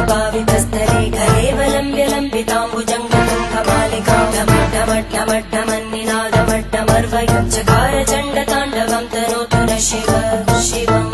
भावितस्थले केवलम्ब्य लम्बिताम्बुजङ्गमालिकां ढमड्ढमड्ढमड्ढमन्निनादमड्ढमर्वयुञ्चकार चण्डताण्डवं तनोतु न शिव शिवम्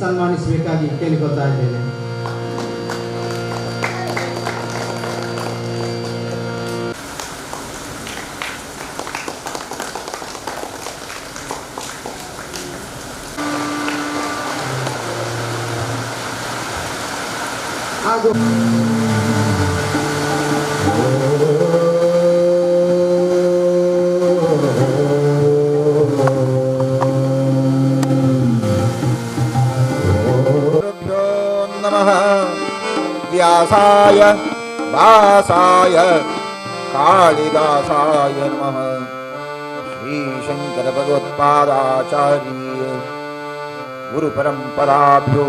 ಸನ್ಮಾನಿಸಬೇಕಾಗಿ ಕೇಳಿಕೊಳ್ತಾ ಇದ್ದೇನೆ. ಹಾಗೂ व्यासाय वासाय कालिदासाय नमः। श्री शंकर भगवत्पादाचार्य गुरुपरंपराभ्यो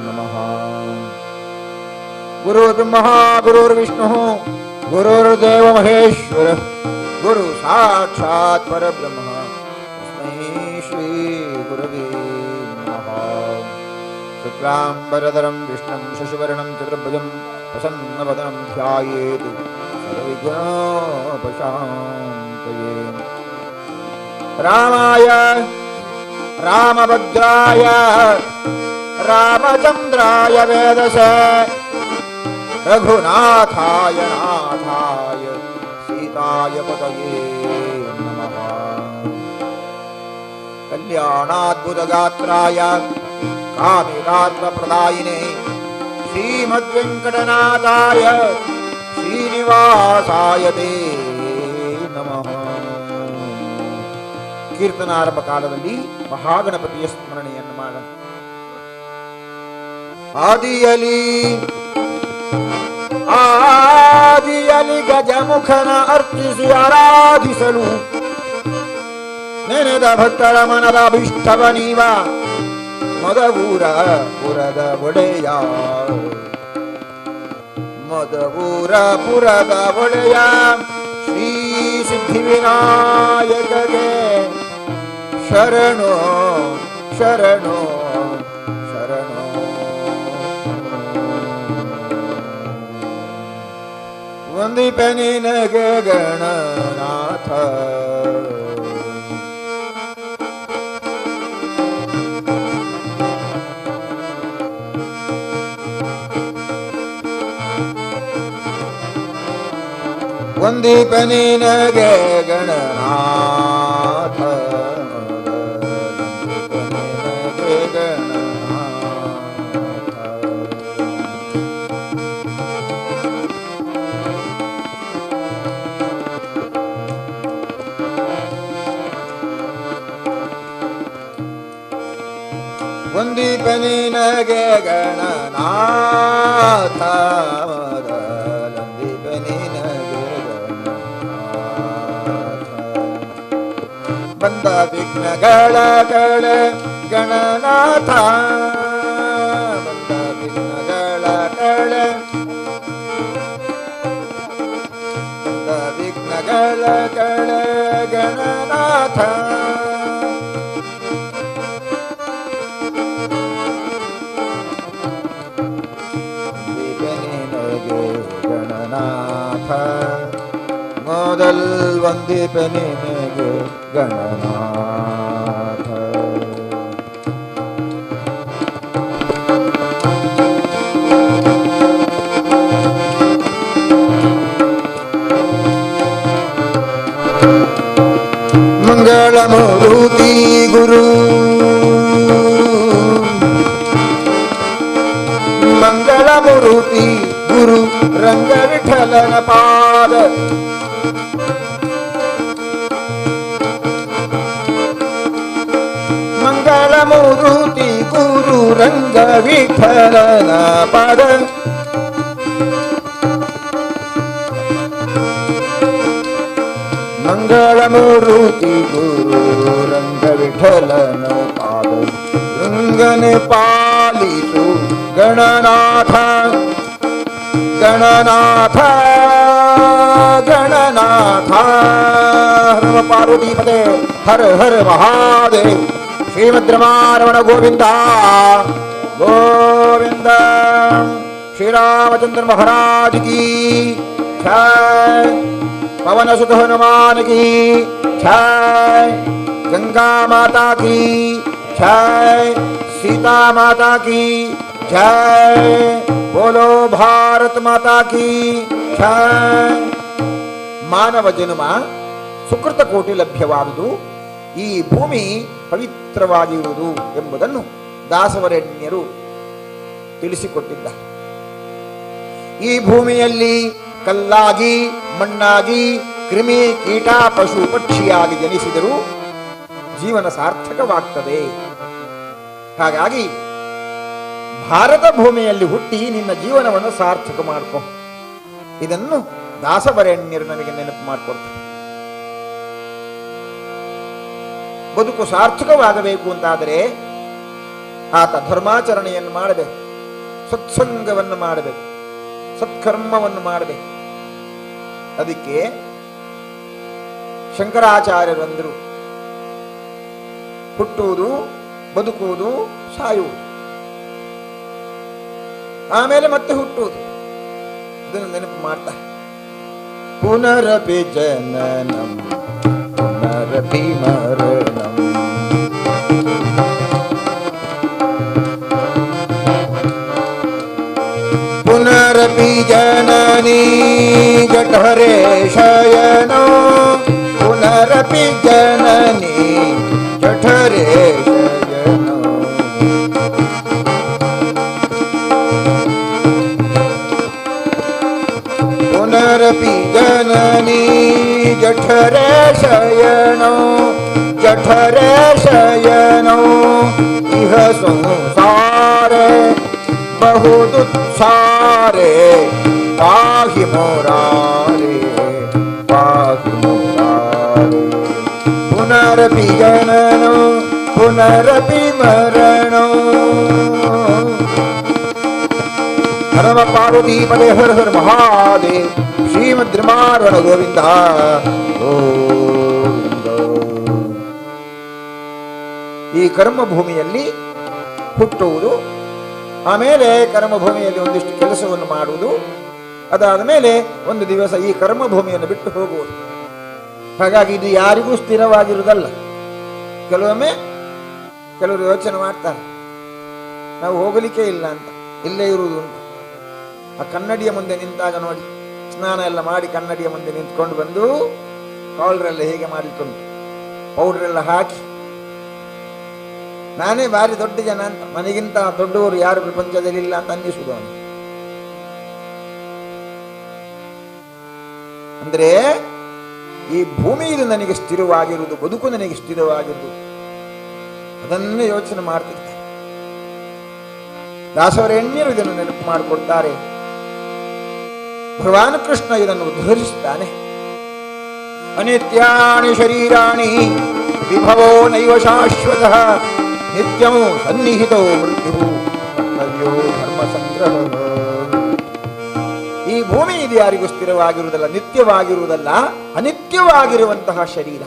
नमः। गुरुर्ब्रह्मा गुरुर्विष्णुः गुरुर्देव महेश्वर गुरु साक्षात् परब्रह्म तस्मै श्री गुरवे नमः। शुक्लांबरधरं विष्णुं शशिवर्णं चतुर्भुजं प्रसन्नवदनं ध्यायेत् सर्वविघ्नोपशान्तये। रामाय रामभद्राय रामचन्द्राय वेदसे रघुनाथाय नाथाय सीताय पतये नमः। कल्याणाद्भुतगात्राय कामिकात्मप्रदायिने श्रीमद्वेङ्कटनाथाय श्रीनिवासाय ते नमः। ಕೀರ್ತನಾರಂಭ ಕಾಲದಲ್ಲಿ ಮಹಾಗಣಪತಿಯ ಸ್ಮರಣೆಯನ್ನು ಮಾಡೋಣ. ಆದಿಯಲಿ ಗಜಮುಖನ ಅರ್ಚಿಸಿ ಆರಾಧಿಸಲು ನೆನೆದ ಭಕ್ತರ ಮನದ ಅಭಿಷ್ಟವ ನೀವ ಮದವೂರ ಪುರದ ಒಡೆಯ ಮದವೂರ ಪುರದ ಒಡೆಯ ಶ್ರೀ ಸಿದ್ಧಿವಿನಾಯಕಗೆ ಶರಣೋ ಶರಣೋ ಶರಣೋ. ವಂದಿಪೆ ನಿನಗೆ ಗಣನಾಥ ವಂದಿಪೆ ನಿನಗೆ ಗಣನಾಥ ವಂದಿಪೆ ನಿನಗೆ ಗಣನಾಥ ವಂದಿಪೆ ನಿನಗೆ ಬಂದ ವಿಘ್ನಗಳ ಕಳೆ ಗಣನಾಥ ಬಂದ ವಿಘ್ನಗಳ ಕಳೆ ಬಂದ ವಿಘ್ನಗಳ ಕಳೆ ಗಣನಾಥ ಗಣನಾಥ ಮೊದಲ್ ವಂದಿಪೆ ನಿನಗೆ ಗಣನಾಥ. ಮಂಗಳಮೂರ್ತಿ ಗುರು ಮಂಗಳಮೂರ್ತಿ ಗುರು ರಂಗ ವಿಠಲನ ಪಾ ಪಾದ ಮಂಗಳ ಮೂರುತಿ ಗುರು ರಂಗ ವಿಠಲನ ಪಾದ ಮಂಗಳ ಮೂರುತಿ ಗುರು ರಂಗ ವಿಠಲನ ಪಾದ ರಂಗನೆ ಪಾಲಿಸು ಗಣನಾಥ ಗಣನಾಥ ಗಣನಾಥ ಹರ ಪಾರ್ವತೀಪತೆ ಹರ ಹರ ಮಹಾದೇವ್ ಶ್ರೀಮದ್ ರಮಾರಮಣ ಗೋವಿಂದ ಗೋವಿಂದ ಶ್ರೀರಾಮಚಂದ್ರ ಮಹಾರಾಜ ಕಿ ಜಯ पवन सुत हनुमान की जय गंगा माता की जय सीता माता की जय बोलो भारत माता की जय ಮಾನವ ಜನ್ಮ ಸುಕೃತ ಕೋಟಿ ಲಭ್ಯವಾದುದು ಈ ಭೂಮಿ ಪವಿತ್ರವಾಗಿರುವುದು ಎಂಬುದನ್ನು ದಾಸವರೆಣ್ಯರು ತಿಳಿಸಿಕೊಟ್ಟಿದ್ದಾರೆ. ಈ ಭೂಮಿಯಲ್ಲಿ ಕಲ್ಲಾಗಿ ಮಣ್ಣಾಗಿ ಕ್ರಿಮಿ ಕೀಟ ಪಶು ಪಕ್ಷಿಯಾಗಿ ಜನಿಸಿದರೂ ಜೀವನ ಸಾರ್ಥಕವಾಗ್ತದೆ. ಹಾಗಾಗಿ ಭಾರತ ಭೂಮಿಯಲ್ಲಿ ಹುಟ್ಟಿ ನಿನ್ನ ಜೀವನವನ್ನು ಸಾರ್ಥಕ ಮಾಡ್ಕೊ. ಇದನ್ನು ದಾಸವರೆಣ್ಯರು ನಮಗೆ ನೆನಪು ಮಾಡಿಕೊಡ್ತಾರೆ. ಬದುಕು ಸಾರ್ಥಕವಾಗಬೇಕು ಅಂತಾದರೆ ಆತ ಧರ್ಮಾಚರಣೆಯನ್ನು ಮಾಡಬೇಕು, ಸತ್ಸಂಗವನ್ನು ಮಾಡಬೇಕು, ಸತ್ಕರ್ಮವನ್ನು ಮಾಡಬೇಕು. ಅದಕ್ಕೆ ಶಂಕರಾಚಾರ್ಯರು ಅಂದರು, ಹುಟ್ಟುವುದು, ಬದುಕುವುದು, ಸಾಯುವುದು, ಆಮೇಲೆ ಮತ್ತೆ ಹುಟ್ಟುವುದು. ಇದನ್ನು ನೆನಪು ಮಾಡ್ತಾರೆ. ಪುನರಪಿ ಜನನಂ ಪುನರಪಿ ಮರಣಂ पुनरपि जननी जठरे शयनो पुनरपि जननी जठरे शयनो पुनरपि जननी जठरे शयनो जठरे शयनो इह संसारे बहु दुःसारे पाहि मुरारे पाहि मुरारे पुनरपि जननो पुनरपि मरणो हर पार्वतीपते हर हर महादेव श्रीमद् रमारमण ಗೋವಿಂದ ಗೋವಿಂದ. ಈ ಕರ್ಮಭೂಮಿಯಲ್ಲಿ ಹುಟ್ಟುವುದು, ಆಮೇಲೆ ಕರ್ಮಭೂಮಿಯಲ್ಲಿ ಒಂದಿಷ್ಟು ಕೆಲಸವನ್ನು ಮಾಡುವುದು, ಅದಾದ ಮೇಲೆ ಒಂದು ದಿವಸ ಈ ಕರ್ಮಭೂಮಿಯನ್ನು ಬಿಟ್ಟು ಹೋಗುವುದು. ಹಾಗಾಗಿ ಇದು ಯಾರಿಗೂ ಸ್ಥಿರವಾಗಿರುವುದಲ್ಲ. ಕೆಲವರು ಯೋಚನೆ ಮಾಡ್ತಾರೆ, ನಾವು ಹೋಗಲಿಕ್ಕೆ ಇಲ್ಲ ಅಂತ, ಇಲ್ಲೇ ಇರುವುದು ಅಂತ. ಆ ಕನ್ನಡಿಯ ಮುಂದೆ ನಿಂತಾಗ ನೋಡಿ, ಸ್ನಾನ ಎಲ್ಲ ಮಾಡಿ ಕನ್ನಡಿಯ ಮುಂದೆ ನಿಂತ್ಕೊಂಡು ಬಂದು ಕಾಲರೆಲ್ಲ ಹೇಗೆ ಮಾಡಿಕೊಂಡು ಪೌಡ್ರೆಲ್ಲ ಹಾಕಿ, ನಾನೇ ಭಾರಿ ದೊಡ್ಡ ಜನ ಅಂತ, ನನಗಿಂತ ದೊಡ್ಡವರು ಯಾರು ಪ್ರಪಂಚದಲ್ಲಿ ಇಲ್ಲ ಅಂತ ಅನ್ನಿಸುವುದು ಅವನು. ಅಂದ್ರೆ ಈ ಭೂಮಿ ಇದು ನನಗೆ ಸ್ಥಿರವಾಗಿರುವುದು, ಬದುಕು ನನಗೆ ಸ್ಥಿರವಾಗಿರುವುದು, ಅದನ್ನೇ ಯೋಚನೆ ಮಾಡ್ತಿರ್ತಾರೆ. ದಾಸವರೆಣ್ಯರು ಇದನ್ನು ನೆನಪು ಮಾಡಿಕೊಡ್ತಾರೆ. ಭಗವಾನ್ ಕೃಷ್ಣ ಇದನ್ನು ಉದ್ಧರಿಸುತ್ತಾನೆ. ಅನಿತ್ಯಾನಿ ಶರೀರಾಣಿ ವಿಭವೋ ನೈವ ಶಾಶ್ವತಃ ನಿತ್ಯಂ ಸನ್ನಿಹಿತೋ ಮೃತ್ಯು ಕರ್ತವ್ಯೋ ಧರ್ಮ ಸಂಗ್ರಹ. ಈ ಭೂಮಿ ಇದು ಯಾರಿಗೂ ಸ್ಥಿರವಾಗಿರುವುದಲ್ಲ, ನಿತ್ಯವಾಗಿರುವುದಲ್ಲ, ಅನಿತ್ಯವಾಗಿರುವಂತಹ ಶರೀರ.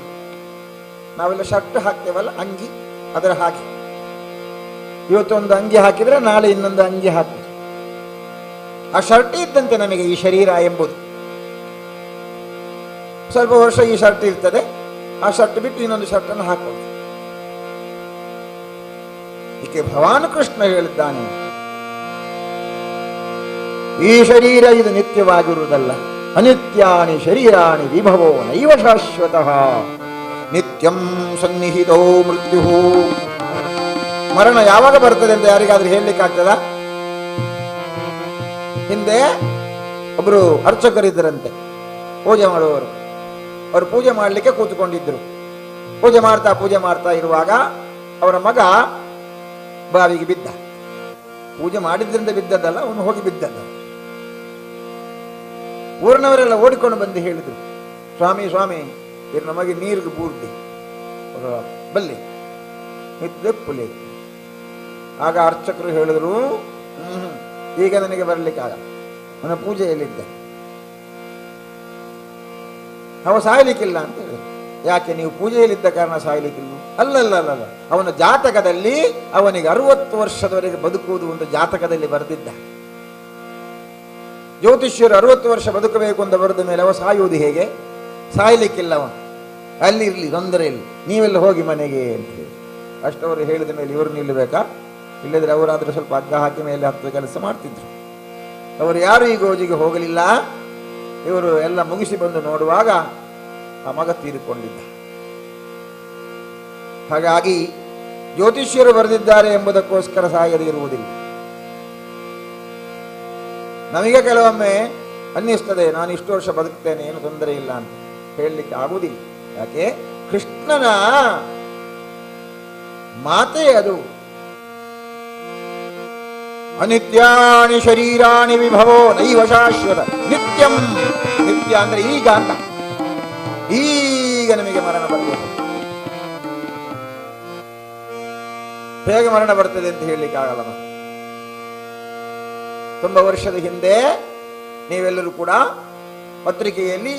ನಾವೆಲ್ಲ ಶರ್ಟ್ ಹಾಕ್ತೇವಲ್ಲ, ಅಂಗಿ, ಅದರ ಹಾಗೆ ಇವತ್ತೊಂದು ಅಂಗಿ ಹಾಕಿದ್ರೆ ನಾಳೆ ಇನ್ನೊಂದು ಅಂಗಿ ಹಾಕ್ತೇವೆ. ಆ ಶರ್ಟ್ ಇದ್ದಂತೆ ನಮಗೆ ಈ ಶರೀರ ಎಂಬುದು. ಸ್ವಲ್ಪ ವರ್ಷ ಈ ಶರ್ಟ್ ಇರ್ತದೆ, ಆ ಶರ್ಟ್ ಬಿಟ್ಟು ಇನ್ನೊಂದು ಶರ್ಟ್ ಅನ್ನು ಹಾಕೋದು. ಇದಕ್ಕೆ ಭಗವಾನ್ ಕೃಷ್ಣ ಹೇಳಿದ್ದಾನೆ, ಈ ಶರೀರ ಇದು ನಿತ್ಯವಾಗಿರುವುದಲ್ಲ. ಅನಿತ್ಯಾನಿ ಶರೀರಾಣಿ ವಿಭವೋ ನೈವ ಶಾಶ್ವತಃ ನಿತ್ಯಂ ಸನ್ನಿಹಿತೋ ಮೃತ್ಯು. ಮರಣ ಯಾವಾಗ ಬರ್ತದೆ ಅಂತ ಯಾರಿಗಾದ್ರೂ ಹೇಳಲಿಕ್ಕೆ ಆಗ್ತದ? ಹಿಂದೆ ಒಬ್ರು ಅರ್ಚಕರಿದ್ದರಂತೆ, ಪೂಜೆ ಮಾಡುವವರು. ಅವರು ಪೂಜೆ ಮಾಡಲಿಕ್ಕೆ ಕೂತ್ಕೊಂಡಿದ್ದರು. ಪೂಜೆ ಮಾಡ್ತಾ ಇರುವಾಗ ಅವರ ಮಗ ಬಾವಿಗೆ ಬಿದ್ದ. ಪೂಜೆ ಮಾಡಿದ್ರಿಂದ ಬಿದ್ದದ್ದಲ್ಲ, ಅವನು ಹೋಗಿ ಬಿದ್ದಲ್ಲ. ಊರಿನವರೆಲ್ಲ ಓಡಿಕೊಂಡು ಬಂದು ಹೇಳಿದರು, ಸ್ವಾಮಿ ಸ್ವಾಮಿ ಇದು ನಮಗೆ ನೀರಿಗೆ ಬೂರ್ದಿ ಬಲ್ಲಿ ಪುಲಿ. ಆಗ ಅರ್ಚಕರು ಹೇಳಿದ್ರು, ಈಗ ನನಗೆ ಬರಲಿಕ್ಕಾಗ, ನನ್ನ ಪೂಜೆಯಲ್ಲಿದ್ದೆ, ಅವ ಸಾಯ್ಲಿಕ್ಕಿಲ್ಲ ಅಂತ ಹೇಳಿದ್ರು. ಯಾಕೆ, ನೀವು ಪೂಜೆಯಲ್ಲಿದ್ದ ಕಾರಣ ಸಾಯ್ಲಿಕ್ಕಿಲ್ಲ? ಅಲ್ಲಲ್ಲ, ಅವನ ಜಾತಕದಲ್ಲಿ ಅವನಿಗೆ 60 ವರ್ಷದವರೆಗೆ ಬದುಕುವುದು ಒಂದು ಜಾತಕದಲ್ಲಿ ಬರೆದಿದ್ದ. ಜ್ಯೋತಿಷ್ಯರು 60 ವರ್ಷ ಬದುಕಬೇಕು ಅಂತ ಬರೆದ ಮೇಲೆ ಅವ ಸಾಯುವುದು ಹೇಗೆ? ಸಾಯ್ಲಿಕ್ಕಿಲ್ಲ, ಅವ ಅಲ್ಲಿ ಇರಲಿ, ತೊಂದರೆ ಇಲ್ಲ, ನೀವೆಲ್ಲ ಹೋಗಿ ಮನೆಗೆ ಅಂತ ಹೇಳಿ. ಅಷ್ಟವರು ಹೇಳಿದ ಮೇಲೆ ಇವರು ನಿಲ್ಲಬೇಕಾ? ಇಲ್ಲದ್ರೆ ಅವರಾದರೂ ಸ್ವಲ್ಪ ಹಗ್ಗ ಹಾಕಿ ಮೇಲೆ ಹತ್ತುವ ಕೆಲಸ ಮಾಡ್ತಿದ್ರು. ಅವರು ಯಾರು ಈ ಗೋಜಿಗೆ ಹೋಗಲಿಲ್ಲ. ಇವರು ಎಲ್ಲ ಮುಗಿಸಿ ಬಂದು ನೋಡುವಾಗ ಆ ಮಗ ತೀರಿಕೊಂಡಿದ್ದ. ಹಾಗಾಗಿ ಜ್ಯೋತಿಷ್ಯರು ಬರೆದಿದ್ದಾರೆ ಎಂಬುದಕ್ಕೋಸ್ಕರ ಸಾಯದೇ ಇರುವುದಿಲ್ಲ. ನಮಗೆ ಕೆಲವೊಮ್ಮೆ ಅನ್ನಿಸ್ತದೆ, ನಾನು ಇಷ್ಟು ವರ್ಷ ಬದುಕ್ತೇನೆ, ಏನು ತೊಂದರೆ ಇಲ್ಲ ಅಂತ ಹೇಳಲಿಕ್ಕೆ ಆಗುವುದಿಲ್ಲ. ಯಾಕೆ? ಕೃಷ್ಣನ ಮಾತೆ ಅದು. ಅನಿತ್ಯಾನಿ ಶರೀರಾಣಿ ವಿಭವೋ ನೈವ ಶಾಶ್ವತ ನಿತ್ಯಂ. ನಿತ್ಯ ಅಂದ್ರೆ ಈಗ ಅಂತ. ಈಗ ನಮಗೆ ಮರಣ ಬರಬಹುದು. ಹೇಗೆ ಮರಣ ಬರ್ತದೆ ಅಂತ ಹೇಳಲಿಕ್ಕೆ ಆಗಲ್ಲ. ತುಂಬ ವರ್ಷದ ಹಿಂದೆ ನೀವೆಲ್ಲರೂ ಕೂಡ ಪತ್ರಿಕೆಯಲ್ಲಿ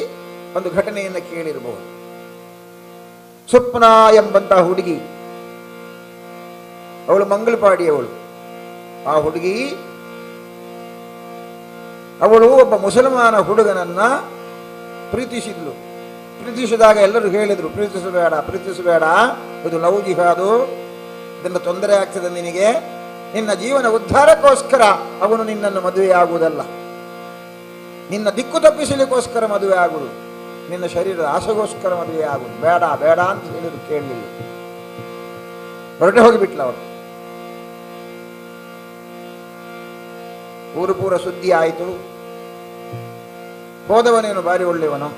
ಒಂದು ಘಟನೆಯನ್ನು ಕೇಳಿರಬಹುದು. ಸ್ವಪ್ನ ಎಂಬಂತಹ ಹುಡುಗಿ, ಅವಳು ಮಂಗಳಪಾಡಿಯವಳು. ಆ ಹುಡುಗಿ ಅವಳು ಒಬ್ಬ ಮುಸಲ್ಮಾನ ಹುಡುಗನನ್ನ ಪ್ರೀತಿಸಿದ್ಲು. ಪ್ರೀತಿಸಿದಾಗ ಎಲ್ಲರೂ ಹೇಳಿದ್ರು, ಪ್ರೀತಿಸಬೇಡ, ಇದು ಲವ್ ಜಿಹಾದು, ಇದರಿಂದ ತೊಂದರೆ ಆಗ್ತದೆ ನಿನಗೆ, ನಿನ್ನ ಜೀವನ ಉದ್ಧಾರಕ್ಕೋಸ್ಕರ ಅವನು ನಿನ್ನನ್ನು ಮದುವೆಯಾಗುವುದಲ್ಲ, ನಿನ್ನ ದಿಕ್ಕು ತಪ್ಪಿಸಲಿಕ್ಕೋಸ್ಕರ ಮದುವೆ ಆಗುವುದು, ನಿನ್ನ ಶರೀರದ ಆಸೆಗೋಸ್ಕರ ಮದುವೆ ಆಗುವುದು, ಬೇಡ ಬೇಡ ಅಂತ ಹೇಳಿದ್ರು. ಕೇಳಲಿಲ್ಲ, ಹೊರಟೆ ಹೋಗಿಬಿಟ್ಲ ಅವರು. ಊರು ಪೂರ ಸುದ್ದಿ ಆಯಿತು. ಹೋದವನೇನು ಬಾರಿ ಒಳ್ಳೆಯವನು,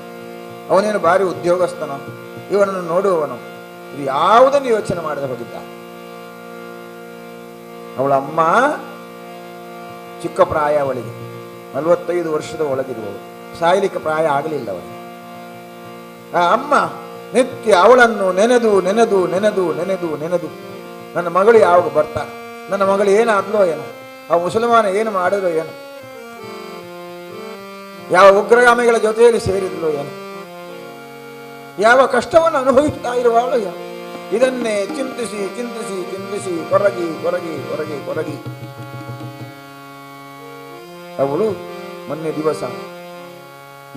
ಅವನೇನು ಬಾರಿ ಉದ್ಯೋಗಸ್ಥನೋ, ಇವನನ್ನು ನೋಡುವವನು, ಇದು ಯಾವುದನ್ನು ಯೋಚನೆ ಮಾಡದೆ ಹೋಗಿದ್ದ. ಅವಳ ಅಮ್ಮ ಚಿಕ್ಕ ಪ್ರಾಯ, ಅವಳಿಗೆ 45 ವರ್ಷದ ಒಳಗಿರುವವಳು, ಸಾಯಲಿಕ್ಕೆ ಪ್ರಾಯ ಆಗಲಿಲ್ಲ ಅವಳಿಗೆ. ಆ ಅಮ್ಮ ನಿತ್ಯ ಅವಳನ್ನು ನೆನೆದು ನೆನೆದು ನೆನೆದು ನೆನೆದು ನೆನೆದು, ನನ್ನ ಮಗಳು ಯಾವಾಗ ಬರ್ತಾನೆ, ನನ್ನ ಮಗಳು ಏನಾದ್ಲೋ ಏನೋ, ಆ ಮುಸಲ್ಮಾನ ಏನು ಮಾಡಿದ್ರೋ ಏನು, ಯಾವ ಉಗ್ರಗಾಮಿಗಳ ಜೊತೆಯಲ್ಲಿ ಸೇರಿದ್ಲೋ ಏನು, ಯಾವ ಕಷ್ಟವನ್ನು ಅನುಭವಿಸ್ತಾ ಇರುವಾಳು ಏನು, ಇದನ್ನೇ ಚಿಂತಿಸಿ ಚಿಂತಿಸಿ ಚಿಂತಿಸಿ ಕೊರಗಿ ಕೊರಗಿ ಕೊರಗಿ ಕೊರಗಿ ಅವಳು ಮೊನ್ನೆ ದಿವಸ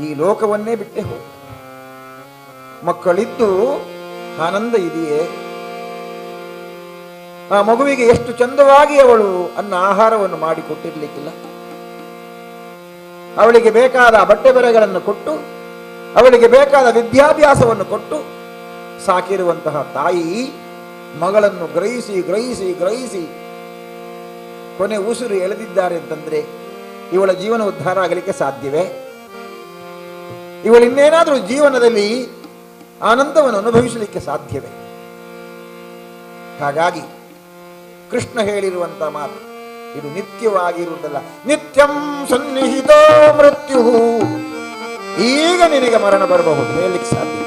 ಈ ಲೋಕವನ್ನೇ ಬಿಟ್ಟೆ ಹೋದ. ಮಕ್ಕಳಿದ್ದು ಆನಂದ ಇದೆಯೇ? ಆ ಮಗುವಿಗೆ ಎಷ್ಟು ಚಂದವಾಗಿ ಅವಳು ಅನ್ನ ಆಹಾರವನ್ನು ಮಾಡಿ ಕೊಟ್ಟಿರ್ಲಿಕ್ಕಿಲ್ಲ. ಅವಳಿಗೆ ಬೇಕಾದ ಬಟ್ಟೆ ಬರೆಗಳನ್ನು ಕೊಟ್ಟು, ಅವಳಿಗೆ ಬೇಕಾದ ವಿದ್ಯಾಭ್ಯಾಸವನ್ನು ಕೊಟ್ಟು ಸಾಕಿರುವಂತಹ ತಾಯಿ ಮಗಳನ್ನು ಗ್ರಹಿಸಿ ಗ್ರಹಿಸಿ ಗ್ರಹಿಸಿ ಕೊನೆ ಉಸಿರು ಎಳೆದಿದ್ದಾರೆ ಅಂತಂದ್ರೆ ಇವಳ ಜೀವನ ಉದ್ಧಾರ ಆಗಲಿಕ್ಕೆ ಸಾಧ್ಯವೇ? ಇವಳು ಇನ್ನೇನಾದರೂ ಜೀವನದಲ್ಲಿ ಆನಂದವನ್ನು ಅನುಭವಿಸಲಿಕ್ಕೆ ಸಾಧ್ಯವೇ? ಹಾಗಾಗಿ ಕೃಷ್ಣ ಹೇಳಿರುವಂತಹ ಮಾತು ಇದು ನಿತ್ಯವಾಗಿರುವುದಲ್ಲ. ನಿತ್ಯಂ ಸನ್ನಿಹಿತೋ ಮೃತ್ಯು. ಈಗ ನಿನಗೆ ಮರಣ ಬರಬಹುದು, ಹೇಳಲಿಕ್ಕೆ ಸಾಧ್ಯ.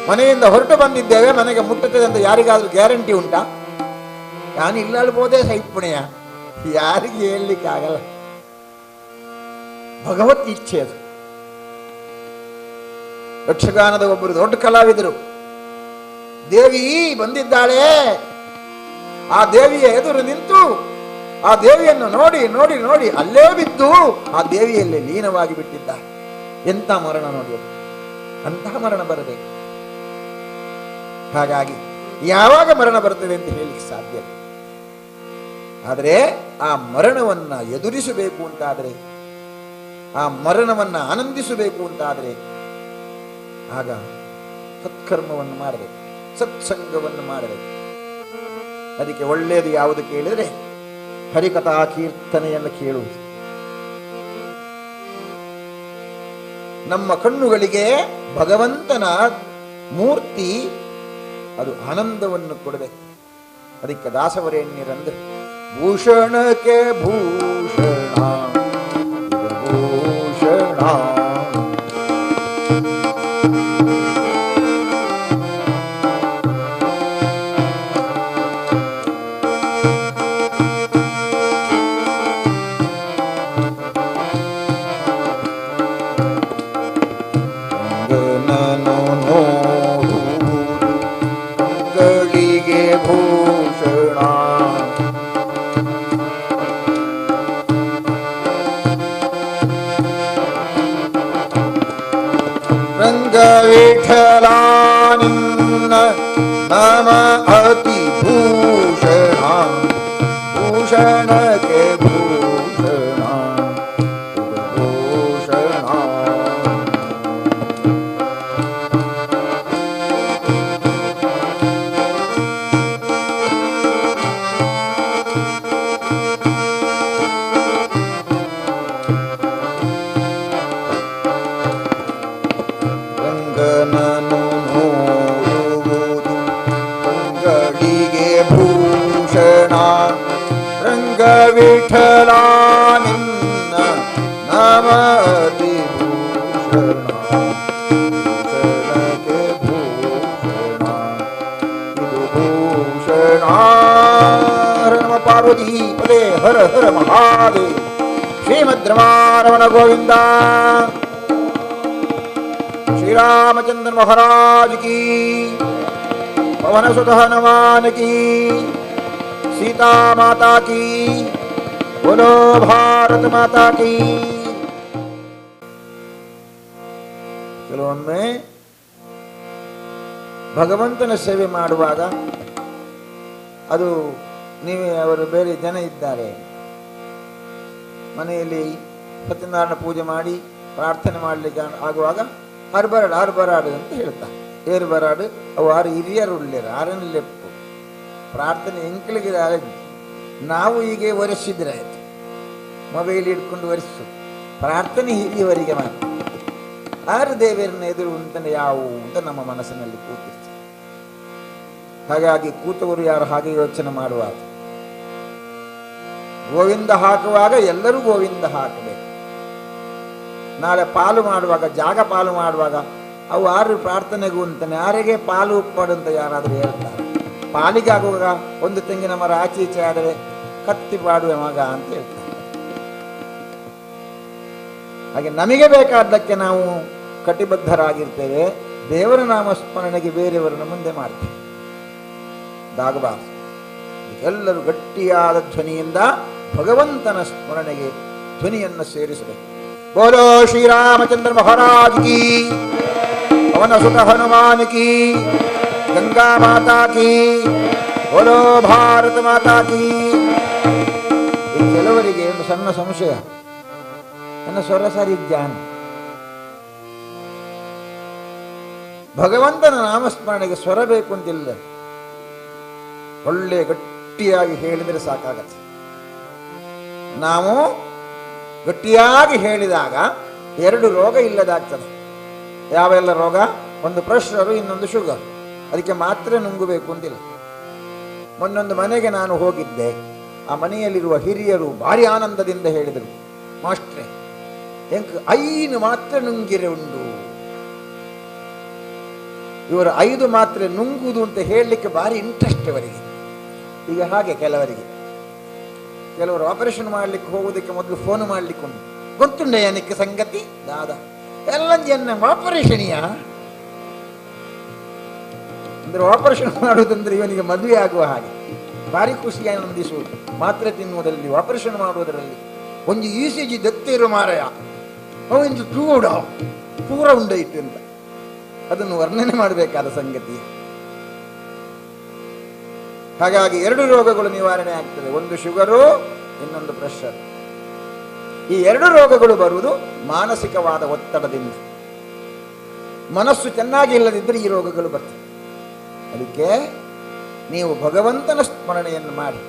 ಮನೆಯಿಂದ ಹೊರಟು ಬಂದಿದ್ದೇವೆ, ಮನೆಗೆ ಮುಟ್ಟುತ್ತದೆ ಅಂತ ಯಾರಿಗಾದ್ರೂ ಗ್ಯಾರಂಟಿ ಉಂಟಾ? ನಾನು ಇಲ್ಲಲ್ಬೋದೇ ಸೈಪುಣೆಯ, ಯಾರಿಗೆ ಹೇಳಲಿಕ್ಕೆ ಆಗಲ್ಲ. ಭಗವತ್ ಇಚ್ಛೆ ಅದು. ಯಕ್ಷಗಾನದ ಒಬ್ಬರು ದೊಡ್ಡ ಕಲಾವಿದರು, ದೇವಿ ಬಂದಿದ್ದಾಳೆ, ಆ ದೇವಿಯ ಎದುರು ನಿಂತು ಆ ದೇವಿಯನ್ನು ನೋಡಿ ನೋಡಿ ನೋಡಿ ಅಲ್ಲೇ ಬಿದ್ದು ಆ ದೇವಿಯಲ್ಲೇ ಲೀನವಾಗಿ ಬಿಟ್ಟಿದ್ದಾರೆ. ಎಂಥ ಮರಣ ನೋಡಿ, ಅಂತಹ ಮರಣ ಬರಬೇಕು. ಹಾಗಾಗಿ ಯಾವಾಗ ಮರಣ ಬರ್ತದೆ ಅಂತ ಹೇಳಲಿಕ್ಕೆ ಸಾಧ್ಯ. ಆದರೆ ಆ ಮರಣವನ್ನ ಎದುರಿಸಬೇಕು ಅಂತಾದರೆ, ಆ ಮರಣವನ್ನ ಆನಂದಿಸಬೇಕು ಅಂತಾದರೆ ಆಗ ಸತ್ಕರ್ಮವನ್ನು ಮಾಡಬೇಕು, ಸತ್ಸಂಗವನ್ನು ಮಾಡಬೇಕು. ಅದಕ್ಕೆ ಒಳ್ಳೆಯದು ಯಾವುದು ಕೇಳಿದರೆ ಹರಿಕಥಾ ಕೀರ್ತನೆಯನ್ನು ಕೇಳುವುದು. ನಮ್ಮ ಕಣ್ಣುಗಳಿಗೆ ಭಗವಂತನ ಮೂರ್ತಿ ಅದು ಆನಂದವನ್ನು ಕೊಡಬೇಕು. ಅದಕ್ಕೆ ದಾಸವರೇಣ್ಯರಂದ್ರೆ ಭೂಷಣಕ್ಕೆ ಭೂಷಣ ಭೂಷಣ ವಿಠಲ ನಿನ್ನ ನಮ ಅತಿ ಭೂಷಣ ಭೂಷಣಕ್ಕೆ ಭೂಷಣ ಭೂಷಣ ರಂಗನನು ನೋಡುವುದು ರಂಗಳಿಗೆ ಭೂಷಣ ರಂಗ ವಿಠಲ ನಿನ್ನ ನಮತಿ ಭೂಷಣ ಭೂಷಣಕ್ಕೆ ಭೂಷಣ ಇದು ಭೂಷಣ. ಹರ ನಮ ಪಾರ್ವತಿ ಪದೇ ಹರ ಹರ ಮಹಾದೇವ. ಶ್ರೀಮದ್ರಮಾರಮಣ ಗೋವಿಂದ. श्री रामचंद्र महाराज की, पवन सुत हनुमान की, सीता माता की, बोलो भारत माता की. ಕೆಲವೊಮ್ಮೆ ಭಗವಂತನ ಸೇವೆ ಮಾಡುವಾಗ ಅದು ನೀವೇ ಅವರು ಬೇರೆ ಜನ ಇದ್ದಾರೆ ಮನೆಯಲ್ಲಿ ಸತ್ಯನಾರಾಯಣ ಪೂಜೆ ಮಾಡಿ ಪ್ರಾರ್ಥನೆ ಮಾಡಲಿಕ್ಕೆ ಆಗುವಾಗ ಆರ್ಬರಾಡು ಅಂತ ಹೇಳ್ತಾರೆ. ಏರು ಬರಾಡು ಅವು ಆರು ಹಿರಿಯರು ಉಳ್ಳೇರು ಆರನ್ನು ಲೆಪ್ಪು ಪ್ರಾರ್ಥನೆ ಎಂಕಲಿಗೆ ನಾವು ಹೀಗೆ ಒರೆಸಿದ್ರೆ ಆಯ್ತು. ಮೊಬೈಲ್ ಹಿಡ್ಕೊಂಡು ಒರೆಸು ಪ್ರಾರ್ಥನೆ ಹಿರಿಯವರಿಗೆ ಮಾತ್ರ. ಆರು ದೇವರನ್ನ ಎದುರು ಅಂತಾನೆ ಯಾವುವು ಅಂತ ನಮ್ಮ ಮನಸ್ಸಿನಲ್ಲಿ ಕೂತಿರ್ತೀವಿ. ಹಾಗಾಗಿ ಕೂತವರು ಯಾರು ಹಾಗೆ ಯೋಚನೆ ಮಾಡುವಾಗ ಗೋವಿಂದ ಹಾಕುವಾಗ ಎಲ್ಲರೂ ಗೋವಿಂದ ಹಾಕಬೇಕು. ನಾಳೆ ಪಾಲು ಮಾಡುವಾಗ ಜಾಗ ಪಾಲು ಮಾಡುವಾಗ ಅವು ಆರು ಪ್ರಾರ್ಥನೆಗೂ ಅಂತಾನೆ ಯಾರಿಗೆ ಪಾಲು ಉಪ್ಪಾಡು ಅಂತ ಯಾರಾದರೂ ಹೇಳ್ತಾರೆ. ಪಾಲಿಗಾಗುವಾಗ ಒಂದು ತೆಂಗಿನ ಮರ ಆಚೆ ಈಚೆ ಆದರೆ ಕತ್ತಿ ಪಾಡುವ ಮಗ ಅಂತ ಹೇಳ್ತಾರೆ. ಹಾಗೆ ನಮಗೆ ಬೇಕಾದ್ದಕ್ಕೆ ನಾವು ಕಟಿಬದ್ಧರಾಗಿರ್ತೇವೆ. ದೇವರ ನಾಮಸ್ಮರಣೆಗೆ ಬೇರೆಯವರನ್ನು ಮುಂದೆ ಮಾಡ್ತೇವೆ. ದಾಗಬಾರದು. ಎಲ್ಲರೂ ಗಟ್ಟಿಯಾದ ಧ್ವನಿಯಿಂದ ಭಗವಂತನ ಸ್ಮರಣೆಗೆ ಧ್ವನಿಯನ್ನು ಸೇರಿಸಬೇಕು. बोलो श्री रामचंद्र महाराज की, पवन सुत हनुमान की, गंगा माता की, बोलो भारत माता की. ಕೆಲವರಿಗೆ ಒಂದು ಸಣ್ಣ ಸಂಶಯ, ನನ್ನ ಸ್ವರ ಸರಿ ಜ್ಞಾನ. ಭಗವಂತನ ನಾಮಸ್ಮರಣೆಗೆ ಸ್ವರ ಬೇಕು ಅಂತಿಲ್ಲ, ಒಳ್ಳೆ ಗಟ್ಟಿಯಾಗಿ ಹೇಳಿದರೆ ಸಾಕಾಗತ್ತೆ. ನಾವು ಗಟ್ಟಿಯಾಗಿ ಹೇಳಿದಾಗ ಎರಡು ರೋಗ ಇಲ್ಲದಾಗ್ತದೆ. ಯಾವೆಲ್ಲ ರೋಗ? ಒಂದು ಪ್ರೆಷರು, ಇನ್ನೊಂದು ಶುಗರ್. ಅದಕ್ಕೆ ಮಾತ್ರೆ ನುಂಗಬೇಕು ಅಂತಿಲ್ಲ. ಮೊನ್ನೊಂದು ಮನೆಗೆ ನಾನು ಹೋಗಿದ್ದೆ. ಆ ಮನೆಯಲ್ಲಿರುವ ಹಿರಿಯರು ಭಾರಿ ಆನಂದದಿಂದ ಹೇಳಿದರು, ಮಾಸ್ಟ್ರೆ ಎಂಕ್ 5 ಮಾತ್ರೆ ನುಂಗಿರೆ ಉಂಡು. ಇವರು 5 ಮಾತ್ರೆ ನುಂಗುವುದು ಅಂತ ಹೇಳಲಿಕ್ಕೆ ಭಾರಿ ಇಂಟ್ರೆಸ್ಟ್ ಅವರಿಗೆ. ಈಗ ಹಾಗೆ ಕೆಲವರು ಆಪರೇಷನ್ ಮಾಡಲಿಕ್ಕೆ ಹೋಗೋದಕ್ಕೆ ಮೊದಲು ಫೋನ್ ಮಾಡಲಿಕ್ಕೆ ಉಂಟು. ಗೊತ್ತುಂಡೆ ಏನಕ್ಕೆ ಸಂಗತಿ ದಾದ ಎಲ್ಲ ಜನ ಆಪರೇಷನಿಯ ಅಂದ್ರೆ ಆಪರೇಷನ್ ಮಾಡುವುದಂದ್ರೆ ಇವನಿಗೆ ಮದುವೆ ಆಗುವ ಹಾಗೆ ಭಾರಿ ಖುಷಿ ಆನಂದಿಸುವುದು. ಮಾತ್ರೆ ತಿನ್ನುವುದರಲ್ಲಿ, ಆಪರೇಷನ್ ಮಾಡುವುದರಲ್ಲಿ. ಒಂದು ECG ದತ್ತಿರು ಮಾರಯ ಒಂದು ಪೂರ ಉಂಡೈತು ಅಂತ ಅದನ್ನು ವರ್ಣನೆ ಮಾಡಬೇಕಾದ ಸಂಗತಿ. ಹಾಗಾಗಿ 2 ರೋಗಗಳು ನಿವಾರಣೆ ಆಗ್ತದೆ. ಒಂದು ಶುಗರು, ಇನ್ನೊಂದು ಪ್ರೆಷರ್. ಈ 2 ರೋಗಗಳು ಬರುವುದು ಮಾನಸಿಕವಾದ ಒತ್ತಡದಿಂದ. ಮನಸ್ಸು ಚೆನ್ನಾಗಿ ಇಲ್ಲದಿದ್ದರೆ ಈ ರೋಗಗಳು ಬರ್ತವೆ. ಅದಕ್ಕೆ ನೀವು ಭಗವಂತನ ಸ್ಮರಣೆಯನ್ನು ಮಾಡಿ,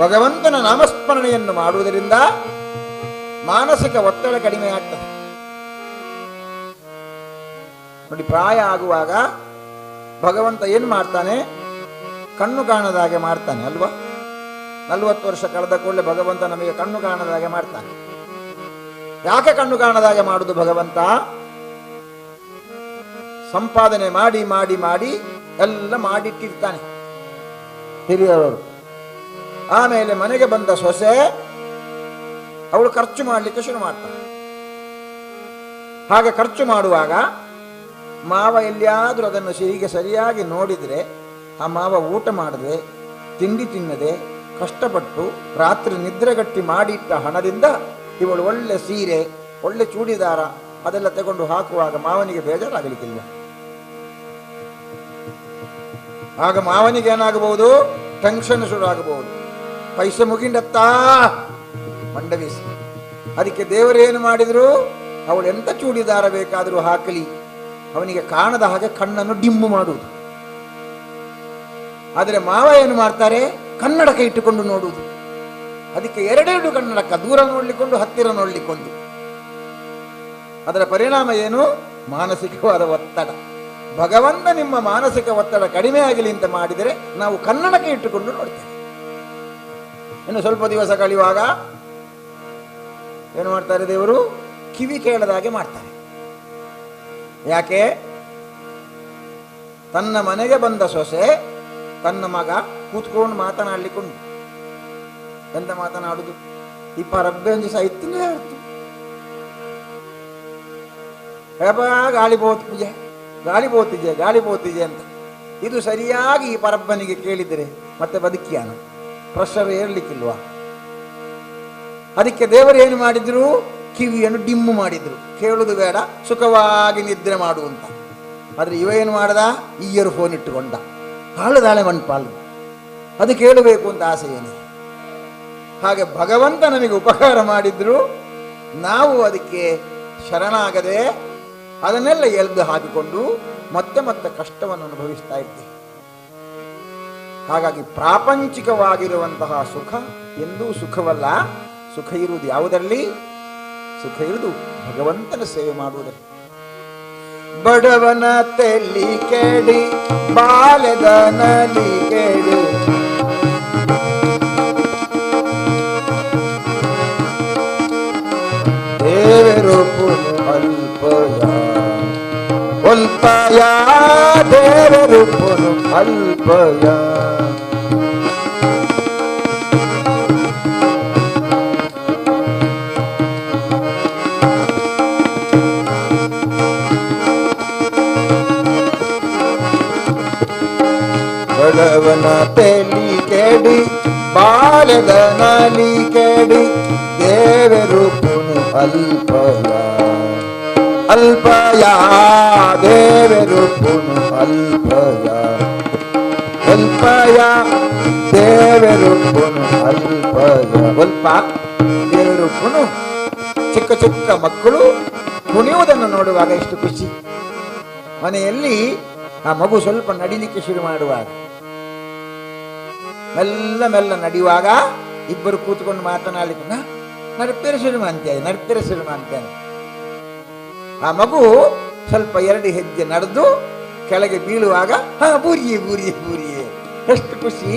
ಭಗವಂತನ ನಾಮಸ್ಮರಣೆಯನ್ನು ಮಾಡುವುದರಿಂದ ಮಾನಸಿಕ ಒತ್ತಡ ಕಡಿಮೆ ಆಗ್ತದೆ. ನೋಡಿ, ಪ್ರಾಯ ಆಗುವಾಗ ಭಗವಂತ ಏನು ಮಾಡ್ತಾನೆ? ಕಣ್ಣು ಕಾಣದ ಹಾಗೆ ಮಾಡ್ತಾನೆ ಅಲ್ವಾ? 40 ವರ್ಷ ಕಳೆದ ಕೂಡಲೇ ಭಗವಂತ ನಮಗೆ ಕಣ್ಣು ಕಾಣದ ಹಾಗೆ ಮಾಡ್ತಾನೆ. ಯಾಕೆ ಕಣ್ಣು ಕಾಣದ ಹಾಗೆ ಮಾಡುದು ಭಗವಂತ? ಸಂಪಾದನೆ ಮಾಡಿ ಮಾಡಿ ಮಾಡಿ ಎಲ್ಲ ಮಾಡಿಟ್ಟಿರ್ತಾನೆ ಹಿರಿಯರವರು. ಆಮೇಲೆ ಮನೆಗೆ ಬಂದ ಸೊಸೆ ಅವಳು ಖರ್ಚು ಮಾಡಲಿಕ್ಕೆ ಶುರು ಮಾಡ್ತಾನೆ. ಹಾಗೆ ಖರ್ಚು ಮಾಡುವಾಗ ಮಾವ ಎಲ್ಲಿಯಾದರೂ ಅದನ್ನು ಹೀಗೆ ಸರಿಯಾಗಿ ನೋಡಿದರೆ, ಆ ಮಾವ ಊಟ ಮಾಡದೆ, ತಿಂಡಿ ತಿನ್ನದೆ, ಕಷ್ಟಪಟ್ಟು ರಾತ್ರಿ ನಿದ್ರೆಗಟ್ಟಿ ಮಾಡಿಟ್ಟ ಹಣದಿಂದ ಇವಳು ಒಳ್ಳೆ ಸೀರೆ, ಒಳ್ಳೆ ಚೂಡಿದಾರ ಅದೆಲ್ಲ ತಗೊಂಡು ಹಾಕುವಾಗ ಮಾವನಿಗೆ ಬೇಜಾರಾಗಲಿಕ್ಕಿಲ್ವ? ಆಗ ಮಾವನಿಗೆ ಏನಾಗಬಹುದು? ಟೆನ್ಷನ್ ಶುರು ಆಗಬಹುದು. ಪೈಸೆ ಮುಗಿಂಡತ್ತಾ ಮಂಡವೀಸಿ. ಅದಕ್ಕೆ ದೇವರೇನು ಮಾಡಿದ್ರು? ಅವಳು ಎಂತ ಚೂಡಿದಾರ ಬೇಕಾದರೂ ಹಾಕಲಿ, ಅವನಿಗೆ ಕಾಣದ ಹಾಗೆ ಕಣ್ಣನ್ನು ಡಿಮ್ಮು ಮಾಡುವುದು. ಆದರೆ ಮಾವ ಏನು ಮಾಡ್ತಾರೆ? ಕನ್ನಡಕ ಇಟ್ಟುಕೊಂಡು ನೋಡುವುದು. ಅದಕ್ಕೆ 2 ಕನ್ನಡಕ, ದೂರ ನೋಡ್ಲಿಕ್ಕೊಂಡು, ಹತ್ತಿರ ನೋಡ್ಲಿಕ್ಕೊಂದು. ಅದರ ಪರಿಣಾಮ ಏನು? ಮಾನಸಿಕವಾದ ಒತ್ತಡ. ಭಗವಂತ ನಿಮ್ಮ ಮಾನಸಿಕ ಒತ್ತಡ ಕಡಿಮೆ ಆಗಲಿ ಅಂತ ಮಾಡಿದರೆ ನಾವು ಕನ್ನಡಕ ಇಟ್ಟುಕೊಂಡು ನೋಡ್ತೇವೆ. ಇನ್ನು ಸ್ವಲ್ಪ ದಿವಸ ಕಳೆಯುವಾಗ ಏನು ಮಾಡ್ತಾರೆ ದೇವರು? ಕಿವಿ ಕೇಳದಾಗೆ ಮಾಡ್ತಾರೆ. ಯಾಕೆ? ತನ್ನ ಮನೆಗೆ ಬಂದ ಸೊಸೆ ತನ್ನ ಮಗ ಕೂತ್ಕೊಂಡು ಮಾತನಾಡ್ಲಿಕ್ಕೊಂಡು ಎಂತ ಮಾತನಾಡುದು? ಈ ಪರಬ್ಬೆಂಜಿ ಸಾಹಿತ್ಯನೇ ಆಡ್ತು ಗಾಳಿ ಬೋತಿಜೆ ಗಾಳಿ ಬೋತಿಜೆ ಗಾಳಿ ಬೋತಿಜೆ ಅಂತ. ಇದು ಸರಿಯಾಗಿ ಈ ಪರಬ್ಬನಿಗೆ ಕೇಳಿದರೆ ಮತ್ತೆ ಬದುಕಿಯಾನ? ಪ್ರೆಷರ್ ಏರ್ಲಿಕ್ಕಿಲ್ವಾ? ಅದಕ್ಕೆ ದೇವರು ಏನು ಮಾಡಿದ್ರು? ಕಿವಿಯನ್ನು ಡಿಮ್ಮು ಮಾಡಿದ್ರು. ಕೇಳುವುದು ಬೇಡ, ಸುಖವಾಗಿ ನಿದ್ರೆ ಮಾಡುವಂತ. ಆದ್ರೆ ಇವ ಏನು ಮಾಡದ? ಇಯರ್ ಫೋನ್ ಇಟ್ಟುಕೊಂಡ. ಹಾಳುದಾಳೆ ಮಣ್ಪಾಳು. ಅದು ಕೇಳಬೇಕು ಅಂತ ಆಸೆ ಏನೇ. ಹಾಗೆ ಭಗವಂತ ನಮಗೆ ಉಪಕಾರ ಮಾಡಿದ್ರು, ನಾವು ಅದಕ್ಕೆ ಶರಣಾಗದೆ ಅದನ್ನೆಲ್ಲ ಎಳೆದು ಹಾಕಿಕೊಂಡು ಮತ್ತೆ ಮತ್ತೆ ಕಷ್ಟವನ್ನು ಅನುಭವಿಸ್ತಾ ಇದ್ದೇವೆ. ಹಾಗಾಗಿ ಪ್ರಾಪಂಚಿಕವಾಗಿರುವಂತಹ ಸುಖ ಎಂದೂ ಸುಖವಲ್ಲ. ಸುಖ ಇರುವುದು ಯಾವುದರಲ್ಲಿ? ಸುಖ ಇರುವುದು ಭಗವಂತನ ಸೇವೆ ಮಾಡುವುದರಲ್ಲಿ. ಬಡವನ ತೆಲ್ಲಿ ಕೇಳಿ ಬಾಲದ ನಲಿ ಕೇಳಿ ದೇವರು ಅಲ್ಪಯ ಅಲ್ಪಯ ದೇವರು ಅಲ್ಪಯ. ಬಡವನ ತೆಲಿ ಕೇಳಿ ಬಾಲದ ನಲಿ ಕೇಳಿ ದೇವರು ಅಲ್ಪಯ ಅಲ್ಪಯ ದೇವರು ಅಲ್ಪಯ ಅಲ್ಪಯ ದೇವರು ಅಲ್ಪಯ. ಅಲ್ಪ ದೇವರು ಚಿಕ್ಕ ಚಿಕ್ಕ ಮಕ್ಕಳು ಕುಣಿಯುವುದನ್ನು ನೋಡುವಾಗ ಎಷ್ಟು ಖುಷಿ. ಮನೆಯಲ್ಲಿ ಆ ಮಗು ಸ್ವಲ್ಪ ನಡಿಲಿಕ್ಕೆ ಶುರು ಮಾಡುವಾಗ, ಮೆಲ್ಲ ಮೆಲ್ಲ ನಡೆಯುವಾಗ ಇಬ್ಬರು ಕೂತ್ಕೊಂಡು ಮಾತನಾಡಲಿಕ್ಕೆ ನಡ್ಪೇರೆ ಶುರು ಮಾಡ್ತೇನೆ ನಡ್ಪೇರೆ ಶುರು ಮಾಡ್ತೇನೆ. ಆ ಮಗು ಸ್ವಲ್ಪ 2 ಹೆಜ್ಜೆ ನಡೆದು ಕೆಳಗೆ ಬೀಳುವಾಗ ಬೂರಿಯೇ ಬೂರಿಯೇ ಬೂರಿಯೇ ಎಷ್ಟು ಖುಷಿ.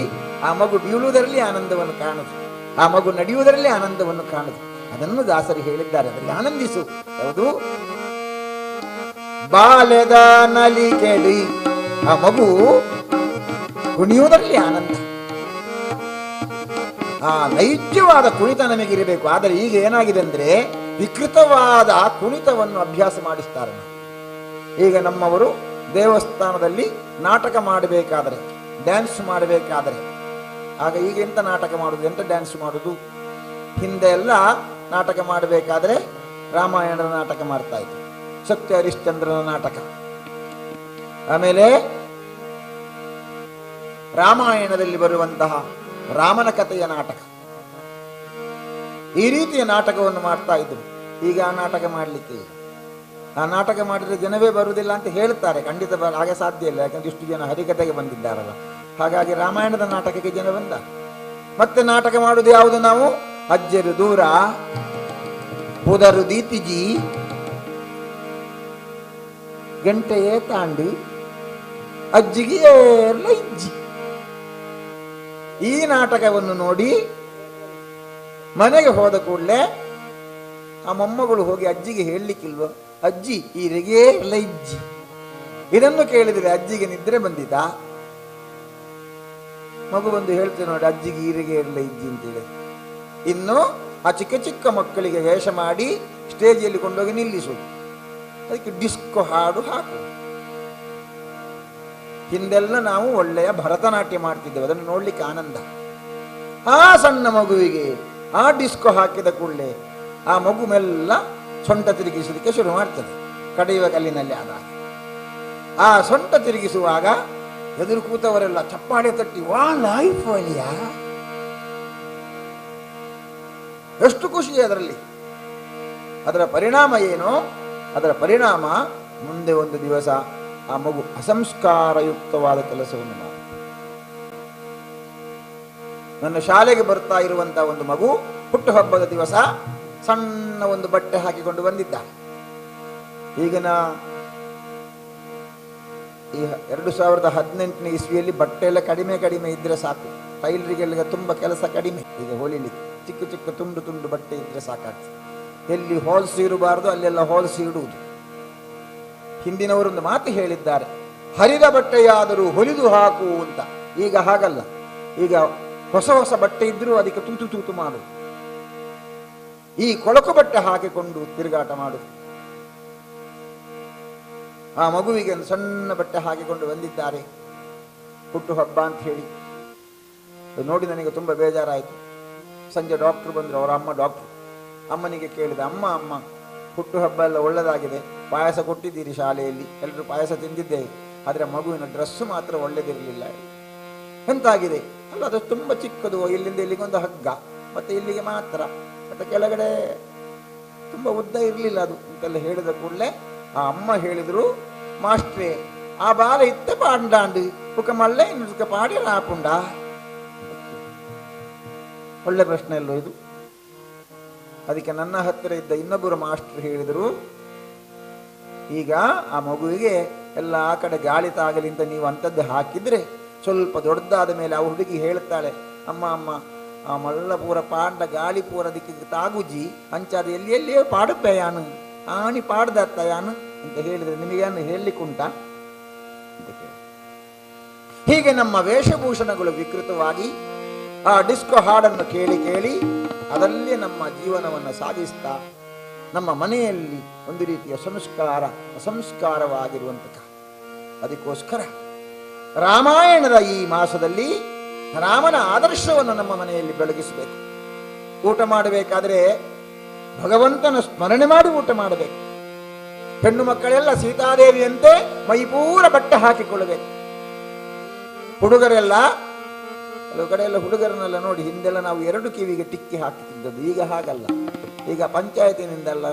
ಆ ಮಗು ಬೀಳುವುದರಲ್ಲಿ ಆನಂದವನ್ನು ಕಾಣುದು, ಆ ಮಗು ನಡೆಯುವುದರಲ್ಲಿ ಆನಂದವನ್ನು ಕಾಣುದು. ಅದನ್ನು ದಾಸರು ಹೇಳಿದ್ದಾರೆ, ಅದರಲ್ಲಿ ಆನಂದಿಸು. ಯಾವುದು? ಬಾಲ್ಯದ ನಲಿ ಕೇಳಿ ಆ ಮಗು ಕುಣಿಯುವುದರಲ್ಲಿ ಆನಂದ. ಆ ನೈಜವಾದ ಕುಣಿತ ನಮಗಿರಬೇಕು. ಆದರೆ ಈಗ ಏನಾಗಿದೆ ಅಂದ್ರೆ ವಿಕೃತವಾದ ಕುಣಿತವನ್ನು ಅಭ್ಯಾಸ ಮಾಡಿಸ್ತಾರೆ. ಈಗ ನಮ್ಮವರು ದೇವಸ್ಥಾನದಲ್ಲಿ ನಾಟಕ ಮಾಡಬೇಕಾದರೆ, ಡ್ಯಾನ್ಸ್ ಮಾಡಬೇಕಾದರೆ, ಆಗ ಈಗ ಎಂತ ನಾಟಕ ಮಾಡುದು, ಎಂತ ಡ್ಯಾನ್ಸ್ ಮಾಡುದು? ಹಿಂದೆ ಎಲ್ಲ ನಾಟಕ ಮಾಡಬೇಕಾದ್ರೆ ರಾಮಾಯಣದ ನಾಟಕ ಮಾಡ್ತಾ ಇದ್ರು, ಸತ್ಯ ಹರಿಶ್ಚಂದ್ರನ ನಾಟಕ, ಆಮೇಲೆ ರಾಮಾಯಣದಲ್ಲಿ ಬರುವಂತಹ ರಾಮನ ಕಥೆಯ ನಾಟಕ, ಈ ರೀತಿಯ ನಾಟಕವನ್ನು ಮಾಡ್ತಾ ಇದ್ರು. ಈಗ ಆ ನಾಟಕ ಮಾಡಲಿಕ್ಕೆ, ಆ ನಾಟಕ ಮಾಡಿದ್ರೆ ಜನವೇ ಬರುವುದಿಲ್ಲ ಅಂತ ಹೇಳ್ತಾರೆ. ಖಂಡಿತ ಹಾಗೆ ಸಾಧ್ಯ ಇಲ್ಲ, ಯಾಕಂದ್ರೆ ಇಷ್ಟು ಜನ ಹರಿಕತೆಗೆ ಬಂದಿದ್ದಾರಲ್ಲ. ಹಾಗಾಗಿ ರಾಮಾಯಣದ ನಾಟಕಕ್ಕೆ ಜನ ಬಂದ. ಮತ್ತೆ ನಾಟಕ ಮಾಡುವುದು ಯಾವುದು? ನಾವು ಅಜ್ಜರು ದೂರ ಪುದರು ದೀತಿಜಿ ಗಂಟೆಯೇ ತಾಂಡು ಅಜ್ಜಿಗೆ ಇಜ್ಜಿ. ಈ ನಾಟಕವನ್ನು ನೋಡಿ ಮನೆಗೆ ಹೋದ ಕೂಡಲೇ ಆ ಮೊಮ್ಮಗಳು ಹೋಗಿ ಅಜ್ಜಿಗೆ ಹೇಳಲಿಕ್ಕಿಲ್ವ, ಅಜ್ಜಿ ಈ ರೆಗೆ ಇಜ್ಜಿ. ಇದನ್ನು ಕೇಳಿದರೆ ಅಜ್ಜಿಗೆ ನಿದ್ರೆ ಬಂದಿದ್ದ. ಮಗು ಬಂದು ಹೇಳ್ತೇನೆ ನೋಡಿ, ಅಜ್ಜಿಗೆ ಈರೆಗೆ ಇಜ್ಜಿ ಅಂತೇಳಿ. ಇನ್ನು ಆ ಚಿಕ್ಕ ಚಿಕ್ಕ ಮಕ್ಕಳಿಗೆ ವೇಷ ಮಾಡಿ ಸ್ಟೇಜಿಯಲ್ಲಿ ಕೊಂಡೋಗಿ ನಿಲ್ಲಿಸುವುದು, ಅದಕ್ಕೆ ಡಿಸ್ಕೋ ಹಾಡು ಹಾಕು. ಹಿಂದೆಲ್ಲ ನಾವು ಒಳ್ಳೆಯ ಭರತನಾಟ್ಯ ಮಾಡ್ತಿದ್ದೇವೆ, ಅದನ್ನು ನೋಡ್ಲಿಕ್ಕೆ ಆನಂದ. ಆ ಸಣ್ಣ ಮಗುವಿಗೆ ಆ ಡಿಸ್ಕೋ ಹಾಕಿದ ಕೂಡಲೇ ಆ ಮಗು ಮೆಲ್ಲ ಸೊಂಟ ತಿರುಗಿಸಲಿಕ್ಕೆ ಶುರು ಮಾಡ್ತದೆ, ಕಡೆಯುವ ಕಲ್ಲಿನಲ್ಲಿ ಆದಾಗ. ಆ ಸೊಂಟ ತಿರುಗಿಸುವಾಗ ಎದುರು ಕೂತವರೆಲ್ಲ ಚಪ್ಪಾಳೆ ತಟ್ಟಿ, ವಾ ಲೈಫ್ ಅಲಿಯ, ಎಷ್ಟು ಖುಷಿ ಅದರಲ್ಲಿ. ಅದರ ಪರಿಣಾಮ ಏನು? ಅದರ ಪರಿಣಾಮ ಮುಂದೆ ಒಂದು ದಿವಸ ಆ ಮಗು ಅಸಂಸ್ಕಾರಯುಕ್ತವಾದ ಕೆಲಸವನ್ನು ಮಾಡಿ. ನನ್ನ ಶಾಲೆಗೆ ಬರ್ತಾ ಇರುವಂತಹ ಒಂದು ಮಗು ಹುಟ್ಟುಹಬ್ಬದ ದಿವಸ ಸಣ್ಣ ಒಂದು ಬಟ್ಟೆ ಹಾಕಿಕೊಂಡು ಬಂದಿದ್ದ. ಈಗಿನ ಈ 2018ನೇ ಇಸ್ವಿಯಲ್ಲಿ ಬಟ್ಟೆ ಎಲ್ಲ ಕಡಿಮೆ ಕಡಿಮೆ ಇದ್ರೆ ಸಾಕು, ಟೈಲರಿಗೆಲ್ಲ ತುಂಬ ಕೆಲಸ ಕಡಿಮೆ. ಈಗ ಹೊಲಿಲಿಕ್ಕೆ ಚಿಕ್ಕ ಚಿಕ್ಕ ತುಂಡು ತುಂಡು ಬಟ್ಟೆ ಇದ್ರೆ ಸಾಕಾಗ್ತದೆ. ಎಲ್ಲಿ ಹೋಲ್ಸ್ ಇರಬಾರ್ದು ಅಲ್ಲೆಲ್ಲ ಹೋಲ್ಸ್ ಇಡುವುದು. ಹಿಂದಿನವರೊಂದು ಮಾತು ಹೇಳಿದ್ದಾರೆ, ಹರಿದ ಬಟ್ಟೆಯಾದರೂ ಹೊಲಿದು ಹಾಕು ಅಂತ. ಈಗ ಹಾಗಲ್ಲ, ಈಗ ಹೊಸ ಹೊಸ ಬಟ್ಟೆ ಇದ್ರೂ ಅದಕ್ಕೆ ತೂತು ತೂತು ಮಾಡು, ಈ ಕೊಳಕು ಬಟ್ಟೆ ಹಾಕಿಕೊಂಡು ತಿರುಗಾಟ ಮಾಡುದು. ಆ ಮಗುವಿಗೆ ಒಂದು ಸಣ್ಣ ಬಟ್ಟೆ ಹಾಕಿಕೊಂಡು ಬಂದಿದ್ದಾರೆ ಹುಟ್ಟುಹಬ್ಬ ಅಂತ ಹೇಳಿ. ನೋಡಿ ನನಗೆ ತುಂಬ ಬೇಜಾರಾಯಿತು. ಸಂಜೆ ಡಾಕ್ಟ್ರು ಬಂದರು, ಅವರ ಅಮ್ಮ ಡಾಕ್ಟ್ರು. ಅಮ್ಮನಿಗೆ ಕೇಳಿದೆ, ಅಮ್ಮ ಅಮ್ಮ ಹುಟ್ಟುಹಬ್ಬ ಎಲ್ಲ ಒಳ್ಳೆದಾಗಿದೆ, ಪಾಯಸ ಕೊಟ್ಟಿದ್ದೀರಿ ಶಾಲೆಯಲ್ಲಿ, ಎಲ್ಲರೂ ಪಾಯಸ ತಿಂದಿದ್ದೇವೆ, ಆದರೆ ಮಗುವಿನ ಡ್ರೆಸ್ಸು ಮಾತ್ರ ಒಳ್ಳೆದಿರಲಿಲ್ಲ. ಎಂತಾಗಿದೆ? ಅಲ್ಲ, ಅದು ತುಂಬ ಚಿಕ್ಕದು, ಇಲ್ಲಿಂದ ಇಲ್ಲಿಗೆ ಒಂದು ಹಗ್ಗ, ಮತ್ತೆ ಇಲ್ಲಿಗೆ ಮಾತ್ರ, ಮತ್ತೆ ಕೆಳಗಡೆ ತುಂಬ ಉದ್ದ ಇರಲಿಲ್ಲ ಅದು ಅಂತೆಲ್ಲ ಹೇಳಿದ ಕೂಡಲೇ ಆ ಅಮ್ಮ ಹೇಳಿದರು, ಮಾಸ್ಟ್ರೇ ಆ ಬಾಲ ಇತ್ತ ಪಾಂಡಾಂಡು ಉಕ ಮಳ್ಳೆ ಇನ್ನು ಪಾಡಿ ರಾಪುಂಡ. ಒಳ್ಳೆ ಪ್ರಶ್ನೆ ಅಲ್ಲೋ ಇದು. ಅದಕ್ಕೆ ನನ್ನ ಹತ್ತಿರ ಇದ್ದ ಇನ್ನೊಬ್ಬರು ಮಾಸ್ಟರ್ ಹೇಳಿದರು, ಈಗ ಆ ಮಗುವಿಗೆ ಎಲ್ಲ ಆ ಕಡೆ ಗಾಳಿ ತಾಗಲಿ ಅಂತ ನೀವು ಅಂಥದ್ದು ಹಾಕಿದ್ರೆ ಸ್ವಲ್ಪ ದೊಡ್ಡದಾದ ಮೇಲೆ ಆ ಹುಡುಗಿ ಹೇಳ್ತಾಳೆ, ಅಮ್ಮ ಅಮ್ಮ ಆ ಮಲ್ಲ ಪೂರ ಪಾಂಡ ಗಾಳಿ ಪೂರ ದಿಕ್ಕಿಗೆ ತಾಗುಜಿ ಅಂಚಾದ ಎಲ್ಲಿ ಎಲ್ಲಿಯೋ ಪಾಡುತ್ತೆ ಯಾನು ಆಣಿ ಪಾಡ್ದತ್ತ ಯಾನು ಅಂತ ಹೇಳಿದ್ರೆ ನಿಮಗೇನು ಹೇಳಲಿಕ್ಕುಂಟ ಅಂತ ಕೇಳಿ. ಹೀಗೆ ನಮ್ಮ ವೇಷಭೂಷಣಗಳು ವಿಕೃತವಾಗಿ ಆ ಡಿಸ್ಕೋ ಹಾಡನ್ನು ಕೇಳಿ ಕೇಳಿ ಅದರಲ್ಲಿ ನಮ್ಮ ಜೀವನವನ್ನು ಸಾಗಿಸ್ತಾ ನಮ್ಮ ಮನೆಯಲ್ಲಿ ಒಂದು ರೀತಿಯ ಸಂಸ್ಕಾರ ಅಸಂಸ್ಕಾರವಾಗಿರುವಂತಹ. ಅದಕ್ಕೋಸ್ಕರ ರಾಮಾಯಣದ ಈ ಮಾಸದಲ್ಲಿ ರಾಮನ ಆದರ್ಶವನ್ನು ನಮ್ಮ ಮನೆಯಲ್ಲಿ ಬೆಳಗಿಸಬೇಕು. ಊಟ ಮಾಡಬೇಕಾದ್ರೆ ಭಗವಂತನ ಸ್ಮರಣೆ ಮಾಡಿ ಊಟ ಮಾಡಬೇಕು. ಹೆಣ್ಣು ಮಕ್ಕಳೆಲ್ಲ ಸೀತಾದೇವಿಯಂತೆ ಮೈಪೂರ ಬಟ್ಟೆ ಹಾಕಿಕೊಳ್ಳಬೇಕು. ಹುಡುಗರೆಲ್ಲ ಕೆಲವು ಕಡೆ ಎಲ್ಲ ಹುಡುಗರನ್ನೆಲ್ಲ ನೋಡಿ, ಹಿಂದೆಲ್ಲ ನಾವು 2 ಕಿವಿಗೆ ಟಿಕ್ಕಿ ಹಾಕುತ್ತಿದ್ದದ್ದು, ಈಗ ಹಾಗಲ್ಲ. ಈಗ ಪಂಚಾಯತಿನಿಂದೆಲ್ಲ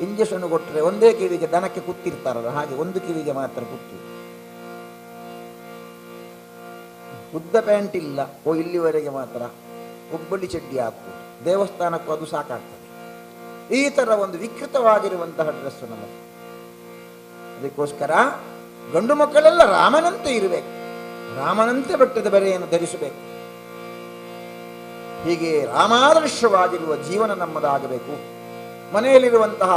ಇಂಜೆಕ್ಷನ್ ಕೊಟ್ಟರೆ ಒಂದೇ ಕಿವಿಗೆ ದನಕ್ಕೆ ಕುತ್ತಿರ್ತಾರಲ್ಲ, ಹಾಗೆ ಒಂದು ಕಿವಿಗೆ ಮಾತ್ರ ಕುತ್ತು. ಉದ್ದ ಪ್ಯಾಂಟ್ ಇಲ್ಲ, ಇಲ್ಲಿವರೆಗೆ ಮಾತ್ರ ಒಬ್ಬಳಿ ಚಡ್ಡಿ ಹಾಕು, ದೇವಸ್ಥಾನಕ್ಕೂ ಅದು ಸಾಕಾಗ್ತದೆ. ಈ ತರ ಒಂದು ವಿಕೃತವಾಗಿರುವಂತಹ ಡ್ರೆಸ್ ನಮ್ಮದು. ಅದಕ್ಕೋಸ್ಕರ ಗಂಡು ಮಕ್ಕಳೆಲ್ಲ ರಾಮನಂತೆ ಇರಬೇಕು, ರಾಮನಂತೆ ಬಟ್ಟದ ಬರೆಯನ್ನು ಧರಿಸಬೇಕು. ಹೀಗೆ ರಾಮಾದರ್ಶವಾಗಿರುವ ಜೀವನ ನಮ್ಮದಾಗಬೇಕು. ಮನೆಯಲ್ಲಿರುವಂತಹ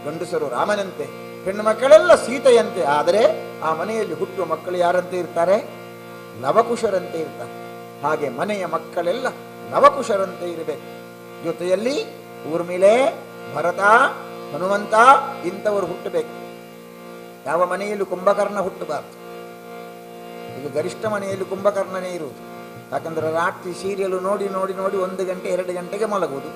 ಗಂಡಸರು ರಾಮನಂತೆ, ಹೆಣ್ಣು ಮಕ್ಕಳೆಲ್ಲ ಸೀತೆಯಂತೆ. ಆದರೆ ಆ ಮನೆಯಲ್ಲಿ ಹುಟ್ಟುವ ಮಕ್ಕಳು ಯಾರಂತೆ ಇರ್ತಾರೆ? ಲವಕುಶರಂತೆ ಇರ್ತಾರೆ. ಹಾಗೆ ಮನೆಯ ಮಕ್ಕಳೆಲ್ಲ ಲವಕುಶರಂತೆ ಇರಬೇಕು. ಜೊತೆಯಲ್ಲಿ ಊರ್ಮಿಳೆ, ಭರತ, ಹನುಮಂತ ಇಂಥವರು ಹುಟ್ಟಬೇಕು. ಯಾವ ಮನೆಯಲ್ಲೂ ಕುಂಭಕರ್ಣ ಹುಟ್ಟಬಾರದು. ಈಗ ಗರಿಷ್ಠ ಮನೆಯಲ್ಲಿ ಕುಂಭಕರ್ಣನೇ ಇರುವುದು. ಯಾಕಂದ್ರೆ ರಾತ್ರಿ ಸೀರಿಯಲ್ ನೋಡಿ ನೋಡಿ ನೋಡಿ 1 ಗಂಟೆ 2 ಗಂಟೆಗೆ ಮಲಗುವುದು,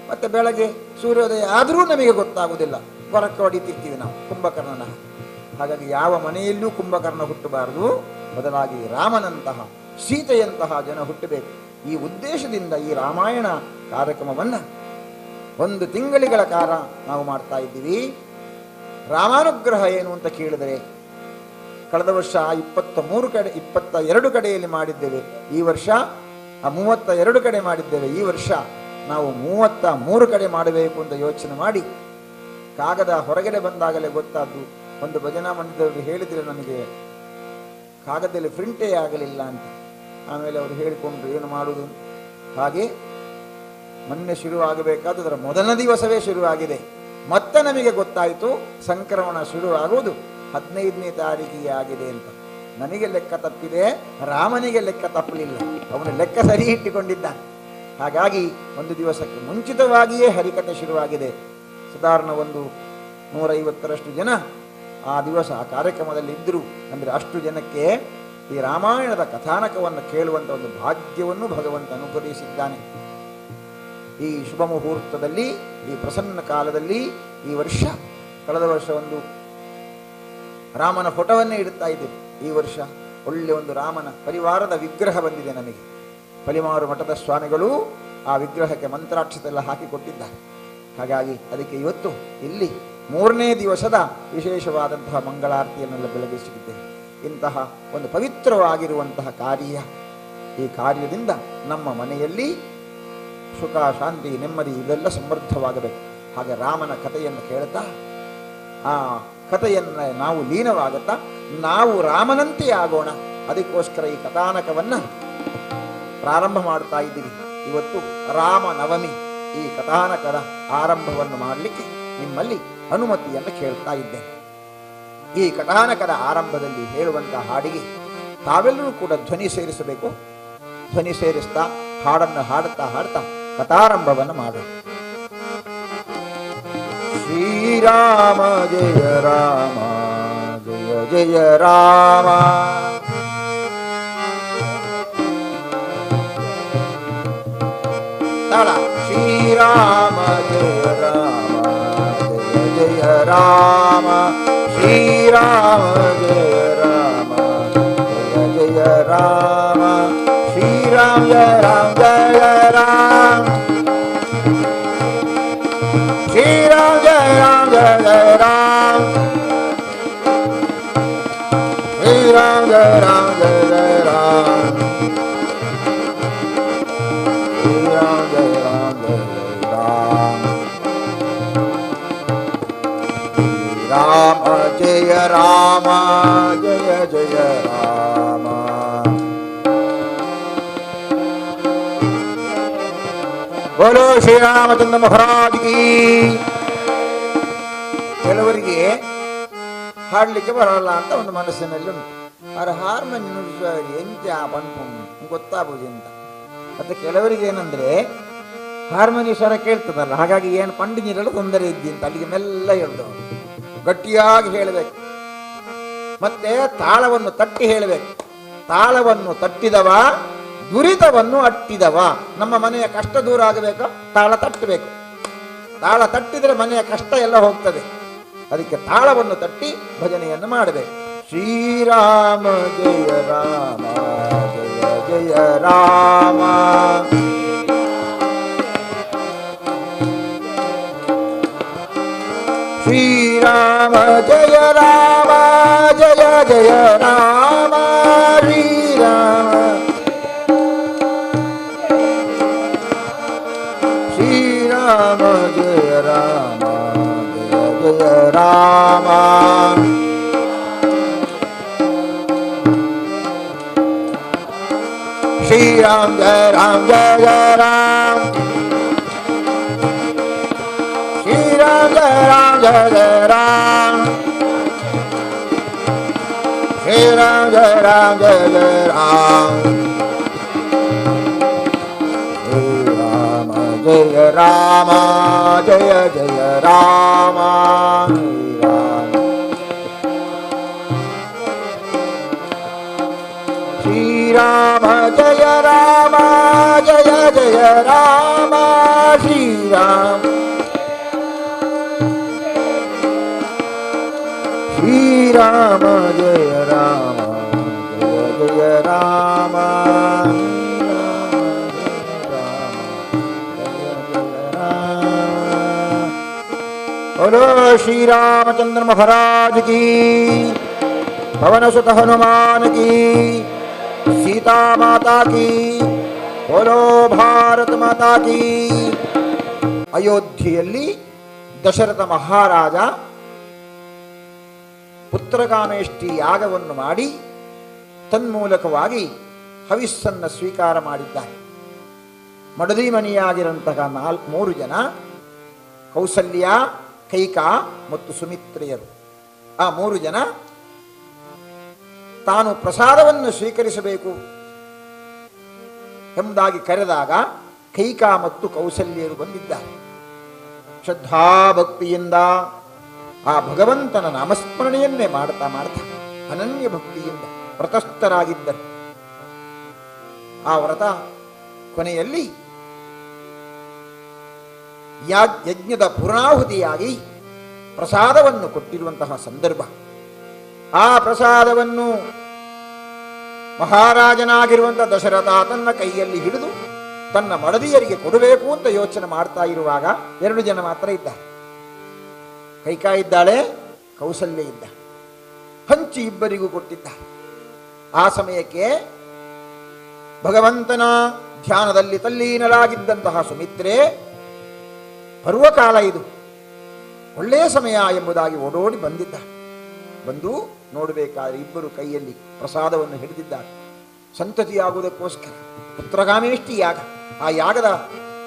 ಮತ್ತೆ ಬೆಳಗ್ಗೆ ಸೂರ್ಯೋದಯ ಆದರೂ ನಮಗೆ ಗೊತ್ತಾಗುವುದಿಲ್ಲ, ಹೊರಕ್ಕೆ ಹೊಡಿತಿರ್ತೀವಿ ನಾವು ಕುಂಭಕರ್ಣನ. ಹಾಗಾಗಿ ಯಾವ ಮನೆಯಲ್ಲೂ ಕುಂಭಕರ್ಣ ಹುಟ್ಟಬಾರದು, ಬದಲಾಗಿ ರಾಮನಂತಹ ಸೀತೆಯಂತಹ ಜನ ಹುಟ್ಟಬೇಕು. ಈ ಉದ್ದೇಶದಿಂದ ಈ ರಾಮಾಯಣ ಕಾರ್ಯಕ್ರಮವನ್ನು 1 ತಿಂಗಳ ಕಾಲ ನಾವು ಮಾಡ್ತಾ ಇದ್ದೀವಿ. ರಾಮಾನುಗ್ರಹ ಏನು ಅಂತ ಕೇಳಿದರೆ, ಕಳೆದ ವರ್ಷ 22 ಕಡೆಯಲ್ಲಿ ಮಾಡಿದ್ದೇವೆ, ಈ ವರ್ಷ 32 ಕಡೆ ಮಾಡಿದ್ದೇವೆ. ಈ ವರ್ಷ ನಾವು 33 ಕಡೆ ಮಾಡಬೇಕು ಅಂತ ಯೋಚನೆ ಮಾಡಿ ಕಾಗದ ಹೊರಗಡೆ ಬಂದಾಗಲೇ ಗೊತ್ತಾದ್ದು. ಒಂದು ಭಜನಾ ಮಂಡಳದವರು ಹೇಳಿದರೆ ನನಗೆ ಕಾಗದದಲ್ಲಿ ಪ್ರಿಂಟೇ ಆಗಲಿಲ್ಲ ಅಂತ. ಆಮೇಲೆ ಅವರು ಹೇಳಿಕೊಂಡ್ರು ಏನು ಮಾಡುವುದು. ಹಾಗೆ ಮೊನ್ನೆ ಶುರುವಾಗಬೇಕಾದ್ರೆ ಮೊದಲ ದಿವಸವೇ ಶುರುವಾಗಿದೆ. ಮತ್ತೆ ನಮಗೆ ಗೊತ್ತಾಯಿತು ಸಂಕ್ರಮಣ ಶುರುವಾಗುವುದು 15ನೇ ತಾರೀಕಿಗೆ ಆಗಿದೆ ಅಂತ. ನನಗೆ ಲೆಕ್ಕ ತಪ್ಪಿದೆ, ರಾಮನಿಗೆ ಲೆಕ್ಕ ತಪ್ಪಲಿಲ್ಲ. ಅವನು ಲೆಕ್ಕ ಸರಿ ಇಟ್ಟುಕೊಂಡಿದ್ದಾನೆ. ಹಾಗಾಗಿ ಒಂದು ದಿವಸಕ್ಕೆ ಮುಂಚಿತವಾಗಿಯೇ ಹರಿಕಥೆ ಶುರುವಾಗಿದೆ. ಸಾಧಾರಣ ಒಂದು 150ರಷ್ಟು ಜನ ಆ ದಿವಸ ಆ ಕಾರ್ಯಕ್ರಮದಲ್ಲಿ ಇದ್ದರು. ಅಂದರೆ ಅಷ್ಟು ಜನಕ್ಕೆ ಈ ರಾಮಾಯಣದ ಕಥಾನಕವನ್ನು ಕೇಳುವಂಥ ಒಂದು ಭಾಗ್ಯವನ್ನು ಭಗವಂತ ಅನುಗ್ರಹಿಸಿದ್ದಾನೆ. ಈ ಶುಭ ಮುಹೂರ್ತದಲ್ಲಿ, ಈ ಪ್ರಸನ್ನ ಕಾಲದಲ್ಲಿ ಈ ವರ್ಷ, ಕಳೆದ ವರ್ಷ ಒಂದು ರಾಮನ ಫೋಟೋವನ್ನೇ ಇಡುತ್ತಾ ಇದ್ದೀವಿ. ಈ ವರ್ಷ ಒಳ್ಳೆಯ ಒಂದು ರಾಮನ ಪರಿವಾರದ ವಿಗ್ರಹ ಬಂದಿದೆ ನಮಗೆ. ಪಲಿಮಾರು ಮಠದ ಸ್ವಾಮಿಗಳು ಆ ವಿಗ್ರಹಕ್ಕೆ ಮಂತ್ರಾಕ್ಷತೆಲ್ಲ ಹಾಕಿಕೊಟ್ಟಿದ್ದಾರೆ. ಹಾಗಾಗಿ ಅದಕ್ಕೆ ಇವತ್ತು ಇಲ್ಲಿ 3ನೇ ದಿವಸದ ವಿಶೇಷವಾದಂತಹ ಮಂಗಳಾರತಿಯನ್ನೆಲ್ಲ ಬೆಳಗಿಸಿದ್ದೇವೆ. ಇಂತಹ ಒಂದು ಪವಿತ್ರವಾಗಿರುವಂತಹ ಕಾರ್ಯ, ಈ ಕಾರ್ಯದಿಂದ ನಮ್ಮ ಮನೆಯಲ್ಲಿ ಸುಖ, ಶಾಂತಿ, ನೆಮ್ಮದಿ ಇದೆಲ್ಲ ಸಮೃದ್ಧವಾಗಬೇಕು. ಹಾಗೆ ರಾಮನ ಕಥೆಯನ್ನು ಕೇಳ್ತಾ ಆ ಕಥೆಯನ್ನು ನಾವು ಲೀನವಾಗುತ್ತಾ ನಾವು ರಾಮನಂತೆ ಆಗೋಣ. ಅದಕ್ಕೋಸ್ಕರ ಈ ಕಥಾನಕವನ್ನು ಪ್ರಾರಂಭ ಮಾಡ್ತಾ ಇದ್ದೀವಿ. ಇವತ್ತು ರಾಮನವಮಿ. ಈ ಕಥಾನಕದ ಆರಂಭವನ್ನು ಮಾಡಲಿಕ್ಕೆ ನಿಮ್ಮಲ್ಲಿ ಅನುಮತಿಯನ್ನು ಕೇಳ್ತಾ ಇದ್ದೇನೆ. ಈ ಕಥಾನಕದ ಆರಂಭದಲ್ಲಿ ಹೇಳುವಂತಹ ಹಾಡಿಗೆ ತಾವೆಲ್ಲರೂ ಕೂಡ ಧ್ವನಿ ಸೇರಿಸಬೇಕು. ಧ್ವನಿ ಸೇರಿಸ್ತಾ ಹಾಡನ್ನು ಹಾಡುತ್ತಾ ಹಾಡ್ತಾ ಕಥಾರಂಭವನ್ನು ಮಾಡೋಣ. ಶ್ರೀರಾಮ ಜಯ ರಾಮ ಜಯ ಜಯ ರಾಮ. ತಾಳ. ಶ್ರೀರಾಮ ಜಯ ರಾಮ ಜಯ ಜಯ ರಾಮ. ಶ್ರೀರಾಮ ಜಯ ರಾಮ ಜಯ ಜಯ ರಾಮ. ಶ್ರೀರಾಮ ಜಯ ರಾಮ ಜಯ ರಾಮ. ಶ್ರೀರಾಮ ಜಯ ರಾಮ ಜಯ ರಾಮ. ಶ್ರೀರಾಮ ಜಯ ರಾಮ ಜಯ ರಾಮ. ಶ್ರೀರಾಮ ಜಯ ರಾಮ ಜಯ ರಾಮ. ರಾಮ ಜಯ ರಾಮ ಜಯ ಜಯ ರಾಮ. ಬೋಲೋ ಶ್ರೀರಾಮಚಂದ್ರ ಮಹಾರಾಜ್ ಕಿ. ಕೆಲವರಿಗೆ ಹಾಡಲಿಕ್ಕೆ ಬರಲ್ಲ ಅಂತ ಒಂದು ಮನಸ್ಸಿನಲ್ಲಿ ಉಂಟು. ಅವರ ಹಾರ್ಮೋನಿಯಂ ನುಡಿಸುವವರಿಗೆ ಎಂತ ಪಂಪು ಗೊತ್ತಾಗುವುದು ಅಂತ. ಮತ್ತೆ ಕೆಲವರಿಗೆ ಏನಂದ್ರೆ ಹಾರ್ಮೋನಿಯ ಸ್ವರ ಕೇಳ್ತದಲ್ಲ, ಹಾಗಾಗಿ ಏನು ಪಂಡಿತರೆಲ್ಲ ತೊಂದರೆ ಇದ್ದಿ ಅಂತ ಅಲ್ಲಿಗೆ ಮೆಲ್ಲ ಹೇಳುದು, ಗಟ್ಟಿಯಾಗಿ ಹೇಳಬೇಕು. ಮತ್ತೆ ತಾಳವನ್ನು ತಟ್ಟಿ ಹೇಳಬೇಕು. ತಾಳವನ್ನು ತಟ್ಟಿದವ ದುರಿತವನ್ನು ಅಟ್ಟಿದವ. ನಮ್ಮ ಮನೆಯ ಕಷ್ಟ ದೂರ ಆಗಬೇಕು, ತಾಳ ತಟ್ಟಬೇಕು. ತಾಳ ತಟ್ಟಿದರೆ ಮನೆಯ ಕಷ್ಟ ಎಲ್ಲ ಹೋಗ್ತದೆ. ಅದಕ್ಕೆ ತಾಳವನ್ನು ತಟ್ಟಿ ಭಜನೆಯನ್ನು ಮಾಡಬೇಕು. ಶ್ರೀರಾಮ ಜಯ ರಾಮ ಜಯ ಜಯ ರಾಮ. ಶ್ರೀರಾಮ ಜಯ ರಾಮ ಜಯ ಜಯ ರಾಮ. ಶ್ರೀರಾಮ ಶ್ರೀರಾಮ ಜಯ ರಾಮ ಜಯ ಜಯ ರಾಮ. ಶ್ರೀರಾಮ ಜಯ ರಾಮ ಜಯ ರಾಮ. ಶ್ರೀರಾಮ ಜಯ ರಾಮ ಜಯ ರಾಮ. ಶ್ರೀರಾಮ ಜಯ ರಾಮ ಜಯ ರಾಮ. ಶ್ರೀರಾಮ ಜಯ ರಾಮ ಜಯ ಜಯ ರಾಮ. ಶ್ರೀರಾಮ ಜಯ ರಾಮ ಜಯ ಜಯ ರಾಮ. ಶ್ರೀರಾಮ ಶ್ರೀರಾಮ ಜಯ ರಾಮ ಜಯ ಜಯ ರಾಮ. बोलो श्री रामचंद्र महाराज की, पवन सुत हनुमान की, सीता माता की, बोलो भारत माता की। ಅಯೋಧ್ಯೆಯಲ್ಲಿ ದಶರಥ ಮಹಾರಾಜ ಪುತ್ರಕಾಮೇಷ್ಟಿ ಯಾಗವನ್ನು ಮಾಡಿ ತನ್ಮೂಲಕವಾಗಿ ಹವಿಸ್ಸನ್ನು ಸ್ವೀಕಾರ ಮಾಡಿದ್ದಾರೆ. ಮಡದಿ ಮನೆಯಾಗಿರಂತಹ 3 ಜನ, ಕೌಸಲ್ಯ, ಕೈಕಾ ಮತ್ತು ಸುಮಿತ್ರೆಯರು. ಆ 3 ಜನ ತಾನು ಪ್ರಸಾದವನ್ನು ಸ್ವೀಕರಿಸಬೇಕು ಎಂಬುದಾಗಿ ಕರೆದಾಗ ಕೈಕಾ ಮತ್ತು ಕೌಸಲ್ಯರು ಬಂದಿದ್ದಾರೆ. ಶ್ರದ್ಧಾಭಕ್ತಿಯಿಂದ ಆ ಭಗವಂತನ ನಾಮಸ್ಮರಣೆಯನ್ನೇ ಮಾಡ್ತಾ ಅನನ್ಯ ಭಕ್ತಿಯಿಂದ ವ್ರತಸ್ಥರಾಗಿದ್ದರು. ಆ ವ್ರತ ಕೊನೆಯಲ್ಲಿ ಯಜ್ಞದ ಪೂರ್ಣಾಹುತಿಯಾಗಿ ಪ್ರಸಾದವನ್ನು ಕೊಟ್ಟಿರುವಂತಹ ಸಂದರ್ಭ. ಆ ಪ್ರಸಾದವನ್ನು ಮಹಾರಾಜನಾಗಿರುವಂತಹ ದಶರಥ ತನ್ನ ಕೈಯಲ್ಲಿ ಹಿಡಿದು ತನ್ನ ಮಡದಿಯರಿಗೆ ಕೊಡಬೇಕು ಅಂತ ಯೋಚನೆ ಮಾಡ್ತಾ ಇರುವಾಗ 2 ಜನ ಮಾತ್ರ ಇದ್ದಾರೆ. ಕೈಕಾ ಇದ್ದಾಳೆ, ಕೌಸಲ್ಯ ಇದ್ದ. ಹಂಚಿ ಇಬ್ಬರಿಗೂ ಕೊಟ್ಟಿದ್ದಾರೆ. ಆ ಸಮಯಕ್ಕೆ ಭಗವಂತನ ಧ್ಯಾನದಲ್ಲಿ ತಲ್ಲೀನರಾಗಿದ್ದಂತಹ ಸುಮಿತ್ರೆ, ಪರ್ವಕಾಲ ಇದು, ಒಳ್ಳೆಯ ಸಮಯ ಎಂಬುದಾಗಿ ಓಡೋಡಿ ಬಂದಿದ್ದ. ಬಂದು ನೋಡಬೇಕಾದ್ರೆ ಇಬ್ಬರು ಕೈಯಲ್ಲಿ ಪ್ರಸಾದವನ್ನು ಹಿಡಿದಿದ್ದಾರೆ. ಸಂತತಿಯಾಗುವುದಕ್ಕೋಸ್ಕರ ಪುತ್ರಕಾಮೇಷ್ಟಿ ಯಾಗ, ಆ ಯಾಗದ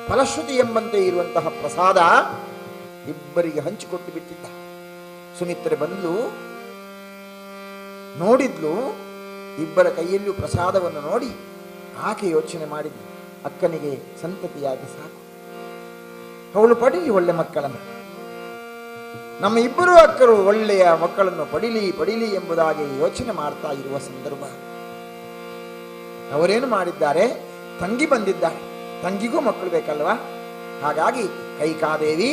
ಫಲಶ್ರುತಿ ಎಂಬಂತೆ ಇರುವಂತಹ ಪ್ರಸಾದ ಇಬ್ಬರಿಗೆ ಹಂಚಿಕೊಟ್ಟು ಬಿಟ್ಟಿದ್ದ. ಸುಮಿತ್ರೆ ಬಂದು ನೋಡಿದ್ಲು, ಇಬ್ಬರ ಕೈಯಲ್ಲೂ ಪ್ರಸಾದವನ್ನು ನೋಡಿ ಆಕೆ ಯೋಚನೆ ಮಾಡಿದ್ಲು, ಅಕ್ಕನಿಗೆ ಸಂತತಿಯಾಗಿ ಸಾಕು, ಅವಳು ಪಡೀಲಿ ಒಳ್ಳೆ ಮಕ್ಕಳನ್ನು, ನಮ್ಮ ಇಬ್ಬರು ಅಕ್ಕರು ಒಳ್ಳೆಯ ಮಕ್ಕಳನ್ನು ಪಡೀಲಿ ಎಂಬುದಾಗಿ ಯೋಚನೆ ಮಾಡ್ತಾ ಇರುವ ಸಂದರ್ಭ. ಅವರೇನು ಮಾಡಿದ್ದಾರೆ, ತಂಗಿ ಬಂದಿದ್ದಾರೆ, ತಂಗಿಗೂ ಮಕ್ಕಳು ಬೇಕಲ್ವಾ. ಹಾಗಾಗಿ ಕೈಕಾದೇವಿ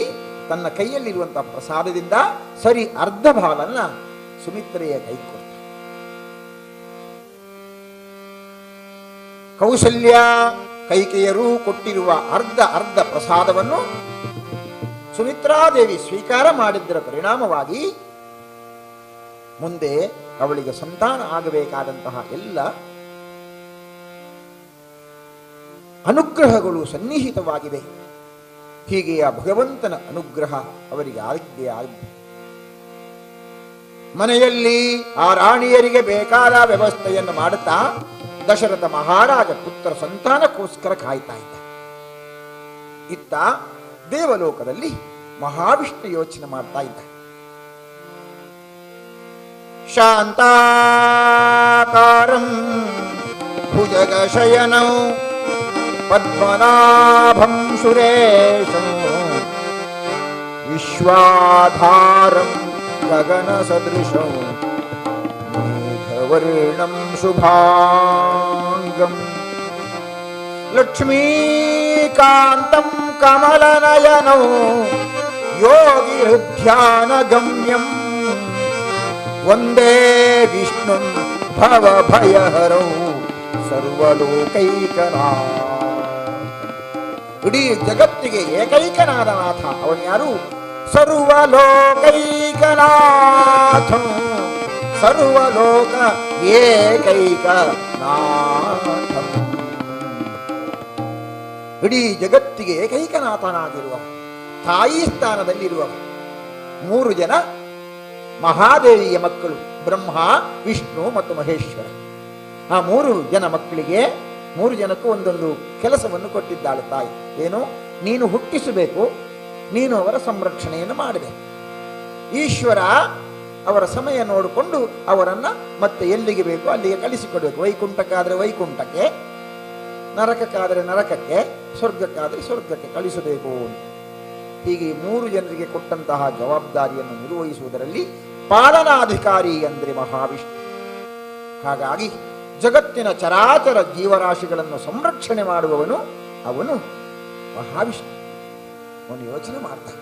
ತನ್ನ ಕೈಯಲ್ಲಿರುವಂತಹ ಪ್ರಸಾದದಿಂದ ಸರಿ ಅರ್ಧ ಭಾಗನ್ನ ಸುಮಿತ್ರೆಯ ಕೈ ಕೊಡ್ತಾರೆ. ಕೌಸಲ್ಯ ಕೈಕೆಯರು ಕೊಟ್ಟಿರುವ ಅರ್ಧ ಪ್ರಸಾದವನ್ನು ಸುಮಿತ್ರಾದೇವಿ ಸ್ವೀಕಾರ ಮಾಡಿದ್ದರ ಪರಿಣಾಮವಾಗಿ ಮುಂದೆ ಅವಳಿಗೆ ಸಂತಾನ ಆಗಬೇಕಾದಂತಹ ಎಲ್ಲ ಅನುಗ್ರಹಗಳು ಸನ್ನಿಹಿತವಾಗಿವೆ. ಹೀಗೆ ಆ ಭಗವಂತನ ಅನುಗ್ರಹ ಅವರಿಗೆ ಆಗಿದೆ. ಮನೆಯಲ್ಲಿ ಆ ರಾಣಿಯರಿಗೆ ಬೇಕಾದ ವ್ಯವಸ್ಥೆಯನ್ನು ಮಾಡುತ್ತಾ ದಶರಥ ಮಹಾರಾಜ ಪುತ್ರ ಸಂತಾನಕ್ಕೋಸ್ಕರ ಕಾಯ್ತಾ ಇದ್ದ. ಇತ್ತ ದೇವಲೋಕದಲ್ಲಿ ಮಹಾವಿಷ್ಣು ಯೋಚನೆ ಮಾಡ್ತಾ ಇದ್ದ. ಶಾಂತಾಕಾರಂ ಭುಜಗಶಯನಂ ಪದ್ಮನಾಭಂ ಸುರೇಶಂ ವಿಶ್ವಾಧಾರಂ ಗಗನ ಸದೃಶಂ ಮೇಘವರ್ಣಂ ಶುಭಾಂಗಂ ಲಕ್ಷ್ಮೀಕಾಂತಂ ಕಮಲನಯನಂ ಯೋಗಿ ಹೃದ್ಯಾನ ಗಮ್ಯಂ ವಂದೇ ವಿಷ್ಣುಂ ಭವಭಯಹರಂ ಸರ್ವಲೋಕೈಕನಾಥ. ಇಡೀ ಜಗತ್ತಿಗೆ ಏಕೈಕನಾದ ನಾಥ ಅವನು ಯಾರು? ಸರ್ವಲೋಕೈಕನಾಥ, ಸರ್ವಲೋಕ ಏಕೈಕನಾಥ. ಇಡೀ ಜಗತ್ತಿಗೆ ಏಕೈಕನಾಥನಾಗಿರುವ ತಾಯಿ ಸ್ಥಾನದಲ್ಲಿರುವ 3 ಜನ ಮಹಾದೇವಿಯ ಮಕ್ಕಳು, ಬ್ರಹ್ಮ, ವಿಷ್ಣು ಮತ್ತು ಮಹೇಶ್ವರ. ಆ 3 ಜನ ಮಕ್ಕಳಿಗೆ 3 ಜನಕ್ಕೂ ಒಂದೊಂದು ಕೆಲಸವನ್ನು ಕೊಟ್ಟಿದ್ದಾಳೆ ತಾಯಿ. ಏನು? ನೀನು ಹುಟ್ಟಿಸಬೇಕು, ನೀನು ಅವರ ಸಂರಕ್ಷಣೆಯನ್ನು ಮಾಡಬೇಕು. ಈಶ್ವರ ಅವರ ಸಮಯ ನೋಡಿಕೊಂಡು ಅವರನ್ನು ಮತ್ತೆ ಎಲ್ಲಿಗೆ ಬೇಕು ಅಲ್ಲಿಗೆ ಕಳಿಸಿಕೊಡ್ಬೇಕು. ವೈಕುಂಠಕ್ಕಾದರೆ ವೈಕುಂಠಕ್ಕೆ, ನರಕಕ್ಕಾದರೆ ನರಕಕ್ಕೆ, ಸ್ವರ್ಗಕ್ಕಾದರೆ ಸ್ವರ್ಗಕ್ಕೆ ಕಳಿಸಬೇಕು. ಹೀಗೆ 3 ಜನರಿಗೆ ಕೊಟ್ಟಂತಹ ಜವಾಬ್ದಾರಿಯನ್ನು ನಿರ್ವಹಿಸುವುದರಲ್ಲಿ ಪಾಲನಾಧಿಕಾರಿ ಅಂದರೆ ಮಹಾವಿಷ್ಣು. ಹಾಗಾಗಿ ಜಗತ್ತಿನ ಚರಾಚರ ಜೀವರಾಶಿಗಳನ್ನು ಸಂರಕ್ಷಣೆ ಮಾಡುವವನು ಅವನು ಮಹಾವಿಷ್ಣು. ಅವನು ಯೋಚನೆ ಮಾಡ್ತಾನೆ.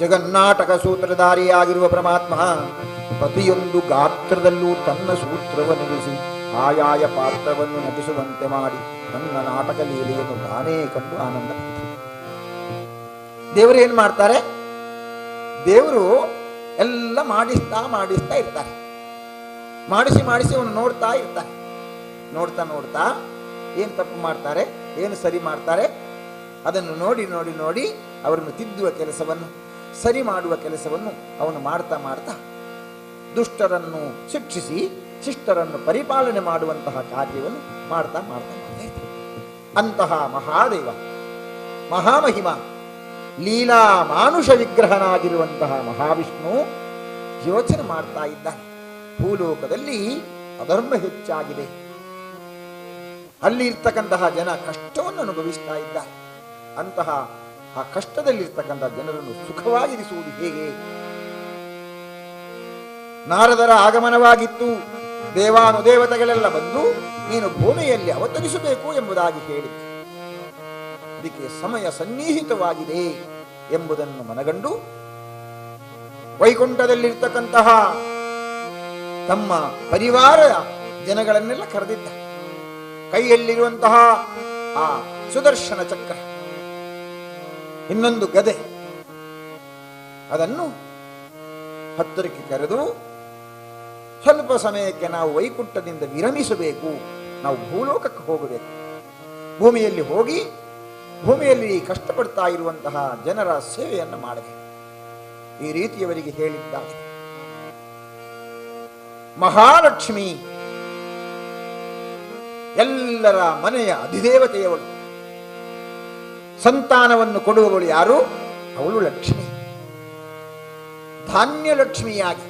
ಜಗನ್ನಾಟಕ ಸೂತ್ರಧಾರಿಯಾಗಿರುವ ಪರಮಾತ್ಮ ಪ್ರತಿಯೊಂದು ಗಾತ್ರದಲ್ಲೂ ತನ್ನ ಸೂತ್ರವನ್ನು ಇರಿಸಿ ಆಯಾಯ ಪಾತ್ರವನ್ನು ನಟಿಸುವಂತೆ ಮಾಡಿ ತನ್ನ ನಾಟಕ ಲೀಲೆಯನ್ನು ತಾನೇ ಕಂಡು ಆನಂದ ಪಡ್ತಾನೆ. ದೇವರು ಏನು ಮಾಡ್ತಾರೆ? ದೇವರು ಎಲ್ಲ ಮಾಡಿಸ್ತಾ ಇರ್ತಾರೆ. ಮಾಡಿಸಿ ಅವನು ನೋಡ್ತಾ ಇರ್ತಾನೆ. ನೋಡ್ತಾ ಏನು ತಪ್ಪು ಮಾಡ್ತಾರೆ, ಏನು ಸರಿ ಮಾಡ್ತಾರೆ, ಅದನ್ನು ನೋಡಿ ಅವರನ್ನು ತಿದ್ದುವ ಕೆಲಸವನ್ನು, ಸರಿ ಮಾಡುವ ಕೆಲಸವನ್ನು ಅವನು ಮಾಡ್ತಾ ಮಾಡ್ತಾ ದುಷ್ಟರನ್ನು ಶಿಕ್ಷಿಸಿ ಶಿಷ್ಟರನ್ನು ಪರಿಪಾಲನೆ ಮಾಡುವಂತಹ ಕಾರ್ಯವನ್ನು ಮಾಡ್ತಾ ಮಾಡ್ತಾ ಮಾಡ್ತಾ ಇದ್ದ. ಅಂತಹ ಮಹಾದೇವ, ಮಹಾಮಹಿಮ, ಲೀಲಾ ಮಾನುಷ ವಿಗ್ರಹನಾಗಿರುವಂತಹ ಮಹಾವಿಷ್ಣು ಯೋಚನೆ ಮಾಡ್ತಾ ಇದ್ದಾನೆ. ಭೂಲೋಕದಲ್ಲಿ ಅಧರ್ಮ ಹೆಚ್ಚಾಗಿದೆ, ಅಲ್ಲಿ ಇರ್ತಕ್ಕಂತಹ ಜನ ಕಷ್ಟವನ್ನು ಅನುಭವಿಸ್ತಾ ಇದ್ದಾರೆ. ಅಂತಹ ಆ ಕಷ್ಟದಲ್ಲಿರ್ತಕ್ಕಂತಹ ಜನರನ್ನು ಸುಖವಾಗಿರಿಸುವುದು ಹೇಗೆ? ನಾರದರ ಆಗಮನವಾಗಿತ್ತು. ದೇವಾನುದೇವತೆಗಳೆಲ್ಲ ಬಂದು ನೀನು ಭೂಮಿಯಲ್ಲಿ ಅವತರಿಸಬೇಕು ಎಂಬುದಾಗಿ ಹೇಳಿತು. ಅದಕ್ಕೆ ಸಮಯ ಸನ್ನಿಹಿತವಾಗಿದೆ ಎಂಬುದನ್ನು ಮನಗಂಡು ವೈಕುಂಠದಲ್ಲಿರ್ತಕ್ಕಂತಹ ತಮ್ಮ ಪರಿವಾರ ಜನಗಳನ್ನೆಲ್ಲ ಕರೆದಿದ್ದ. ಕೈಯಲ್ಲಿರುವಂತಹ ಆ ಸುದರ್ಶನ ಚಕ್ರ, ಇನ್ನೊಂದು ಗದೆ, ಅದನ್ನು ಹತ್ತಿರಕ್ಕೆ ಕರೆದು ಸ್ವಲ್ಪ ಸಮಯಕ್ಕೆ ನಾವು ವೈಕುಂಠದಿಂದ ವಿರಮಿಸಬೇಕು, ನಾವು ಭೂಲೋಕಕ್ಕೆ ಹೋಗಬೇಕು, ಭೂಮಿಯಲ್ಲಿ ಹೋಗಿ ಭೂಮಿಯಲ್ಲಿ ಕಷ್ಟಪಡ್ತಾ ಇರುವಂತಹ ಜನರ ಸೇವೆಯನ್ನು ಮಾಡಬೇಕು, ಈ ರೀತಿಯವರಿಗೆ ಹೇಳಿದ್ದಾಗಿದೆ. ಮಹಾಲಕ್ಷ್ಮಿ ಎಲ್ಲರ ಮನೆಯ ಅಧಿದೇವತೆಯವಳು, ಸಂತಾನವನ್ನು ಕೊಡುವವಳು ಯಾರು? ಅವಳು ಲಕ್ಷ್ಮಿ. ಧಾನ್ಯ ಲಕ್ಷ್ಮಿಯಾಗಿ,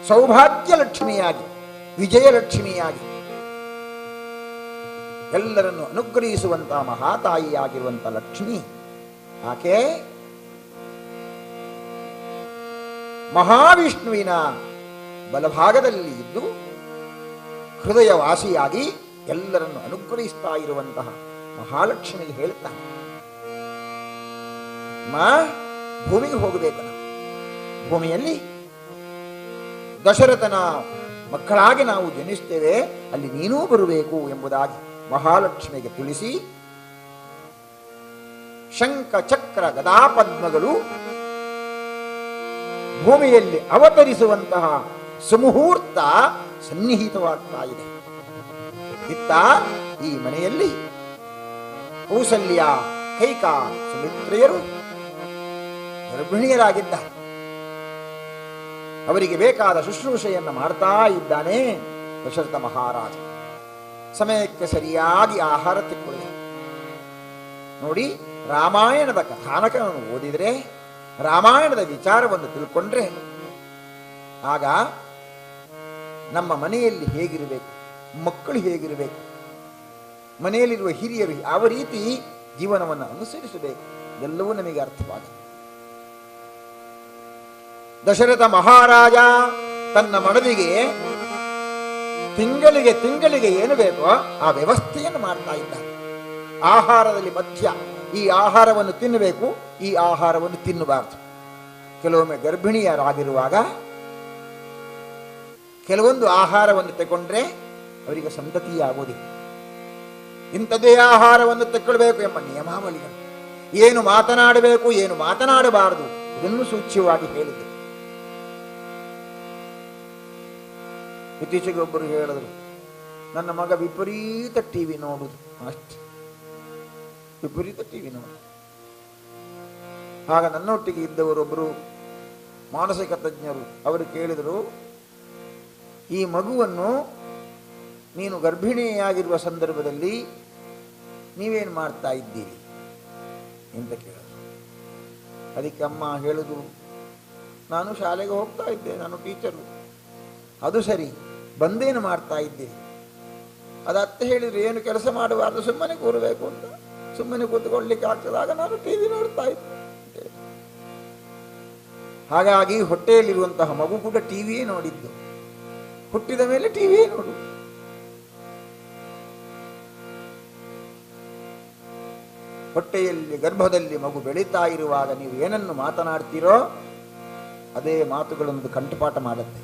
ಸೌಭಾಗ್ಯ ಲಕ್ಷ್ಮಿಯಾಗಿ, ವಿಜಯಲಕ್ಷ್ಮಿಯಾಗಿ ಎಲ್ಲರನ್ನು ಅನುಗ್ರಹಿಸುವಂತಹ ಮಹಾತಾಯಿಯಾಗಿರುವಂತಹ ಲಕ್ಷ್ಮಿ ಆಕೆ ಮಹಾವಿಷ್ಣುವಿನ ಬಲಭಾಗದಲ್ಲಿ ಇದ್ದು ಹೃದಯವಾಸಿಯಾಗಿ ಎಲ್ಲರನ್ನು ಅನುಗ್ರಹಿಸ್ತಾ ಇರುವಂತಹ ಮಹಾಲಕ್ಷ್ಮಿಗೆ ಹೇಳ್ತಾನೆ, ಭೂಮಿಗೆ ಹೋಗಬೇಕು, ನಾವು ಭೂಮಿಯಲ್ಲಿ ದಶರಥನ ಮಕ್ಕಳಾಗಿ ನಾವು ಜನಿಸ್ತೇವೆ, ಅಲ್ಲಿ ನೀನೂ ಬರಬೇಕು ಎಂಬುದಾಗಿ ಮಹಾಲಕ್ಷ್ಮಿಗೆ ತಿಳಿಸಿ ಶಂಖ ಚಕ್ರ ಗದಾಪದ್ಮಗಳು ಭೂಮಿಯಲ್ಲಿ ಅವತರಿಸುವಂತಹ ಸುಮುಹೂರ್ತ ಸನ್ನಿಹಿತವಾಗ್ತಾ ಇದೆ. ಇತ್ತ ಈ ಮನೆಯಲ್ಲಿ ಕೌಸಲ್ಯ, ಕೈಕಾ, ಸುಮಿತ್ರೆಯರು ಗರ್ಭಿಣಿಯರಾಗಿದ್ದಾರೆ. ಅವರಿಗೆ ಬೇಕಾದ ಶುಶ್ರೂಷೆಯನ್ನು ಮಾಡ್ತಾ ಇದ್ದಾನೆ ದಶರಥ ಮಹಾರಾಜ. ಸಮಯಕ್ಕೆ ಸರಿಯಾಗಿ ಆಹಾರ ತೆಕ್ಕೊಳ್ಳಿ. ನೋಡಿ, ರಾಮಾಯಣದ ಕಥಾನಕವನ್ನು ಓದಿದರೆ, ರಾಮಾಯಣದ ವಿಚಾರವನ್ನು ತಿಳ್ಕೊಂಡ್ರೆ ಆಗ ನಮ್ಮ ಮನೆಯಲ್ಲಿ ಹೇಗಿರಬೇಕು, ಮಕ್ಕಳು ಹೇಗಿರಬೇಕು, ಮನೆಯಲ್ಲಿರುವ ಹಿರಿಯರು ಯಾವ ರೀತಿ ಜೀವನವನ್ನು ಅನುಸರಿಸಬೇಕು ಎಲ್ಲವೂ ನಮಗೆ ಅರ್ಥವಾಗುತ್ತೆ. ದಶರಥ ಮಹಾರಾಜ ತನ್ನ ಮಡದಿಗೆ ತಿಂಗಳಿಗೆ ಏನು ಬೇಕೋ ಆ ವ್ಯವಸ್ಥೆಯನ್ನು ಮಾಡ್ತಾ ಇದ್ದಾರೆ. ಆಹಾರದಲ್ಲಿ ಮಧ್ಯ ಈ ಆಹಾರವನ್ನು ತಿನ್ನಬೇಕು, ಈ ಆಹಾರವನ್ನು ತಿನ್ನಬಾರದು. ಕೆಲವೊಮ್ಮೆ ಗರ್ಭಿಣಿಯರಾಗಿರುವಾಗ ಕೆಲವೊಂದು ಆಹಾರವನ್ನು ತಗೊಂಡ್ರೆ ಅವರಿಗೆ ಸಂತತಿಯಾಗುವುದಿಲ್ಲ. ಇಂಥದ್ದೇ ಆಹಾರವನ್ನು ತಗೊಳ್ಬೇಕು ಎಂಬ ನಿಯಮಾವಳಿಗಳು, ಏನು ಮಾತನಾಡಬೇಕು ಏನು ಮಾತನಾಡಬಾರದು ಇದನ್ನು ಸೂಚ್ಯವಾಗಿ ಹೇಳಿದರು. ಇತ್ತೀಚೆಗೆ ಒಬ್ಬರು ಹೇಳಿದ್ರು, ನನ್ನ ಮಗ ವಿಪರೀತ ಟಿವಿ ನೋಡುದು, ಅಷ್ಟೇ, ವಿಪರೀತ ಟಿವಿ ನೋಡುದು. ಆಗ ನನ್ನೊಟ್ಟಿಗೆ ಇದ್ದವರೊಬ್ಬರು ಮಾನಸಿಕ ತಜ್ಞರು, ಅವರು ಕೇಳಿದರು, ಈ ಮಗುವನ್ನು ನೀನು ಗರ್ಭಿಣಿಯಾಗಿರುವ ಸಂದರ್ಭದಲ್ಲಿ ನೀವೇನು ಮಾಡ್ತಾ ಇದ್ದೀರಿ ಅಂತ ಕೇಳಿದ್ರು. ಅದಕ್ಕೆ ಅಮ್ಮ ಹೇಳುದು, ನಾನು ಶಾಲೆಗೆ ಹೋಗ್ತಾ ಇದ್ದೆ, ನಾನು ಟೀಚರು. ಅದು ಸರಿ, ಬಂದೇನು ಮಾಡ್ತಾ ಇದ್ದೀರಿ? ಅದು ಅತ್ತೆ ಹೇಳಿದ್ರು, ಏನು ಕೆಲಸ ಮಾಡಬಾರ್ದು, ಸುಮ್ಮನೆ ಕೂರಬೇಕು ಅಂತ. ಸುಮ್ಮನೆ ಕೂತ್ಕೊಳ್ಳಿಕ್ಕೆ ಆಗ್ತದಾಗ ನಾನು ಟಿವಿ ನೋಡ್ತಾ ಇದ್ದೆ. ಹಾಗಾಗಿ ಹೊಟ್ಟೆಯಲ್ಲಿರುವಂತಹ ಮಗು ಕೂಡ ಟಿವಿಯೇ ನೋಡಿದ್ದು, ಹುಟ್ಟಿದ ಮೇಲೆ ಟಿವಿಯೇ ನೋಡು. ಹೊಟ್ಟೆಯಲ್ಲಿ ಗರ್ಭದಲ್ಲಿ ಮಗು ಬೆಳೀತಾ ಇರುವಾಗ ನೀವು ಏನನ್ನು ಮಾತನಾಡ್ತೀರೋ ಅದೇ ಮಾತುಗಳೊಂದು ಕಂಠಪಾಠ ಮಾಡುತ್ತೆ.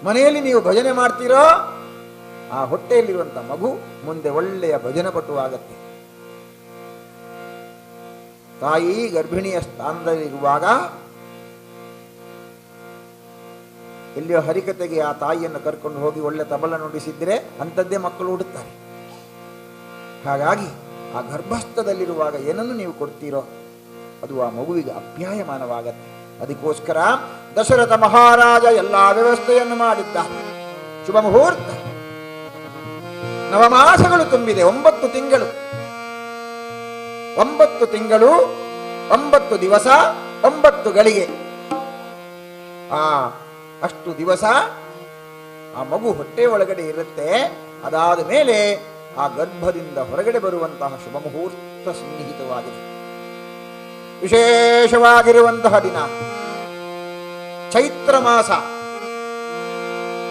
ಮನೆಯಲ್ಲಿ ನೀವು ಭಜನೆ ಮಾಡ್ತೀರೋ ಆ ಹೊಟ್ಟೆಯಲ್ಲಿರುವಂಥ ಮಗು ಮುಂದೆ ಒಳ್ಳೆಯ ಭಜನೆ ಪಟುವಾಗತ್ತೆ. ತಾಯಿ ಗರ್ಭಿಣಿಯ ಸ್ಥಾನದಲ್ಲಿರುವಾಗ ಎಲ್ಲಿಯೋ ಹರಿಕತೆಗೆ ಆ ತಾಯಿಯನ್ನು ಕರ್ಕೊಂಡು ಹೋಗಿ ಒಳ್ಳೆ ತಬಲ ನುಡಿಸಿದ್ರೆ ಅಂಥದ್ದೇ ಮಕ್ಕಳು ಹುಡುತ್ತಾರೆ. ಹಾಗಾಗಿ ಆ ಗರ್ಭಸ್ಥದಲ್ಲಿರುವಾಗ ಏನನ್ನು ನೀವು ಕೊಡ್ತೀರೋ ಅದು ಆ ಮಗುವಿಗೆ ಅಪ್ಯಾಯಮಾನವಾಗತ್ತೆ. ಅದಕ್ಕೋಸ್ಕರ ದಶರಥ ಮಹಾರಾಜ ಎಲ್ಲಾ ವ್ಯವಸ್ಥೆಯನ್ನು ಮಾಡಿದ್ದ. ಶುಭ ಮುಹೂರ್ತ, ನವಮಾಸಗಳು ತುಂಬಿದೆ, 9 ತಿಂಗಳು, 9 ತಿಂಗಳು 9 ದಿವಸ 9 ಗಳಿಗೆ. ಅಷ್ಟು ದಿವಸ ಆ ಮಗು ಹೊಟ್ಟೆ ಒಳಗಡೆ ಇರುತ್ತೆ. ಅದಾದ ಮೇಲೆ ಆ ಗರ್ಭದಿಂದ ಹೊರಗಡೆ ಬರುವಂತಹ ಶುಭ ಮುಹೂರ್ತ ಸನ್ನಿಹಿತವಾಗಿದೆ. ವಿಶೇಷವಾಗಿರುವಂತಹ ದಿನ ಚೈತ್ರ ಮಾಸ,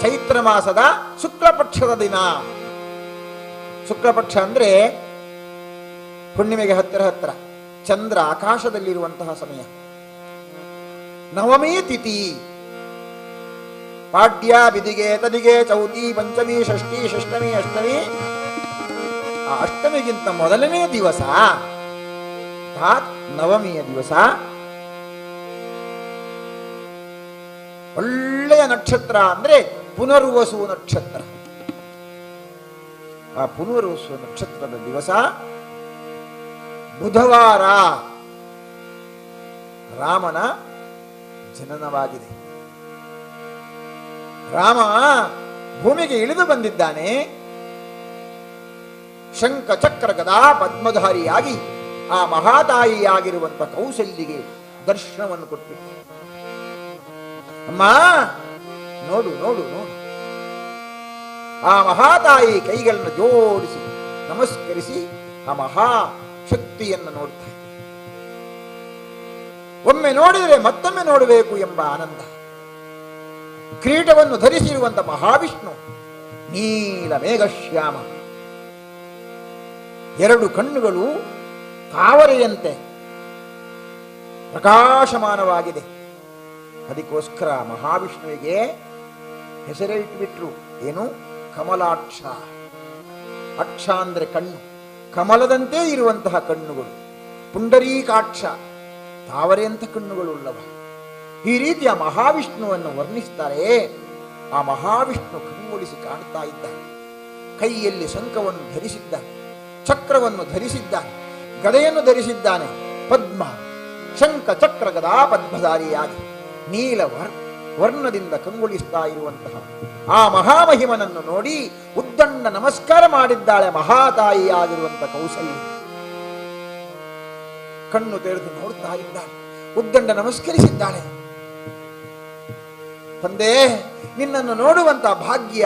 ಚೈತ್ರ ಮಾಸದ ಶುಕ್ಲಪಕ್ಷದ ದಿನ. ಶುಕ್ಲಪಕ್ಷ ಅಂದ್ರೆ ಹುಣ್ಣಿಮೆಗೆ ಹತ್ತಿರ ಚಂದ್ರ ಆಕಾಶದಲ್ಲಿರುವಂತಹ ಸಮಯ. ನವಮಿ ತಿಥಿ, ಪಾಡ್ಯ, ಬಿದಿಗೆ, ತದಿಗೆ, ಚೌತಿ, ಪಂಚಮಿ, ಷಷ್ಠಿ, ಷಷ್ಠಮಿ, ಅಷ್ಟಮಿ. ಆ ಅಷ್ಟಮಿಗಿಂತ ಮೊದಲನೇ ದಿವಸ ಅರ್ಥಾತ್ ನವಮಿಯ ದಿವಸ ಒಳ್ಳೆಯ ನಕ್ಷತ್ರ ಅಂದ್ರೆ ಪುನರ್ವಸು ನಕ್ಷತ್ರ. ಆ ಪುನರ್ವಸು ನಕ್ಷತ್ರದ ದಿವಸ ಬುಧವಾರ ರಾಮನ ಜನನವಾಗಿದೆ. ರಾಮ ಭೂಮಿಗೆ ಇಳಿದು ಬಂದಿದ್ದಾನೆ. ಶಂಖ ಚಕ್ರ ಗದಾ ಪದ್ಮಧಾರಿಯಾಗಿ ಆ ಮಹಾತಾಯಿಯಾಗಿರುವಂತ ಕೌಸಲ್ಯಿಗೆ ದರ್ಶನವನ್ನು ಕೊಟ್ಬಿಟ್ಟು, ಅಮ್ಮ ನೋಡು ನೋಡು ನೋಡು. ಆ ಮಹಾತಾಯಿ ಕೈಗಳನ್ನು ಜೋಡಿಸಿ ನಮಸ್ಕರಿಸಿ ಆ ಮಹಾ ಶಕ್ತಿಯನ್ನು ನೋಡ್ತಾ ಇದ್ದ. ಒಮ್ಮೆ ನೋಡಿದರೆ ಮತ್ತೊಮ್ಮೆ ನೋಡಬೇಕು ಎಂಬ ಆನಂದ. ಕಿರೀಟವನ್ನು ಧರಿಸಿರುವಂತ ಮಹಾವಿಷ್ಣು ನೀಲ ಮೇಘಶ್ಯಾಮ, 2 ಕಣ್ಣುಗಳು ತಾವರೆಯಂತೆ ಪ್ರಕಾಶಮಾನವಾಗಿದೆ. ಅದಕ್ಕೋಸ್ಕರ ಮಹಾವಿಷ್ಣುವಿಗೆ ಹೆಸರೇ ಇಟ್ಟುಬಿಟ್ರು. ಏನು? ಕಮಲಾಕ್ಷ. ಅಕ್ಷ ಅಂದ್ರೆ ಕಣ್ಣು, ಕಮಲದಂತೆ ಇರುವಂತಹ ಕಣ್ಣುಗಳು. ಪುಂಡರೀಕಾಕ್ಷ, ತಾವರೆಯಂತ ಕಣ್ಣುಗಳುಳ್ಳವ. ಈ ರೀತಿಯ ಮಹಾವಿಷ್ಣುವನ್ನು ವರ್ಣಿಸ್ತಾರೆ. ಆ ಮಹಾವಿಷ್ಣು ಕಂಗೊಳಿಸಿ ಕಾಣ್ತಾ ಇದ್ದಾನೆ. ಕೈಯಲ್ಲಿ ಶಂಖವನ್ನು ಧರಿಸಿದ್ದಾನೆ, ಚಕ್ರವನ್ನು ಧರಿಸಿದ್ದಾನೆ, ಗದೆಯನ್ನು ಧರಿಸಿದ್ದಾನೆ. ಪದ್ಮ, ಶಂಖ ಚಕ್ರ ಗದಾ ಪದ್ಮಧಾರಿಯಾಗಿ ನೀಲ ವರ್ಣದಿಂದ ಕಂಗೊಳಿಸ್ತಾ ಇರುವಂತಹ ಆ ಮಹಾಮಹಿಮನನ್ನು ನೋಡಿ ಉದ್ದಂಡ ನಮಸ್ಕಾರ ಮಾಡಿದ್ದಾಳೆ ಮಹಾತಾಯಿಯಾಗಿರುವಂತಹ ಕೌಸಲ್ಯ. ಕಣ್ಣು ತೆರೆದು ನೋಡ್ತಾ ಇದ್ದಾಳೆ, ಉದ್ದಂಡ ನಮಸ್ಕರಿಸಿದ್ದಾಳೆ. ತಂದೆ, ನಿನ್ನನ್ನು ನೋಡುವಂತ ಭಾಗ್ಯ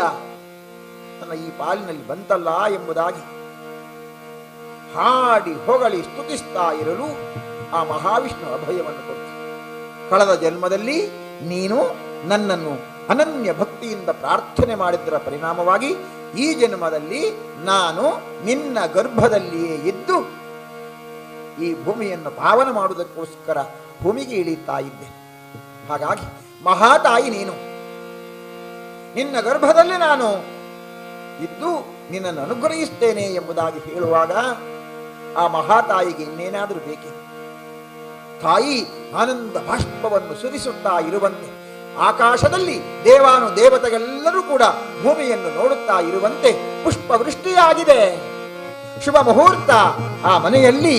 ನನ್ನ ಈ ಪಾಲಿನಲ್ಲಿ ಬಂತಲ್ಲ ಎಂಬುದಾಗಿ ಹಾಡಿ ಹೊಗಳಿ ಸ್ತುತಿಸ್ತಾ ಇರಲು ಆ ಮಹಾವಿಷ್ಣು ಅಭಯವನ್ನು ಕೊಟ್ಟ. ಕಳೆದ ಜನ್ಮದಲ್ಲಿ ನೀನು ನನ್ನನ್ನು ಅನನ್ಯ ಭಕ್ತಿಯಿಂದ ಪ್ರಾರ್ಥನೆ ಮಾಡಿದ್ದರ ಪರಿಣಾಮವಾಗಿ ಈ ಜನ್ಮದಲ್ಲಿ ನಾನು ನಿನ್ನ ಗರ್ಭದಲ್ಲಿಯೇ ಇದ್ದು ಈ ಭೂಮಿಯನ್ನು ಪಾವನ ಮಾಡುವುದಕ್ಕೋಸ್ಕರ ಭೂಮಿಗೆ ಇಳಿತಾ ಇದ್ದೆ. ಹಾಗಾಗಿ ಮಹಾತಾಯಿ ನೀನು, ನಿನ್ನ ಗರ್ಭದಲ್ಲಿ ನಾನು ಇದ್ದು ನಿನ್ನನ್ನು ಅನುಗ್ರಹಿಸ್ತೇನೆ ಎಂಬುದಾಗಿ ಹೇಳುವಾಗ ಆ ಮಹಾತಾಯಿಗೆ ಇನ್ನೇನಾದರೂ ಬೇಕೆ? ತಾಯಿ ಆನಂದ ಬಾಷ್ಪವನ್ನು ಸುರಿಸುತ್ತಾ ಇರುವಂತೆ, ಆಕಾಶದಲ್ಲಿ ದೇವಾನು ದೇವತೆಗಳೆಲ್ಲರೂ ಕೂಡ ಭೂಮಿಯನ್ನು ನೋಡುತ್ತಾ ಇರುವಂತೆ ಪುಷ್ಪವೃಷ್ಟಿಯಾಗಿದೆ. ಶುಭ ಮುಹೂರ್ತ. ಆ ಮನೆಯಲ್ಲಿ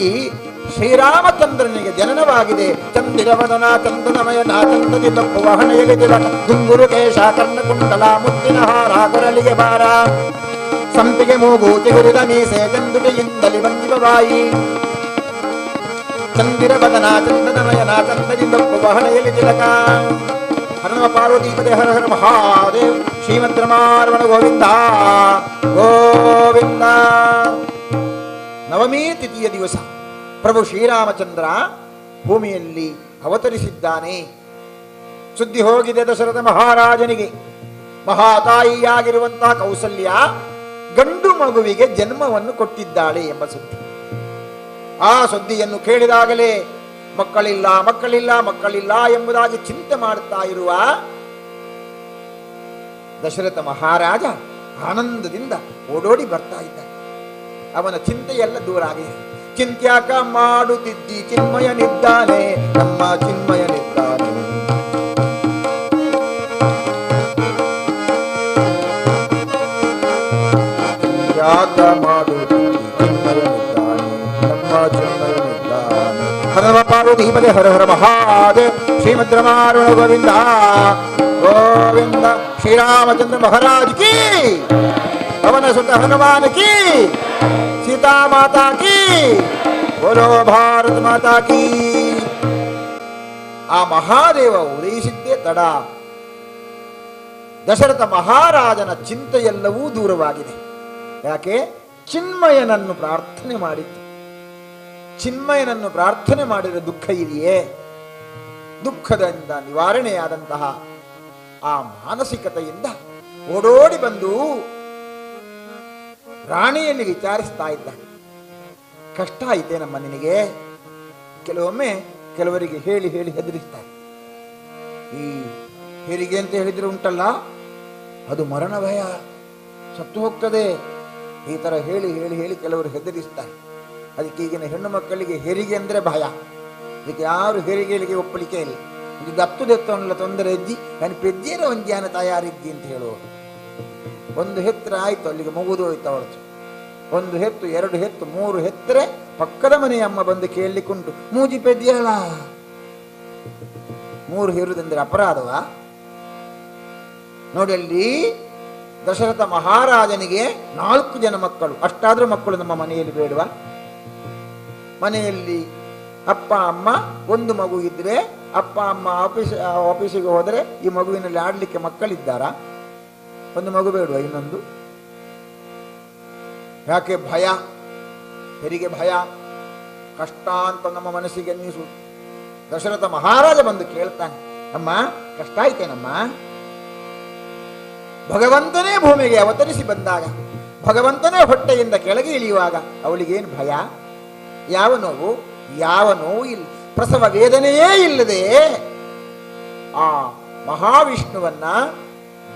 ಶ್ರೀರಾಮಚಂದ್ರನಿಗೆ ಜನನವಾಗಿದೆ. ಚಂದಿರವದನ ಚಂದನಮಯನ ಚಂದದಿ ತಪ್ಪುವ ಹಣೆಯಲ್ಲಿ ತಿಲಕ, ದುಂಗುರು ಕೇಶ ಕರ್ಣಕುಂಡಲ ಮುತ್ತಿನ ಹಾರ ಕೊರಲಿಗೆ ಬಾರ, ಸಂಪಿಗೆ ಮೂಗು ಚಿಗುರಿದ ಮೀಸೆ ಚಂದುಟಿಯಿಂದಲಿ ಬಂದಿವ ಬಾಯಿ. ಚಂದಿರವದನ ಚಂದನಮಯನ ಚಂದದಿ ತಪ್ಪುವ ಹಣೆಯಲ್ಲಿ ತಿಲಕ. ಹರನವ ಪಾರ್ವತೀಪದೇ ಹರ ಹರ ಮಹಾದೇವ್. ಶ್ರೀಮದ್ ರಮಾರಮಣ ಗೋವಿಂದ ಗೋವಿಂದ. ನವಮೀ ತಿಥಿಯ ದಿವಸ ಪ್ರಭು ಶ್ರೀರಾಮಚಂದ್ರ ಭೂಮಿಯಲ್ಲಿ ಅವತರಿಸಿದ್ದಾನೆ. ಸುದ್ದಿ ಹೋಗಿದೆ ದಶರಥ ಮಹಾರಾಜನಿಗೆ. ಮಹಾತಾಯಿಯಾಗಿರುವಂತಹ ಕೌಸಲ್ಯ ಗಂಡು ಮಗುವಿಗೆ ಜನ್ಮವನ್ನು ಕೊಟ್ಟಿದ್ದಾಳೆ ಎಂಬ ಸುದ್ದಿ. ಆ ಸುದ್ದಿಯನ್ನು ಕೇಳಿದಾಗಲೇ ಮಕ್ಕಳಿಲ್ಲ ಮಕ್ಕಳಿಲ್ಲ ಮಕ್ಕಳಿಲ್ಲ ಎಂಬುದಾಗಿ ಚಿಂತೆ ಮಾಡುತ್ತಾ ಇರುವ ದಶರಥ ಮಹಾರಾಜ ಆನಂದದಿಂದ ಓಡೋಡಿ ಬರ್ತಾ ಇದ್ದಾನೆ. ಅವನ ಚಿಂತೆಯೆಲ್ಲ ದೂರ ಆಗಿದೆ. ಚಿಂತ್ಯಾಕ ಮಾಡುತ್ತಿದ್ದಿ ಚಿನ್ಮಯನಿದ್ದಾನೆ, ನಮ್ಮ ಚಿನ್ಮಯನಿದ್ದಾನೆ. ಚಿಂತ್ಯಾಕ ಮಾಡುತ್ತಿದ್ದಿ ಚಿನ್ಮಯನಿದ್ದಾನೆ, ನಮ್ಮ ಚಿನ್ಮಯನಿದ್ದಾನೆ. ಹರವ ಪಾರ್ವತಿ ಪಾರ್ವತೀಪದೆ ಹರ ಹರ ಮಹಾದೇವ್. ಶ್ರೀಮದ್ ರಮಾರಮಣ ಗೋವಿಂದ ಗೋವಿಂದ. ಶ್ರೀರಾಮಚಂದ್ರ ಮಹಾರಾಜ್ ಕಿ, ಪವನ ಸುತ ಹನುಮಾನ್ ಕಿ, ಸೀತಾ ಮಾತಾ ಕಿ, ಬೋಲೋ ಭಾರತ ಮಾತಾ ಕಿ. ಆ ಮಹಾದೇವ ಉದಯಿಸಿದ್ದೇ ತಡ. ದಶರಥ ಮಹಾರಾಜನ ಚಿಂತೆಯೆಲ್ಲವೂ ದೂರವಾಗಿದೆ. ಯಾಕೆ? ಚಿನ್ಮಯನನ್ನು ಪ್ರಾರ್ಥನೆ ಮಾಡಿತ್ತು. ಚಿನ್ಮಯನನ್ನು ಪ್ರಾರ್ಥನೆ ಮಾಡಿದ ದುಃಖ ಇದೆಯೇ? ದುಃಖದಿಂದ ನಿವಾರಣೆಯಾದಂತಹ ಆ ಮಾನಸಿಕತೆಯಿಂದ ಓಡೋಡಿ ಬಂದು ರಾಣಿಯಲ್ಲಿ ವಿಚಾರಿಸ್ತಾ ಇದ್ದ. ಕಷ್ಟ ಆಯ್ತೇನಮ್ಮ ನಿನಗೆ? ಕೆಲವೊಮ್ಮೆ ಕೆಲವರಿಗೆ ಹೇಳಿ ಹೇಳಿ ಹೆದರಿಸ್ತಾರೆ. ಈ ಹೆರಿಗೆ ಅಂತ ಹೇಳಿದ್ರೆ ಉಂಟಲ್ಲ, ಅದು ಮರಣ ಭಯ, ಸತ್ತು ಹೋಗ್ತದೆ. ಈ ಥರ ಹೇಳಿ ಹೇಳಿ ಹೇಳಿ ಕೆಲವರು ಹೆದರಿಸ್ತಾರೆ. ಅದಕ್ಕೆ ಈಗಿನ ಹೆಣ್ಣು ಮಕ್ಕಳಿಗೆ ಹೆರಿಗೆ ಅಂದರೆ ಭಯ. ಅದಕ್ಕೆ ಯಾರು ಹೆರಿಗೆಗಳಿಗೆ ಒಪ್ಪಲಿಕ್ಕೆ ಇಲ್ಲ. ಇದು ದತ್ತು ದತ್ತವನ್ನೆಲ್ಲ ತೊಂದರೆ ಇದ್ದಿ ನಾನು ಪೆಜ್ಜಿನ ಒಂದ್ಯಾನ ತಯಾರಿದ್ದಿ ಅಂತ ಹೇಳುವರು. ಒಂದು ಹೆತ್ತರೆ ಆಯಿತು, ಅಲ್ಲಿಗೆ ಮುಗಿದು ಹೋಯ್ತು ಅವಳದು. ಒಂದು ಹೆತ್ತು, ಎರಡು ಹೆತ್ತು, ಮೂರು ಹೆತ್ತರೆ ಪಕ್ಕದ ಮನೆಯ ಅಮ್ಮ ಬಂದು ಕೇಳಲಿಕ್ಕುಂಟು, ಮೂಜಿ ಪೆದ್ಯಳ. ಮೂರು ಹೇರುವುದೆಂದರೆ ಅಪರಾಧವಾ? ನೋಡಿ, ಅಲ್ಲಿ ದಶರಥ ಮಹಾರಾಜನಿಗೆ 4 ಜನ ಮಕ್ಕಳು. ಅಷ್ಟಾದ್ರೂ ಮಕ್ಕಳು ನಮ್ಮ ಮನೆಯಲ್ಲಿ ಬೇಡವಾ? ಮನೆಯಲ್ಲಿ ಅಪ್ಪ ಅಮ್ಮ, ಒಂದು ಮಗು ಇದ್ರೆ ಅಪ್ಪ ಅಮ್ಮ ಆಫೀಸಿಗೆ ಹೋದರೆ ಈ ಮಗುವಿನಲ್ಲಿ ಆಡ್ಲಿಕ್ಕೆ ಮಕ್ಕಳಿದ್ದಾರಾ? ಒಂದು ಮಗು ಬೇಡವಾ? ಇನ್ನೊಂದು ಯಾಕೆ? ಭಯ, ಹೆರಿಗೆ ಭಯ, ಕಷ್ಟ ಅಂತ ನಮ್ಮ ಮನಸ್ಸಿಗೆ ಅನ್ನಿಸು. ದಶರಥ ಮಹಾರಾಜ ಬಂದು ಕೇಳ್ತಾನೆ, ಅಮ್ಮ ಕಷ್ಟ ಆಯ್ತೇನಮ್ಮ? ಭಗವಂತನೇ ಭೂಮಿಗೆ ಅವತರಿಸಿ ಬಂದಾಗ, ಭಗವಂತನೇ ಹೊಟ್ಟೆಯಿಂದ ಕೆಳಗೆ ಇಳಿಯುವಾಗ ಅವಳಿಗೇನು ಭಯ? ಯಾವ ನೋವು? ಯಾವ ನೋವು ಇಲ್ಲ. ಪ್ರಸವ ವೇದನೆಯೇ ಇಲ್ಲದೆ ಆ ಮಹಾವಿಷ್ಣುವನ್ನ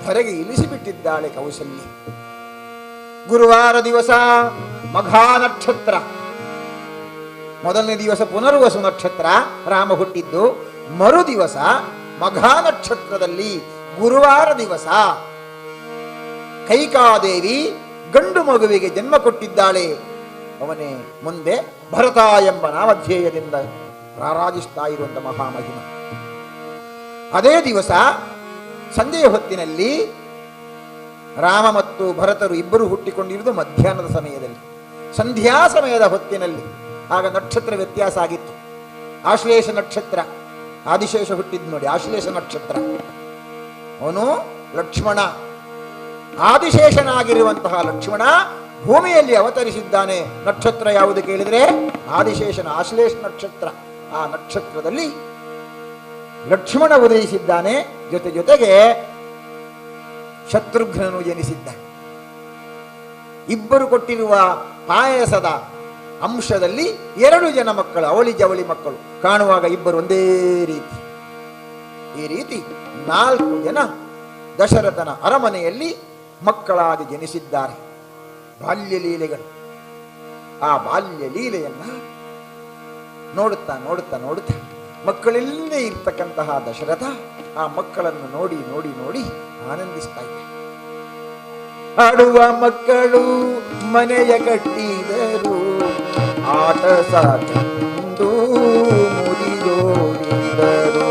ಧರೆಗೆ ಇಳಿಸಿಬಿಟ್ಟಿದ್ದಾಳೆ ಕೌಸಲ್ಯ. ಗುರುವಾರ ದಿವಸ ಮಘಾ ನಕ್ಷತ್ರ, ಮೊದಲನೇ ದಿವಸ ಪುನರ್ವಸು ನಕ್ಷತ್ರ, ರಾಮ ಹುಟ್ಟಿದ್ದು. ಮರು ದಿವಸ ಮಘಾ ನಕ್ಷತ್ರದಲ್ಲಿ ಗುರುವಾರ ದಿವಸ ಕೈಕಾದೇವಿ ಗಂಡು ಮಗುವಿಗೆ ಜನ್ಮ ಕೊಟ್ಟಿದ್ದಾಳೆ. ಅವನೇ ಮುಂದೆ ಭರತ ಎಂಬ ನಾಮಧೇಯದಿಂದ ರಾರಾಜಿಸ್ತಾ ಇರುವಂತ ಮಹಾಮಹಿಮ. ಅದೇ ದಿವಸ ಸಂಜೆಯ ಹೊತ್ತಿನಲ್ಲಿ ರಾಮ ಮತ್ತು ಭರತರು ಇಬ್ಬರು ಹುಟ್ಟಿಕೊಂಡಿರುವುದು ಮಧ್ಯಾಹ್ನದ ಸಮಯದಲ್ಲಿ, ಸಂಧ್ಯಾ ಸಮಯದ ಹೊತ್ತಿನಲ್ಲಿ. ಆಗ ನಕ್ಷತ್ರ ವ್ಯತ್ಯಾಸ ಆಗಿತ್ತು. ಆಶ್ಲೇಷ ನಕ್ಷತ್ರ, ಆದಿಶೇಷ ಹುಟ್ಟಿದ್ದು ನೋಡಿ, ಆಶ್ಲೇಷ ನಕ್ಷತ್ರ. ಅವನು ಲಕ್ಷ್ಮಣ, ಆದಿಶೇಷನಾಗಿರುವಂತಹ ಲಕ್ಷ್ಮಣ ಭೂಮಿಯಲ್ಲಿ ಅವತರಿಸಿದ್ದಾನೆ. ನಕ್ಷತ್ರ ಯಾವುದು ಕೇಳಿದರೆ ಆದಿಶೇಷನ ಆಶ್ಲೇಷ ನಕ್ಷತ್ರ. ಆ ನಕ್ಷತ್ರದಲ್ಲಿ ಲಕ್ಷ್ಮಣ ಉದಯಿಸಿದ್ದಾನೆ. ಜೊತೆ ಜೊತೆಗೆ ಶತ್ರುಘ್ನನು ಜನಿಸಿದ್ದ. ಇಬ್ಬರು ಕೊಟ್ಟಿರುವ ಪಾಯಸದ ಅಂಶದಲ್ಲಿ 2 ಜನ ಮಕ್ಕಳು, ಅವಳಿ ಜವಳಿ ಮಕ್ಕಳು. ಕಾಣುವಾಗ ಇಬ್ಬರು ಒಂದೇ ರೀತಿ. ಈ ರೀತಿ 4 ಜನ ದಶರಥನ ಅರಮನೆಯಲ್ಲಿ ಮಕ್ಕಳಾಗಿ ಜನಿಸಿದ್ದಾರೆ. ಬಾಲ್ಯ ಲೀಲೆಗಳು. ಆ ಬಾಲ್ಯ ಲೀಲೆಯನ್ನ ನೋಡುತ್ತಾ ನೋಡುತ್ತಾ ನೋಡುತ್ತಾ ಮಕ್ಕಳೆಲ್ಲೇ ಇರ್ತಕ್ಕಂತಹ ದಶರಥ ಆ ಮಕ್ಕಳನ್ನು ನೋಡಿ ನೋಡಿ ನೋಡಿ ಆನಂದಿಸ್ತಾ ಇದ್ದ. ಆಡುವ ಮಕ್ಕಳು ಮನೆಯ ಕಟ್ಟಿದರು, ಆಟ ಸಾಕಿಂದು ಮುರಿದೋಡಿದರು.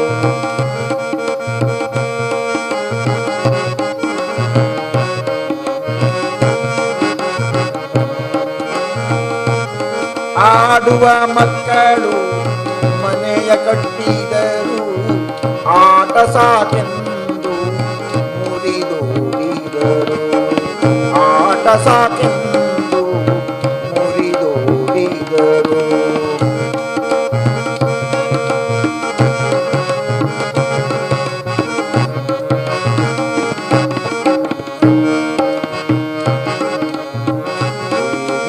ಆಡುವ ಮಕ್ಕಳು ಮನೆಯ ಕಟ್ಟಿದರು, ಆಟ ಸಾಕೆಂದು ಮುರಿದೋಡಿದರು. ಆಟ ಸಾಕೆಂದು ಮುರಿದೋಡಿದರು.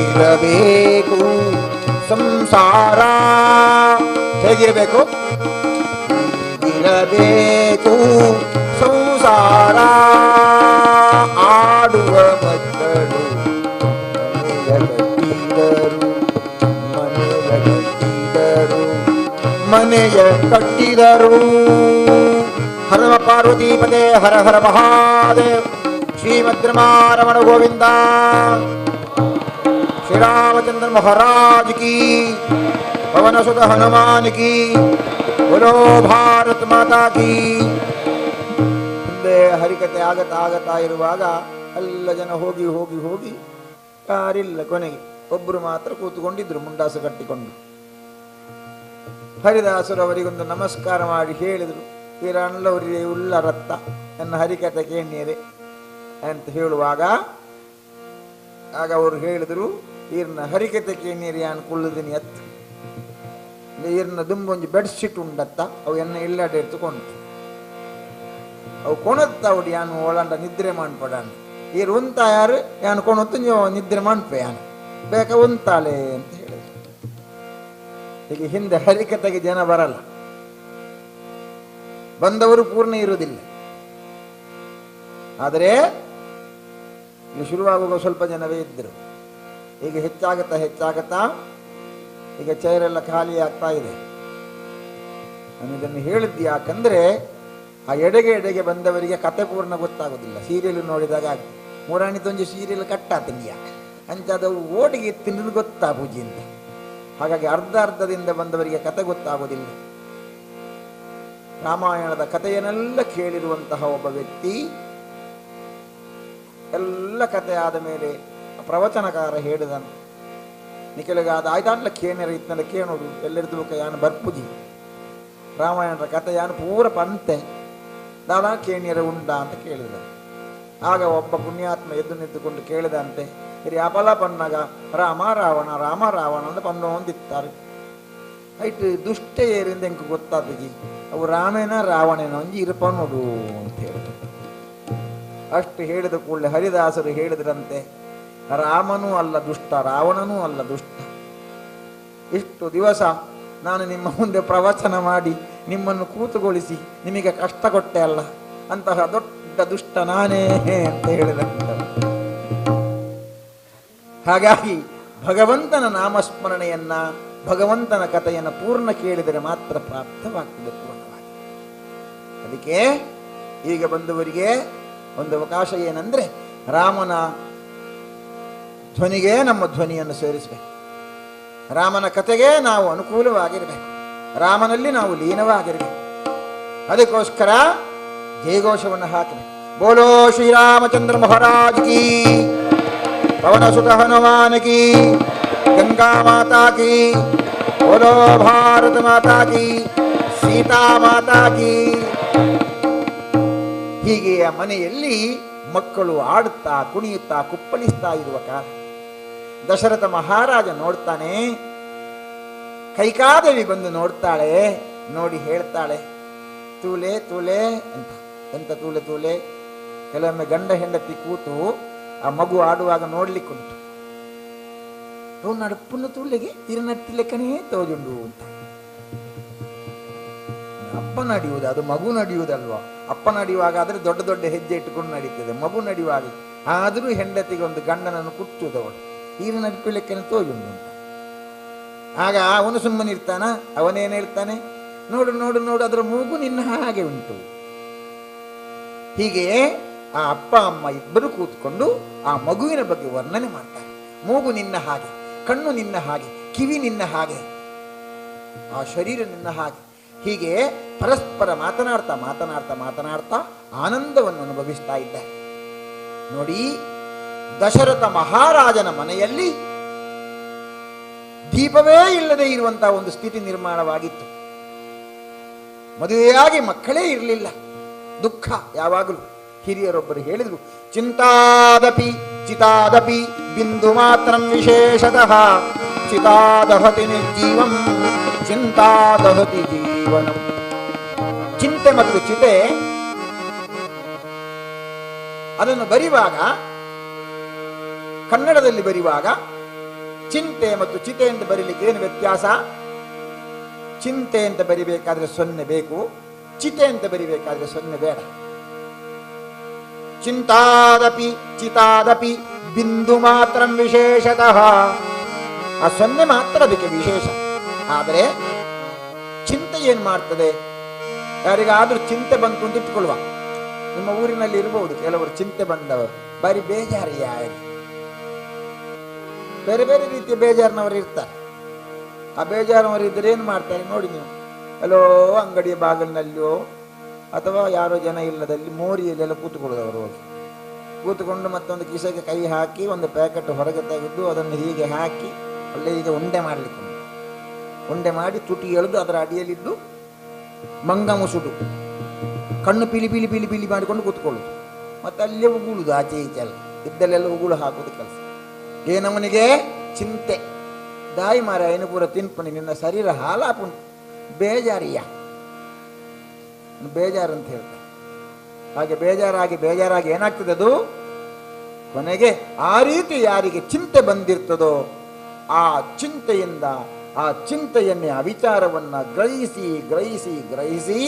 ಇರಬೇಕು ಸಂಸಾರ, ಹೇಗಿರಬೇಕು? ಇರಬೇಕು ಸಂಸಾರ. ಆಡುವ ಮಕ್ಕಳು ಮನೆಯ ಕಟ್ಟಿದರು. ಹರ ಪಾರ್ವತೀಪದೇ ಹರ ಹರ ಮಹಾದೇವ್. ಶ್ರೀಮದ್ ರಮಾರಮಣ ಗೋವಿಂದ. ಶ್ರೀರಾಮಚಂದ್ರ ಮಹಾರಾಜ್ ಕಿ, ಪವನ ಸುತ ಹನುಮಾನ್ ಕಿ, ಬೋಲೋ ಭಾರತ್ ಮಾತಾ ಕಿ. ಹಿಂದೆ ಹರಿಕತೆ ಆಗತಾ ಇರುವಾಗ ಎಲ್ಲ ಜನ ಹೋಗಿ ಹೋಗಿ ಹೋಗಿ ಯಾರಿಲ್ಲ. ಕೊನೆಗೆ ಒಬ್ಬರು ಮಾತ್ರ ಕೂತ್ಕೊಂಡಿದ್ರು ಮುಂಡಾಸು ಕಟ್ಟಿಕೊಂಡು. ಹರಿದಾಸರು ಅವರಿಗೊಂದು ನಮಸ್ಕಾರ ಮಾಡಿ ಹೇಳಿದರು, ಇವರಲ್ಲವರಿಗೆ ಉಲ್ಲ ರತ್ತ ನನ್ನ ಹರಿಕತೆ ಕೇಳಿಯರೆ ಅಂತ ಹೇಳುವಾಗ ಆಗ ಅವರು ಹೇಳಿದರು, ಈರ್ನ ಹರಿಕತೆ ಕೇಳಿಯರಿ ಯಾನ್ ಕುಳ್ಳದಿನಿ ಎತ್ತು ಈರ್ನ ದುಂಬೊಂಜಿ ಬೆಡ್ಶೀಟ್ ಉಂಡತ್ತ ಅವು ಎನ್ನ ಇಲ್ಲಾಡೆ ಎತ್ತುಕೊಂಡು ಅವು ಕೊಣತ್ತ ಅವಡು ಯಾನು ಒಳಂಡ ನಿದ್ರೆ ಮಾಡ್ಪಡಾನ ಈರು ಉಂತ ಯಾರು ಯಾನು ಕೊಣತ್ತು ನೀವು ನಿದ್ರೆ ಮಾಡ್ಪೆ ಯಾನು ಬೇಕ ಉಂತಾಳೆ ಅಂತ ಹೇಳಿದ್ರು. ಈಗ ಹಿಂದೆ ಹರಿಕತೆಗೆ ಜನ ಬರಲ್ಲ, ಬಂದವರು ಪೂರ್ಣ ಇರುವುದಿಲ್ಲ. ಆದರೆ ಇಲ್ಲಿ ಶುರುವಾಗುವಾಗ ಸ್ವಲ್ಪ ಜನವೇ ಇದ್ದರು. ಈಗ ಹೆಚ್ಚಾಗತ್ತಾ ಈಗ ಚೇರೆಲ್ಲ ಖಾಲಿ ಆಗ್ತಾ ಇದೆ. ನಾನು ಇದನ್ನು ಹೇಳಿದ್ದು ಯಾಕಂದ್ರೆ ಆ ಎಡೆಗೆ ಬಂದವರಿಗೆ ಕತೆ ಪೂರ್ಣ ಗೊತ್ತಾಗೋದಿಲ್ಲ. ಸೀರಿಯಲ್ ನೋಡಿದಾಗ ಆಗ್ತದೆ, ಮೂರಾಣಿತೊಂಜಿ ಸೀರಿಯಲ್ ಕಟ್ಟಾತಂಗಿಯ ಅಂಚದವು ಓಟಿಗೆ ತಿನ್ನಲು ಗೊತ್ತಾ ಪೂಜಿ ಅಂತ. ಹಾಗಾಗಿ ಅರ್ಧದಿಂದ ಬಂದವರಿಗೆ ಕತೆ ಗೊತ್ತಾಗೋದಿಲ್ಲ. ರಾಮಾಯಣದ ಕಥೆಯನ್ನೆಲ್ಲ ಕೇಳಿರುವಂತಹ ಒಬ್ಬ ವ್ಯಕ್ತಿ ಎಲ್ಲ ಕಥೆ ಆದ ಮೇಲೆ ಪ್ರವಚನಕಾರ ಹೇಳಿದನು, ನಿಖಿಲಗಾದ ಆಯ್ತಾಡ್ಲ ಕೇನರ ಇತ್ತಂದ್ರೆ ಕೇಳೋದು ಎಲ್ಲರಿಗೂ ಯಾನು ಬರ್ಪುಜಿ ರಾಮಾಯಣದ ಕಥೆ ಯಾನು ಪೂರ ಪಂತೆ ದಾದಾ ಕೇಣಿಯರ ಉಂಡ ಅಂತ ಕೇಳಿದ. ಆಗ ಒಬ್ಬ ಪುಣ್ಯಾತ್ಮ ಎದ್ದು ನಿಂತುಕೊಂಡು ಕೇಳಿದಂತೆ, ಹಿರಿ ಅಪಲ ಪನ್ನಾಗ ರಾಮ ರಾವಣ ಅಂತ ಪಂಡ ಹೊಂದಿತ್ತಾರೆ ಐಟ್ ದುಷ್ಟ ಏರಿಂದ ಎಂಕ ಗೊತ್ತಾದಜಿ ಅವು ರಾಮೇನ ರಾವಣೇನ ಒಂಜಿ ಇರಪ ನೋಡು ಅಂತ ಹೇಳಿದ್ರು. ಅಷ್ಟು ಹೇಳಿದ ಕೂಡಲೇ ಹರಿದಾಸರು ಹೇಳಿದ್ರಂತೆ, ರಾಮನೂ ಅಲ್ಲ ದುಷ್ಟ, ರಾವಣನೂ ಅಲ್ಲ ದುಷ್ಟ. ಇಷ್ಟು ದಿವಸ ನಾನು ನಿಮ್ಮ ಮುಂದೆ ಪ್ರವಚನ ಮಾಡಿ ನಿಮ್ಮನ್ನು ಕೂತುಗೊಳಿಸಿ ನಿಮಗೆ ಕಷ್ಟ ಕೊಟ್ಟೆ ಅಲ್ಲ, ಅಂತಹ ದೊಡ್ಡ ದುಷ್ಟ ನಾನೇ ಅಂತ ಹೇಳಿದಂತ. ಹಾಗಾಗಿ ಭಗವಂತನ ನಾಮಸ್ಮರಣೆಯನ್ನ, ಭಗವಂತನ ಕಥೆಯನ್ನು ಪೂರ್ಣ ಕೇಳಿದರೆ ಮಾತ್ರ ಪ್ರಾಪ್ತವಾಗ್ತದೆ ಪೂರ್ಣವಾಗಿ. ಅದಕ್ಕೆ ಈಗ ಬಂದವರಿಗೆ ಒಂದು ಅವಕಾಶ ಏನಂದ್ರೆ, ರಾಮನ ಧ್ವನಿಗೆ ನಮ್ಮ ಧ್ವನಿಯನ್ನು ಸೇರಿಸಬೇಕು, ರಾಮನ ಕಥೆಗೆ ನಾವು ಅನುಕೂಲವಾಗಿರಬೇಕು, ರಾಮನಲ್ಲಿ ನಾವು ಲೀನವಾಗಿರಬೇಕು. ಅದಕ್ಕೋಸ್ಕರ ಜಯಘೋಷವನ್ನು ಹಾಕಬೇಕು. ಬೋಲೋ ಶ್ರೀರಾಮಚಂದ್ರ ಮಹಾರಾಜ್ ಕಿ, ಪವನ ಸುತ ಹನುಮಾನ್ ಕಿ, ಗಂಗಾ ಮಾತಾ ಕಿ, ಬೋಲೋ ಭಾರತ ಮಾತಾ ಕಿ, ಸೀತಾ ಮಾತಾ ಕಿ. ಹೀಗೆ ಆ ಮನೆಯಲ್ಲಿ ಮಕ್ಕಳು ಆಡುತ್ತಾ ಕುಣಿಯುತ್ತಾ ಕುಪ್ಪಳಿಸ್ತಾ ಇರುವ ಕಾಲ ದಶರಥ ಮಹಾರಾಜ ನೋಡ್ತಾನೆ. ಕೈಕಾದೇವಿ ಬಂದು ನೋಡ್ತಾಳೆ, ನೋಡಿ ಹೇಳ್ತಾಳೆ, ತೂಲೆ ತೂಲೆ ಅಂತ. ಎಂತ ತೂಲೆ ತೂಲೆ? ಕೆಲವೊಮ್ಮೆ ಗಂಡ ಹೆಂಡತಿ ಕೂತು ಆ ಮಗು ಆಡುವಾಗ ನೋಡ್ಲಿಕ್ಕುಂಟು. ಅವು ನಡುಪುನ ತೂಲೆಗೆ ಇರನಟ್ಟಿಲೆಕ್ಕನೇ ತೋಜುಂಡು ಅಂತ. ಅಪ್ಪ ನಡೆಯುವುದು, ಅದು ಮಗು ನಡೆಯುವುದಲ್ವಾ? ಅಪ್ಪ ನಡೆಯುವಾಗ ಆದರೆ ದೊಡ್ಡ ದೊಡ್ಡ ಹೆಜ್ಜೆ ಇಟ್ಟುಕೊಂಡು ನಡೀತದೆ, ಮಗು ನಡೆಯುವಾಗ ಆದರೂ ಹೆಂಡತಿಗೆ ಒಂದು ಗಂಡನನ್ನು ಕುಟ್ಟುವುದವಳು ಈರು ನಡಿಪಿಲೆಕ್ಕನೆ ತೋಜುಂಡು ಅಂತ. ಆಗ ಅವನು ಸುಮ್ಮನಿರ್ತಾನ, ಅವನೇನು ಹೇಳ್ತಾನೆ, ನೋಡು ನೋಡು ನೋಡು ಅದರ ಮೂಗು ನಿನ್ನ ಹಾಗೆ ಉಂಟು. ಹೀಗೆ ಆ ಅಪ್ಪ ಅಮ್ಮ ಇಬ್ಬರು ಕೂತ್ಕೊಂಡು ಆ ಮಗುವಿನ ಬಗ್ಗೆ ವರ್ಣನೆ ಮಾಡ್ತಾರೆ. ಮೂಗು ನಿನ್ನ ಹಾಗೆ, ಕಣ್ಣು ನಿನ್ನ ಹಾಗೆ, ಕಿವಿ ನಿನ್ನ ಹಾಗೆ, ಆ ಶರೀರ ನಿನ್ನ ಹಾಗೆ. ಹೀಗೆ ಪರಸ್ಪರ ಮಾತನಾಡ್ತಾ ಮಾತನಾಡ್ತಾ ಮಾತನಾಡ್ತಾ ಆನಂದವನ್ನು ಅನುಭವಿಸ್ತಾ ಇದ್ದಾರೆ. ನೋಡಿ, ದಶರಥ ಮಹಾರಾಜನ ಮನೆಯಲ್ಲಿ ದೀಪವೇ ಇಲ್ಲದೆ ಇರುವಂತಹ ಒಂದು ಸ್ಥಿತಿ ನಿರ್ಮಾಣವಾಗಿತ್ತು. ಮದುವೆಯಾಗಿ ಮಕ್ಕಳೇ ಇರಲಿಲ್ಲ, ದುಃಖ ಯಾವಾಗಲೂ. ಹಿರಿಯರೊಬ್ಬರು ಹೇಳಿದರು, ಚಿಂತಾದಪಿ ಚಿತಾದಪಿ ಬಿಂದು ಮಾತ್ರ ವಿಶೇಷತಃ ಚಿತಾದಹತಿ ನಿರ್ಜೀವಂ ಚಿಂತಾದಹತಿ ಜೀವನಂ. ಚಿಂತೆ ಮತ್ತು ಚಿತೆ ಅದನ್ನು ಬರೆಯುವಾಗ, ಕನ್ನಡದಲ್ಲಿ ಬರೆಯುವಾಗ ಚಿಂತೆ ಮತ್ತು ಚಿತೆ ಅಂತ ಬರೀಲಿಕ್ಕೆ ಏನು ವ್ಯತ್ಯಾಸ? ಚಿಂತೆ ಅಂತ ಬರಿಬೇಕಾದ್ರೆ ಸೊನ್ನೆ ಬೇಕು, ಚಿತೆ ಅಂತ ಬರಿಬೇಕಾದ್ರೆ ಸೊನ್ನೆ ಬೇಡ. ಚಿಂತಾದಪಿ ಚಿತಾದಪಿ ಬಿಂದು ಮಾತ್ರ ವಿಶೇಷತಃ, ಆ ಸೊನ್ನೆ ಮಾತ್ರ ಅದಕ್ಕೆ ವಿಶೇಷ. ಆದರೆ ಚಿಂತೆ ಏನ್ ಮಾಡ್ತದೆ? ಯಾರಿಗಾದ್ರೂ ಚಿಂತೆ ಬಂತು ಅಂತ ಇಟ್ಕೊಳ್ಳುವ, ನಿಮ್ಮ ಊರಿನಲ್ಲಿ ಇರಬಹುದು ಕೆಲವರು ಚಿಂತೆ ಬಂದವರು, ಬಾರಿ ಬೇಜಾರು, ಯಾರು ಬೇರೆ ಬೇರೆ ರೀತಿಯ ಬೇಜಾರಿನವರು ಇರ್ತಾರೆ. ಆ ಬೇಜಾರವರು ಇದ್ರೆ ಏನು ಮಾಡ್ತಾರೆ ನೋಡಿ ನೀವು, ಎಲ್ಲೋ ಅಂಗಡಿಯ ಬಾಗಿಲಿನಲ್ಲಿಯೋ ಅಥವಾ ಯಾರೋ ಜನ ಇಲ್ಲದಲ್ಲಿ ಮೋರಿಯಲ್ಲೆಲ್ಲ ಕೂತ್ಕೊಳ್ಳೋದು ಅವರು ಹೋಗಿ ಕೂತ್ಕೊಂಡು ಮತ್ತೊಂದು ಕಿಸೆಗೆ ಕೈ ಹಾಕಿ ಒಂದು ಪ್ಯಾಕೆಟ್ ಹೊರಗೆ ತೆಗೆದು ಅದನ್ನು ಹೀಗೆ ಹಾಕಿ ಒಳ್ಳೆ ಹೀಗೆ ಉಂಡೆ ಮಾಡಲಿಕ್ಕೆ ಉಂಡೆ ಮಾಡಿ ತುಟಿ ಎಳೆದು ಅದರ ಅಡಿಯಲ್ಲಿದ್ದು ಮಂಗ ಮುಸುಡು ಕಣ್ಣು ಪಿಲಿ ಪಿಲಿ ಪಿಲಿ ಪಿಲಿ ಮಾಡಿಕೊಂಡು ಕೂತ್ಕೊಳ್ಳೋದು, ಮತ್ತೆ ಅಲ್ಲೇ ಉಗುಳುದು ಆಚೆ ಈಚೆ ಎಲ್ಲ ಇದ್ದಲ್ಲೆಲ್ಲ ಉಗುಳು ಹಾಕೋದು ಕೆಲಸ. ಏನವನಿಗೆ ಚಿಂತೆ, ದಾಯಿ ಮಾರ ಏನು ಪೂರ ತಿನ್ಪಣಿ ನಿನ್ನ ಶರೀರ ಹಾಲಾಪುಂಟು ಬೇಜಾರಿಯ ಬೇಜಾರು ಅಂತ ಹೇಳ್ತಾರೆ. ಹಾಗೆ ಬೇಜಾರಾಗಿ ಏನಾಗ್ತದೆ ಅದು ಕೊನೆಗೆ ಆ ರೀತಿ ಯಾರಿಗೆ ಚಿಂತೆ ಬಂದಿರ್ತದೋ ಆ ಚಿಂತೆಯಿಂದ ಆ ಚಿಂತೆಯನ್ನೇ ಆ ವಿಚಾರವನ್ನ ಗ್ರಹಿಸಿ ಗ್ರಹಿಸಿ ಗ್ರಹಿಸಿ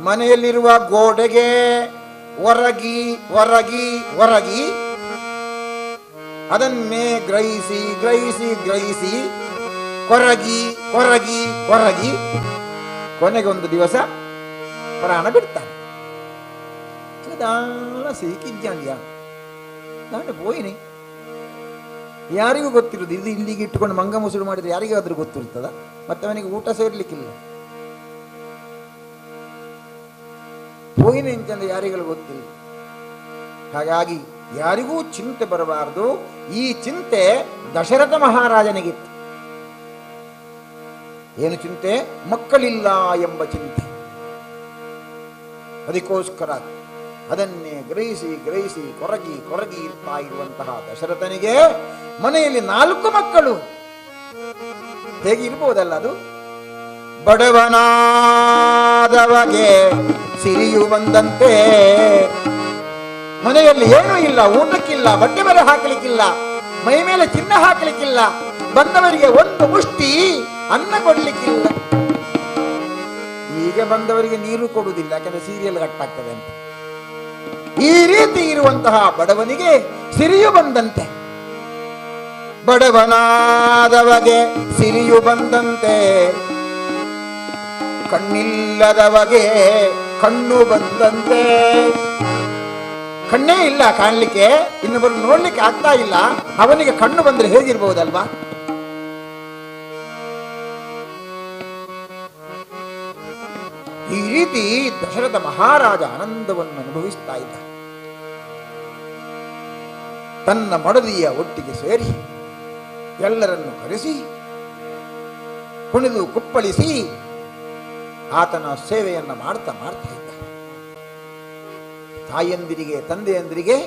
ಮನೆಯಲ್ಲಿರುವ ಗೋಡೆಗೆ ಒರಗಿ ಒರಗಿ ಒರಗಿ ಅದನ್ನೇ ಗ್ರಹಿಸಿ ಗ್ರಹಿಸಿ ಗ್ರಹಿಸಿ ಕೊರಗಿ ಕೊರಗಿ ಕೊರಗಿ ಕೊನೆಗೊಂದು ದಿವಸ ಪ್ರಾಣ ಬಿಡ್ತಾನೆ. ಸೀಕಿದ್ಯಾನ್ಯ ನಾನು ಹೋಯಿನಿ, ಯಾರಿಗೂ ಗೊತ್ತಿರುವುದು ಇದು ಇಲ್ಲಿಗೆ ಇಟ್ಟುಕೊಂಡು ಮಂಗ ಮುಸುಳು ಮಾಡಿದ್ರೆ ಯಾರಿಗಾದ್ರೂ ಗೊತ್ತಿರ್ತದ? ಮತ್ತೆ ಅವನಿಗೆ ಊಟ ಸೇರ್ಲಿಕ್ಕಿಲ್ಲ, ಹೋಯಿನಿ ಅಂತಂದ್ರೆ ಯಾರಿಗೂ ಗೊತ್ತಿಲ್ಲ. ಹಾಗಾಗಿ ಯಾರಿಗೂ ಚಿಂತೆ ಬರಬಾರದು. ಈ ಚಿಂತೆ ದಶರಥ ಮಹಾರಾಜನಿಗಿತ್ತು. ಏನು ಚಿಂತೆ? ಮಕ್ಕಳಿಲ್ಲ ಎಂಬ ಚಿಂತೆ. ಅದಕ್ಕೋಸ್ಕರ ಅದನ್ನೇ ಗ್ರಹಿಸಿ ಗ್ರಹಿಸಿ ಕೊರಗಿ ಕೊರಗಿ ಇರ್ತಾ ಇರುವಂತಹ ದಶರಥನಿಗೆ ಮನೆಯಲ್ಲಿ 4 ಮಕ್ಕಳು. ಹೇಗಿರ್ಬೋದಲ್ಲ ಅದು? ಬಡವನಾದವಗೆ ಸಿರಿಯು ಬಂದಂತೆ. ಮನೆಯಲ್ಲಿ ಏನೂ ಇಲ್ಲ, ಊಟಕ್ಕಿಲ್ಲ, ಬಟ್ಟೆ ಬರೆ ಹಾಕಲಿಕ್ಕಿಲ್ಲ, ಮೈ ಮೇಲೆ ಚಿನ್ನ ಹಾಕಲಿಕ್ಕಿಲ್ಲ, ಬಂದವರಿಗೆ ಒಂದು ಮುಷ್ಟಿ ಅನ್ನ ಕೊಡ್ಲಿಕ್ಕಿಲ್ಲ. ಈಗ ಬಂದವರಿಗೆ ನೀರು ಕೊಡುವುದಿಲ್ಲ, ಯಾಕಂದ್ರೆ ಸೀರಿಯಲ್ ಕಟ್ಟಾಗ್ತದೆ ಅಂತ. ಈ ರೀತಿ ಇರುವಂತಹ ಬಡವನಿಗೆ ಸಿರಿಯು ಬಂದಂತೆ. ಬಡವನಾದವಗೆ ಸಿರಿಯು ಬಂದಂತೆ, ಕಣ್ಣಿಲ್ಲದವಗೆ ಕಣ್ಣು ಬಂದಂತೆ. ಕಣ್ಣೇ ಇಲ್ಲ ಕಾಣಲಿಕ್ಕೆ, ಇನ್ನೊಬ್ಬರು ನೋಡ್ಲಿಕ್ಕೆ ಆಗ್ತಾ ಇಲ್ಲ, ಅವನಿಗೆ ಕಣ್ಣು ಬಂದ್ರೆ ಹೇಗಿರ್ಬಹುದಲ್ವಾ? ಈ ರೀತಿ ದಶರಥ ಮಹಾರಾಜ ಆನಂದವನ್ನು ಅನುಭವಿಸ್ತಾ ಇದ್ದ. ತನ್ನ ಮಡದಿಯ ಒಟ್ಟಿಗೆ ಸೇರಿ ಎಲ್ಲರನ್ನು ಕರೆಸಿ ಕುಣಿದು ಕುಪ್ಪಳಿಸಿ ಆತನ ಸೇವೆಯನ್ನ ಮಾಡ್ತಾ ಇದ್ದ. ತಾಯಂದಿರಿಗೆ ತಂದೆಯಂದಿರಿಗೆ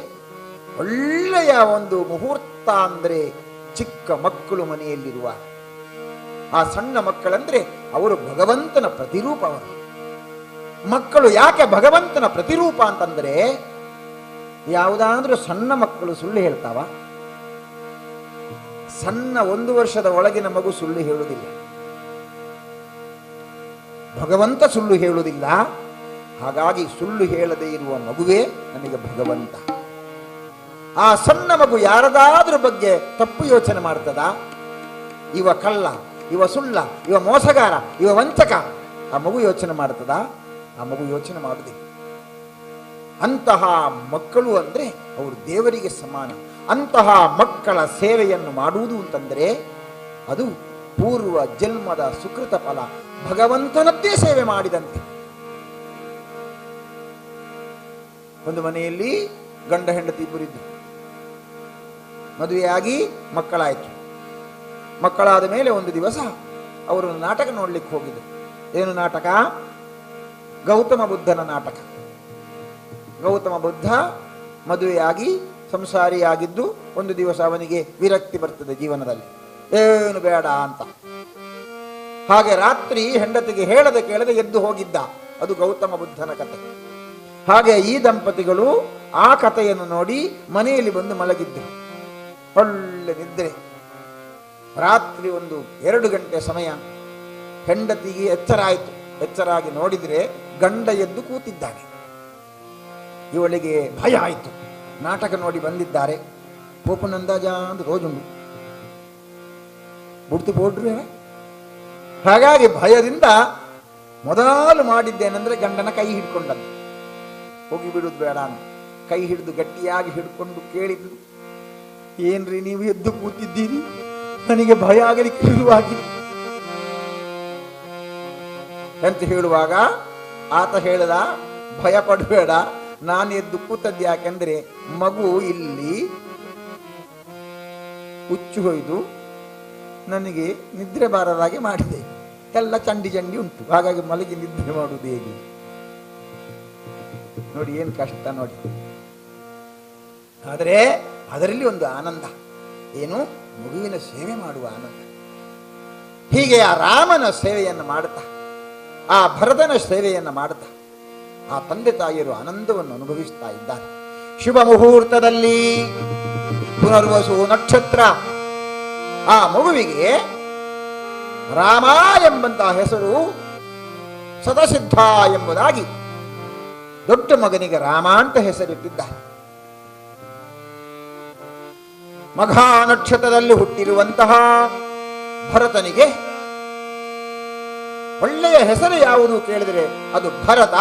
ಒಳ್ಳೆಯ ಒಂದು ಮುಹೂರ್ತ ಅಂದ್ರೆ ಚಿಕ್ಕ ಮಕ್ಕಳು ಮನೆಯಲ್ಲಿರುವ ಆ ಸಣ್ಣ ಮಕ್ಕಳಂದ್ರೆ ಅವರು ಭಗವಂತನ ಪ್ರತಿರೂಪ. ಅವರು ಮಕ್ಕಳು ಯಾಕೆ ಭಗವಂತನ ಪ್ರತಿರೂಪ ಅಂತಂದ್ರೆ, ಯಾವುದಾದ್ರೂ ಸಣ್ಣ ಮಕ್ಕಳು ಸುಳ್ಳು ಹೇಳ್ತಾವ? ಸಣ್ಣ 1 ವರ್ಷದ ಒಳಗಿನ ಮಗು ಸುಳ್ಳು ಹೇಳುವುದಿಲ್ಲ, ಭಗವಂತ ಸುಳ್ಳು ಹೇಳುವುದಿಲ್ಲ. ಹಾಗಾಗಿ ಸುಳ್ಳು ಹೇಳದೇ ಇರುವ ಮಗುವೇ ನನಗೆ ಭಗವಂತ. ಆ ಸಣ್ಣ ಮಗು ಯಾರದಾದ್ರೂ ಬಗ್ಗೆ ತಪ್ಪು ಯೋಚನೆ ಮಾಡ್ತದ? ಇವ ಕಳ್ಳ, ಇವ ಸುಳ್ಳ, ಇವ ಮೋಸಗಾರ, ಇವ ವಂಚಕ, ಆ ಮಗು ಯೋಚನೆ ಮಾಡ್ತದ? ಆ ಮಗು ಯೋಚನೆ ಮಾಡುವುದಿಲ್ಲ. ಅಂತಹ ಮಕ್ಕಳು ಅಂದ್ರೆ ಅವರು ದೇವರಿಗೆ ಸಮಾನ. ಅಂತಹ ಮಕ್ಕಳ ಸೇವೆಯನ್ನು ಮಾಡುವುದು ಅಂತಂದ್ರೆ ಅದು ಪೂರ್ವ ಜನ್ಮದ ಸುಕೃತ ಫಲ, ಭಗವಂತನದ್ದೇ ಸೇವೆ ಮಾಡಿದಂತೆ. ಒಂದು ಮನೆಯಲ್ಲಿ ಗಂಡ ಹೆಂಡತಿ ಇಬ್ಬರಿದ್ದು, ಮದುವೆಯಾಗಿ ಮಕ್ಕಳಾಯಿತು. ಮಕ್ಕಳಾದ ಮೇಲೆ ಒಂದು ದಿವಸ ಅವರು ನಾಟಕ ನೋಡ್ಲಿಕ್ಕೆ ಹೋಗಿದ್ರು. ಏನು ನಾಟಕ? ಗೌತಮ ಬುದ್ಧನ ನಾಟಕ. ಗೌತಮ ಬುದ್ಧ ಮದುವೆಯಾಗಿ ಸಂಸಾರಿಯಾಗಿದ್ದು ಒಂದು ದಿವಸ ಅವನಿಗೆ ವಿರಕ್ತಿ ಬರ್ತದೆ ಜೀವನದಲ್ಲಿ, ಏನು ಬೇಡ ಅಂತ. ಹಾಗೆ ರಾತ್ರಿ ಹೆಂಡತಿಗೆ ಹೇಳದೆ ಕೇಳದೆ ಎದ್ದು ಹೋಗಿದ್ದ. ಅದು ಗೌತಮ ಬುದ್ಧನ ಕತೆ. ಹಾಗೆ ಈ ದಂಪತಿಗಳು ಆ ಕಥೆಯನ್ನು ನೋಡಿ ಮನೆಯಲ್ಲಿ ಬಂದು ಮಲಗಿದ್ದರು. ಒಳ್ಳೆ ನಿದ್ರೆ. ರಾತ್ರಿ ಒಂದು 2 ಗಂಟೆ ಸಮಯ. ಹೆಂಡತಿಗೆ ಎಚ್ಚರ ಆಯಿತು. ಎಚ್ಚರಾಗಿ ನೋಡಿದ್ರೆ ಗಂಡ ಎದ್ದು ಕೂತಿದ್ದಾನೆ. ಇವಳಿಗೆ ಭಯ ಆಯಿತು. ನಾಟಕ ನೋಡಿ ಬಂದಿದ್ದಾರೆ, ಪೋಪನಂದಾಜ ಅಂತ ರೋಜುಂಡು ಬುಡ್ತು ಬೋಡ್ರೆ. ಹಾಗಾಗಿ ಭಯದಿಂದ ಮೊದಲು ಮಾಡಿದ್ದೇನೆಂದ್ರೆ ಗಂಡನ ಕೈ ಹಿಡ್ಕೊಂಡದ್ದು. ಹೋಗಿ ಬಿಡುದು ಬೇಡ ಅಂತ ಕೈ ಹಿಡಿದು ಗಟ್ಟಿಯಾಗಿ ಹಿಡ್ಕೊಂಡು ಕೇಳಿದ್ಲು, ಏನ್ರಿ ನೀವು ಎದ್ದು ಕೂತಿದ್ದೀರಿ? ನನಗೆ ಭಯ ಆಗಲಿಕ್ಕೆ ಶುರುವಾಗಿ ಅಂತ ಹೇಳುವಾಗ ಆತ ಹೇಳಿದ, ಭಯ ಪಡಬೇಡ, ನಾನು ಎದ್ದು ಕೂತದ್ದು ಯಾಕೆಂದ್ರೆ ಮಗು ಇಲ್ಲಿ ಹುಚ್ಚು ಹೊಯ್ದು ನನಗೆ ನಿದ್ರೆ ಬಾರದಾಗೆ ಮಾಡಿದೆ, ಎಲ್ಲ ಚಂಡಿ ಉಂಟು, ಹಾಗಾಗಿ ಮಲಗಿ ನಿದ್ರೆ ಮಾಡುವುದು ಹೇಗೆ? ನೋಡಿ ಏನು ಕಷ್ಟ ನೋಡಿ. ಆದರೆ ಅದರಲ್ಲಿ ಒಂದು ಆನಂದ ಏನು? ಮಗುವಿನ ಸೇವೆ ಮಾಡುವ ಆನಂದ. ಹೀಗೆ ಆ ರಾಮನ ಸೇವೆಯನ್ನು ಮಾಡುತ್ತಾ, ಆ ಭರತನ ಸೇವೆಯನ್ನು ಮಾಡುತ್ತಾ ಆ ತಂದೆ ತಾಯಿಯರು ಆನಂದವನ್ನು ಅನುಭವಿಸ್ತಾ ಇದ್ದಾರೆ. ಶುಭ ಮುಹೂರ್ತದಲ್ಲಿ ಪುನರ್ವಸು ನಕ್ಷತ್ರ ಆ ಮಗುವಿಗೆ ರಾಮ ಎಂಬಂತಹ ಹೆಸರು ಸದಸಿದ್ಧ ಎಂಬುದಾಗಿ ದೊಡ್ಡ ಮಗನಿಗೆ ರಾಮ ಅಂತ ಹೆಸರಿಟ್ಟಿದ್ದಾರೆ. ಮಘಾ ನಕ್ಷತ್ರದಲ್ಲಿ ಹುಟ್ಟಿರುವಂತಹ ಭರತನಿಗೆ ಒಳ್ಳೆಯ ಹೆಸರು ಯಾವುದು ಕೇಳಿದರೆ ಅದು ಭರತ.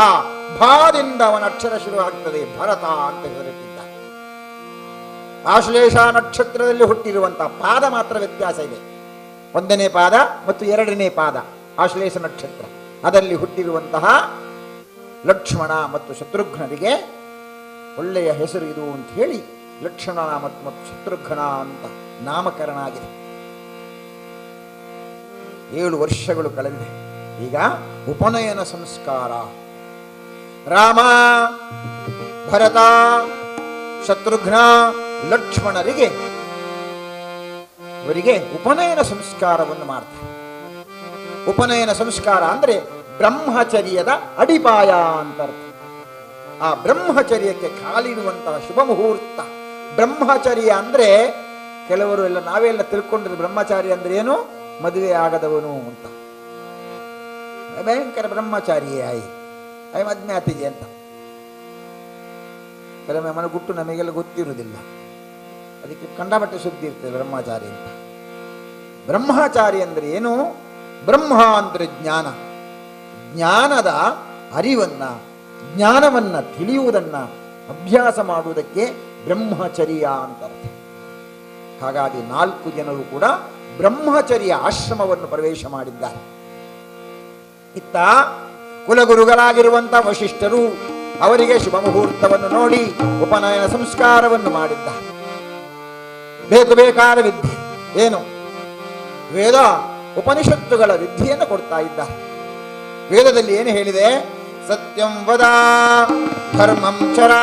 ಭಾದಿಂದ ಅವನ ಅಕ್ಷರ ಶುರು ಆಗ್ತದೆ, ಭರತ ಅಂತ ಹೆಸರಿಟ್ಟಿದ್ದಾರೆ. ಆಶ್ಲೇಷ ನಕ್ಷತ್ರದಲ್ಲಿ ಹುಟ್ಟಿರುವಂತಹ ಪಾದ ಮಾತ್ರ ವ್ಯತ್ಯಾಸ ಇದೆ. 1ನೇ ಪಾದ ಮತ್ತು 2ನೇ ಪಾದ ಆಶ್ಲೇಷ ನಕ್ಷತ್ರ, ಅದರಲ್ಲಿ ಹುಟ್ಟಿರುವಂತಹ ಲಕ್ಷ್ಮಣ ಮತ್ತು ಶತ್ರುಘ್ನರಿಗೆ ಒಳ್ಳೆಯ ಹೆಸರು ಇದು ಅಂತ ಹೇಳಿ ಲಕ್ಷ್ಮಣ ಮತ್ತು ಶತ್ರುಘ್ನ ಅಂತ ನಾಮಕರಣ ಆಗಿದೆ. 7 ವರ್ಷಗಳು ಕಳೆದಿದೆ. ಈಗ ಉಪನಯನ ಸಂಸ್ಕಾರ. ರಾಮ, ಭರತ, ಶತ್ರುಘ್ನ, ಲಕ್ಷ್ಮಣರಿಗೆ ಅವರಿಗೆ ಉಪನಯನ ಸಂಸ್ಕಾರವನ್ನು ಮಾಡ್ತಾರೆ. ಉಪನಯನ ಸಂಸ್ಕಾರ ಅಂದ್ರೆ ಬ್ರಹ್ಮಚರ್ಯದ ಅಡಿಪಾಯ ಅಂತ ಅರ್ಥ. ಆ ಬ್ರಹ್ಮಚರ್ಯಕ್ಕೆ ಕಾಲಿಡುವಂತಹ ಶುಭ ಮುಹೂರ್ತ. ಬ್ರಹ್ಮಚರ್ಯ ಅಂದ್ರೆ ಕೆಲವರು ಎಲ್ಲ ನಾವೆಲ್ಲ ತಿಳ್ಕೊಂಡಿರೋ ಬ್ರಹ್ಮಚಾರಿ ಅಂದ್ರೆ ಏನು? ಮದುವೆ ಆಗದವನು ಅಂತ. ಭಯಂಕರ ಬ್ರಹ್ಮಚಾರಿ ಆಯಿ ಮದ್ಮ್ಯಾತಿಗೆ ಅಂತ ಕೆಲವೊಮ್ಮೆ ಮನಗುಟ್ಟು ನಮಗೆಲ್ಲ ಗೊತ್ತಿರುವುದಿಲ್ಲ, ಅದಕ್ಕೆ ಕಂಡಬಟ್ಟೆ ಸುದ್ದಿ ಇರ್ತದೆ ಬ್ರಹ್ಮಚಾರಿ ಅಂತ. ಬ್ರಹ್ಮಚಾರಿ ಅಂದ್ರೆ ಏನು? ಬ್ರಹ್ಮ ಅಂದ್ರೆ ಜ್ಞಾನ, ಜ್ಞಾನದ ಅರಿವನ್ನ, ಜ್ಞಾನವನ್ನ ತಿಳಿಯುವುದನ್ನ ಅಭ್ಯಾಸ ಮಾಡುವುದಕ್ಕೆ ಬ್ರಹ್ಮಚರ್ಯ ಅಂತ ಅರ್ಥ. ಹಾಗಾಗಿ 4 ಜನರು ಕೂಡ ಬ್ರಹ್ಮಚರ್ಯ ಆಶ್ರಮವನ್ನು ಪ್ರವೇಶ ಮಾಡಿದ್ದಾರೆ. ಇತ್ತ ಕುಲಗುರುಗಳಾಗಿರುವಂತಹ ವಶಿಷ್ಠರು ಅವರಿಗೆ ಶುಭ ಮುಹೂರ್ತವನ್ನು ನೋಡಿ ಉಪನಯನ ಸಂಸ್ಕಾರವನ್ನು ಮಾಡಿದ್ದಾರೆ. ಬೇಕಾದ ವಿದ್ಯೆ ಏನು? ವೇದ ಉಪನಿಷತ್ತುಗಳ ವಿದ್ಯೆಯನ್ನು ಕೊಡ್ತಾ ಇದ್ದಾರೆ. ವೇದದಲ್ಲಿ ಏನು ಹೇಳಿದೆ? ಸತ್ಯಂ ವದ ಧರ್ಮಂ ಚರ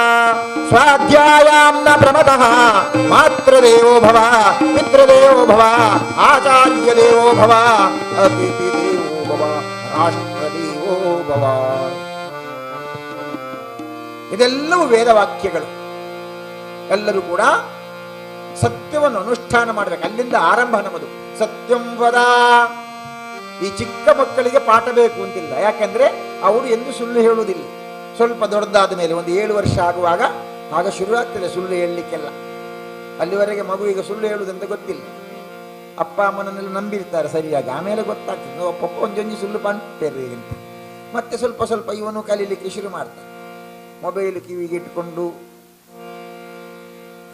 ಸ್ವಾಧ್ಯಾಯಾಂ ನ ಪ್ರಮತಃ ಮಾತೃದೇವೋ ಭವ ಪಿತೃದೇವೋ ಭವ ಆಚಾರ್ಯ ದೇವೋ ಭವ ಅತಿಥಿ ದೇವೋ ಭವ ರಾಷ್ಟ್ರದೇವೋ ಭವ. ಇದೆಲ್ಲವೂ ವೇದವಾಕ್ಯಗಳು. ಎಲ್ಲರೂ ಕೂಡ ಸತ್ಯವನ್ನು ಅನುಷ್ಠಾನ ಮಾಡಬೇಕು. ಅಲ್ಲಿಂದ ಆರಂಭ ನಮ್ಮದು. ಸತ್ಯಂ ವದ. ಈ ಚಿಕ್ಕ ಮಕ್ಕಳಿಗೆ ಪಾಠ ಬೇಕು ಅಂತಿಲ್ಲ, ಯಾಕೆಂದ್ರೆ ಅವರು ಎಂದು ಸುಳ್ಳು ಹೇಳುವುದಿಲ್ಲ. ಸ್ವಲ್ಪ ದೊಡ್ಡದಾದ ಮೇಲೆ ಒಂದು 7 ವರ್ಷ ಆಗುವಾಗ ಆಗ ಶುರುವಾಗ್ತದೆ ಸುಳ್ಳು ಹೇಳಲಿಕ್ಕೆಲ್ಲ. ಅಲ್ಲಿವರೆಗೆ ಮಗುವಿಗೆ ಸುಳ್ಳು ಹೇಳುವುದಂತ ಗೊತ್ತಿಲ್ಲ. ಅಪ್ಪ ಅಮ್ಮನನ್ನೆಲ್ಲ ನಂಬಿರ್ತಾರೆ ಸರಿಯಾಗಿ, ಆಮೇಲೆ ಗೊತ್ತಾಗ್ತದೆ ಪಪ್ಪ ಒಂದೊಂದು ಸುಳ್ಳು ಪಂಟೇರಿ ಅಂತ. ಮತ್ತೆ ಸ್ವಲ್ಪ ಸ್ವಲ್ಪ ಇವನು ಕಲೀಲಿಕ್ಕೆ ಶುರು ಮಾಡ್ತಾನೆ. ಮೊಬೈಲ್ ಕಿವಿಗೆ ಇಟ್ಕೊಂಡು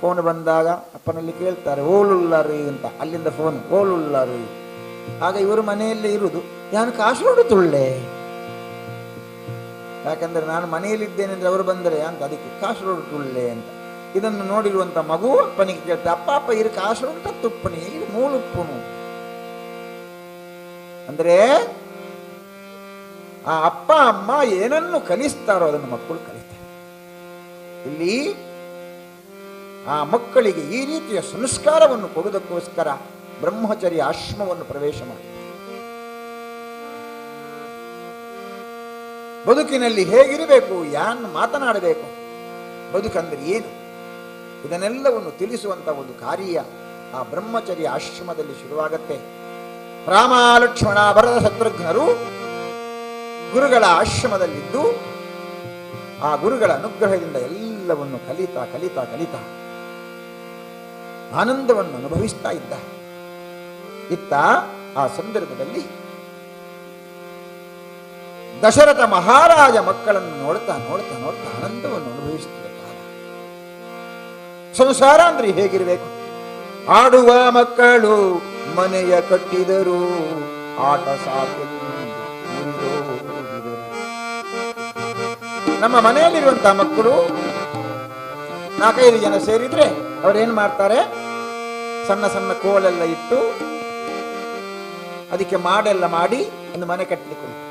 ಫೋನ್ ಬಂದಾಗ ಅಪ್ಪನಲ್ಲಿ ಕೇಳ್ತಾರೆ ಓಲುಲ್ಲಾರಿ ಅಂತ, ಅಲ್ಲಿಂದ ಫೋನ್ ಓಲುಲ್ಲಾರಿ. ಆಗ ಇವರು ಮನೆಯಲ್ಲೇ ಇರುವುದು, ನಾನು ಕಾಸರಗೋಡು ತುಳ್ಳೆ, ಯಾಕಂದ್ರೆ ನಾನು ಮನೆಯಲ್ಲಿದ್ದೇನೆ ಅಂದ್ರೆ ಅವರು ಬಂದರೆ ಅಂತ, ಅದಕ್ಕೆ ಕಾಸರಗೋಡು ತುಳ್ಳೆ ಅಂತ. ಇದನ್ನು ನೋಡಿರುವಂತ ಮಗು ಅಪ್ಪನಿಗೆ ಕೇಳ್ತಾರೆ, ಅಪ್ಪ ಅಪ್ಪ ಇರು ಕಾಸರಗೋಡು ತುಪ್ಪನಿ ಇದು ಮೂಲುಪ್ಪುನು ಅಂದ್ರೆ ಆ ಅಪ್ಪ ಅಮ್ಮ ಏನನ್ನು ಕಲಿಸ್ತಾರೋ ಅದನ್ನು ಮಕ್ಕಳು ಕಲಿತಾರೆ. ಇಲ್ಲಿ ಆ ಮಕ್ಕಳಿಗೆ ಈ ರೀತಿಯ ಸಂಸ್ಕಾರವನ್ನು ಕೊಡುವುದಕ್ಕೋಸ್ಕರ ಬ್ರಹ್ಮಚರ್ಯ ಆಶ್ರಮವನ್ನು ಪ್ರವೇಶ ಮಾಡಿ ಬದುಕಿನಲ್ಲಿ ಹೇಗಿರಬೇಕು, ಯಾನ್ ಮಾತನಾಡಬೇಕು, ಬದುಕಂದ್ರೆ ಏನು, ಇದನ್ನೆಲ್ಲವನ್ನು ತಿಳಿಸುವಂತ ಒಂದು ಕಾರ್ಯ ಆ ಬ್ರಹ್ಮಚರ್ಯ ಆಶ್ರಮದಲ್ಲಿ ಶುರುವಾಗತ್ತೆ. ರಾಮ, ಲಕ್ಷ್ಮಣ, ಭರತ, ಶತ್ರುಘ್ನರು ಗುರುಗಳ ಆಶ್ರಮದಲ್ಲಿದ್ದು ಆ ಗುರುಗಳ ಅನುಗ್ರಹದಿಂದ ಎಲ್ಲವನ್ನು ಕಲಿತಾ ಕಲಿತಾ ಕಲಿತಾ ಆನಂದವನ್ನು ಅನುಭವಿಸ್ತಾ ಇದ್ದ. ಇತ್ತ ಆ ಸಂದರ್ಭದಲ್ಲಿ ದಶರಥ ಮಹಾರಾಜ ಮಕ್ಕಳನ್ನು ನೋಡ್ತಾ ನೋಡ್ತಾ ನೋಡ್ತಾ ಆನಂದವನ್ನು ಅನುಭವಿಸುತ್ತಿದ್ದ ಕಾಲ. ಸಂಸಾರ ಅಂದ್ರೆ ಹೇಗಿರಬೇಕು? ಆಡುವ ಮಕ್ಕಳು ಮನೆಯ ಕಟ್ಟಿದರು ಆಟ ಸಾಕು ನಮ್ಮ ಮನೆಯಲ್ಲಿರುವಂತಹ ಮಕ್ಕಳು 4-5 ಜನ ಸೇರಿದ್ರೆ ಅವರೇನು ಮಾಡ್ತಾರೆ, ಸಣ್ಣ ಸಣ್ಣ ಕೋಲೆಲ್ಲ ಇಟ್ಟು ಅದಕ್ಕೆ ಮಾಡೆಲ್ಲ ಮಾಡಿ ಒಂದು ಮನೆ ಕಟ್ಟಲಿಕ್ಕೆ ಉಂಟು.